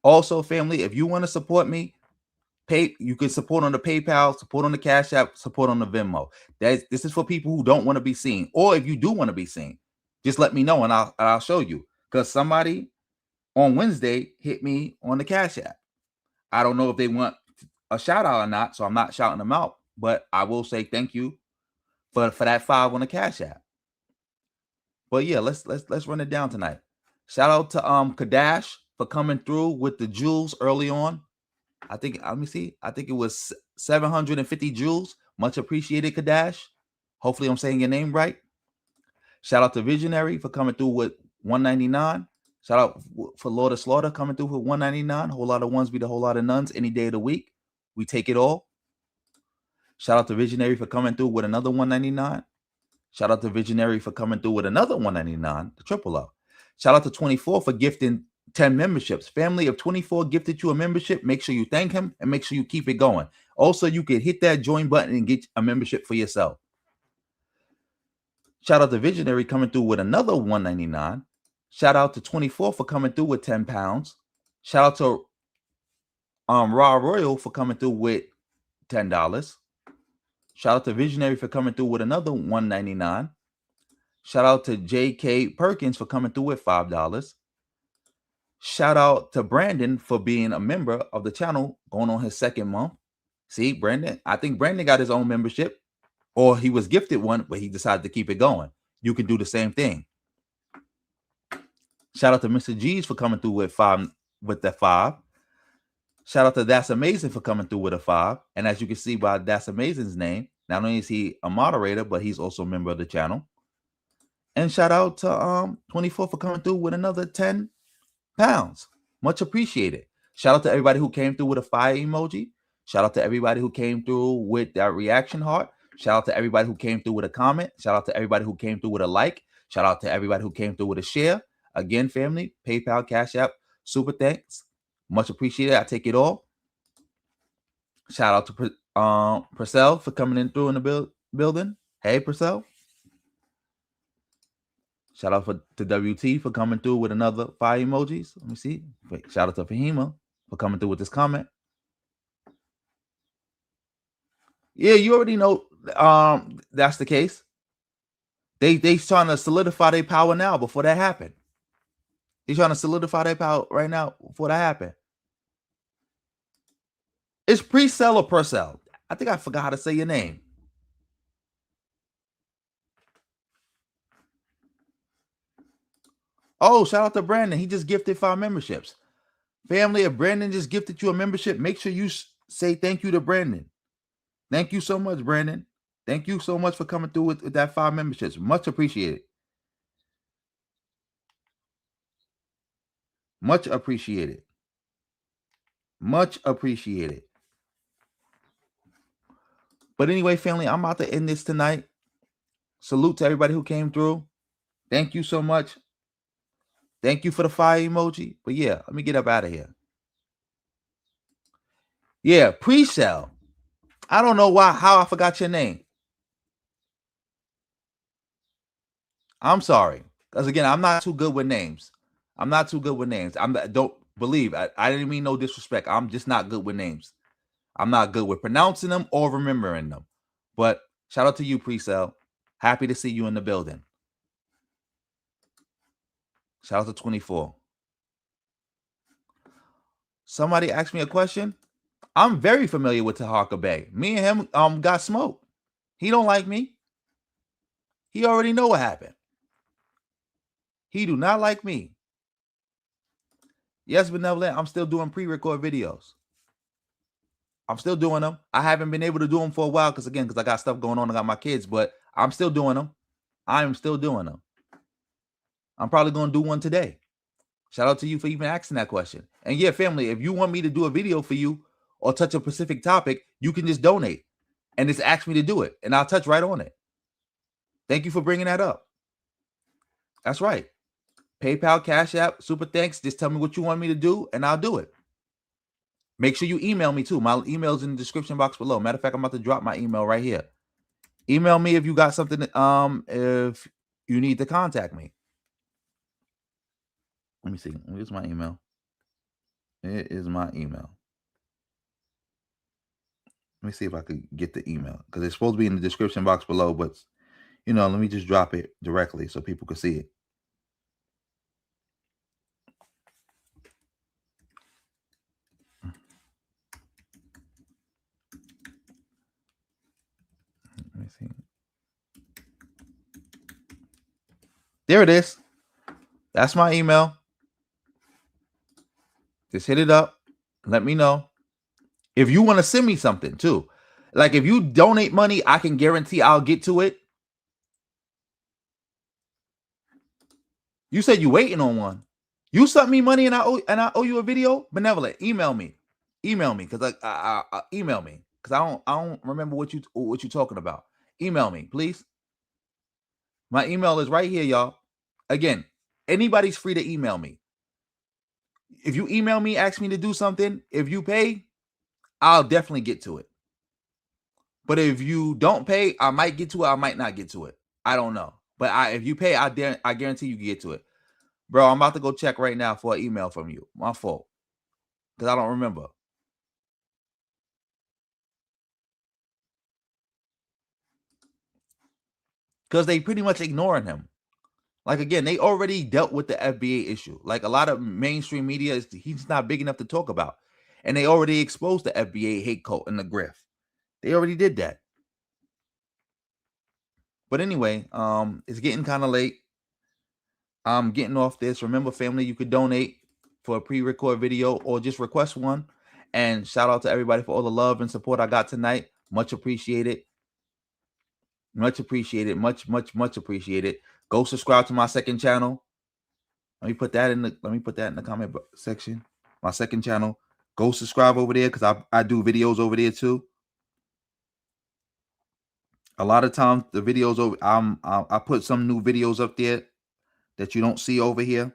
Speaker 1: Also, family, if you want to support me, You can support on the PayPal, support on the Cash App, support on the Venmo. This is for people who don't want to be seen, or if you do want to be seen, just let me know and I'll show you. Because somebody on Wednesday hit me on the Cash App. I don't know if they want a shout out or not, so I'm not shouting them out, but I will say thank you for that $5 on the Cash App. But yeah, let's run it down tonight. Shout out to Kadash for coming through with the jewels early on. I think, let me see. I think it was 750 jewels. Much appreciated, Kadash. Hopefully I'm saying your name right. Shout out to Visionary for coming through with 199. Shout out for Lord of Slaughter coming through with 199. Whole lot of ones beat a whole lot of nuns any day of the week. We take it all. Shout out to Visionary for coming through with another 199. Shout out to Visionary for coming through with another 199, the triple up. Shout out to 24 for gifting 10 memberships. Family of 24 gifted you a membership. Make sure you thank him and make sure you keep it going. Also, you can hit that join button and get a membership for yourself. Shout out to Visionary coming through with another 199. Shout out to 24 for coming through with 10 pounds. Shout out to Raw Royal for coming through with $10. Shout out to Visionary for coming through with another $199. Shout out to J.K. Perkins for coming through with $5. Shout out to Brandon for being a member of the channel, going on his second month. See, Brandon, I think Brandon got his own membership, or he was gifted one, but he decided to keep it going. You can do the same thing. Shout out to Mr. G's for coming through with that 5. Shout out to That's Amazing for coming through with a 5. And as you can see by That's Amazing's name, not only is he a moderator, but he's also a member of the channel. And shout out to 24 for coming through with another 10 pounds. Much appreciated. Shout out to everybody who came through with a fire emoji. Shout out to everybody who came through with that reaction heart. Shout out to everybody who came through with a comment. Shout out to everybody who came through with a like. Shout out to everybody who came through with a share. Again, family, PayPal, Cash App, super thanks. Much appreciated. I take it all. Shout out to Purcell for coming in through in the building. Hey, Purcell. Shout out to WT for coming through with another fire emojis. Let me see. Shout out to Fahima for coming through with this comment. Yeah, you already know that's the case. They trying to solidify their power now before that happened. They're trying to solidify their power right now before that happened. It's pre-sell or per-sell. I think I forgot how to say your name. Oh, shout out to Brandon. He just gifted 5 memberships. Family, if Brandon just gifted you a membership, make sure you say thank you to Brandon. Thank you so much, Brandon. Thank you so much for coming through with that 5 memberships. Much appreciated. Much appreciated. Much appreciated. But anyway, family, I'm about to end this tonight. Salute to everybody who came through. Thank you so much. Thank you for the fire emoji. But yeah, let me get up out of here. Yeah, pre-sale. I don't know how I forgot your name. I'm sorry. Because again, I'm not too good with names. Don't believe. I didn't mean no disrespect. I'm just not good with names. I'm not good with pronouncing them or remembering them. But shout out to you, pre-sale. Happy to see you in the building. Shout out to 24. Somebody asked me a question. I'm very familiar with Tahaka Bay. Me and him got smoked. He don't like me. He already know what happened. He do not like me. Yes, Benevolent, I'm still doing pre-record videos. I'm still doing them. I haven't been able to do them for a while because I got stuff going on. I got my kids, but I'm still doing them. I am still doing them. I'm probably going to do one today. Shout out to you for even asking that question. And yeah, family, if you want me to do a video for you or touch a specific topic, you can just donate and just ask me to do it, and I'll touch right on it. Thank you for bringing that up. That's right. PayPal, Cash App, super thanks. Just tell me what you want me to do, and I'll do it. Make sure you email me too. My email's in the description box below. Matter of fact, I'm about to drop my email right here. Email me if you got something, if you need to contact me. Let me see. Here's my email. It is my email. Let me see if I could get the email because it's supposed to be in the description box below, but let me just drop it directly so people can see it. Let me see. There it is. That's my email. Just hit it up. Let me know. If you want to send me something too. Like if you donate money, I can guarantee I'll get to it. You said you waiting on one. You sent me money and I owe you a video. Benevolent, email me because I email me because I don't remember what you talking about. Email me, please. My email is right here, y'all. Again, anybody's free to email me. If you email me, ask me to do something. If you pay, I'll definitely get to it. But if you don't pay, I might get to it. I might not get to it. I don't know. But if you pay, I guarantee you can get to it. Bro, I'm about to go check right now for an email from you. My fault. Because I don't remember. Because they pretty much ignoring him. Like, again, they already dealt with the FBA issue. Like, a lot of mainstream media, he's not big enough to talk about. And they already exposed the FBA hate cult and the grift. They already did that. But anyway, it's getting kind of late. I'm getting off this. Remember, family, you could donate for a pre-record video or just request one. And shout out to everybody for all the love and support I got tonight. Much appreciated. Much appreciated. Much appreciated. Go subscribe to my second channel. Let me put that in the comment section. My second channel. Go subscribe over there because I do videos over there too. A lot of times the videos over I put some new videos up there that you don't see over here.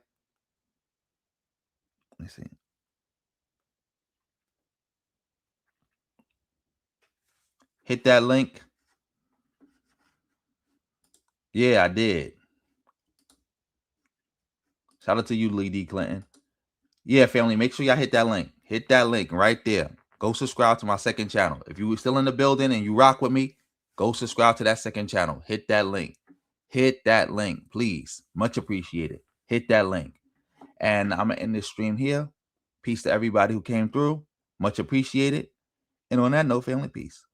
Speaker 1: Let me see. Hit that link. Yeah, I did. Shout out to you, Lee D. Clinton. Yeah, family, make sure y'all hit that link. Hit that link right there. Go subscribe to my second channel. If you were still in the building and you rock with me, go subscribe to that second channel. Hit that link. Hit that link, please. Much appreciated. Hit that link. And I'm going to end this stream here. Peace to everybody who came through. Much appreciated. And on that note, family, peace.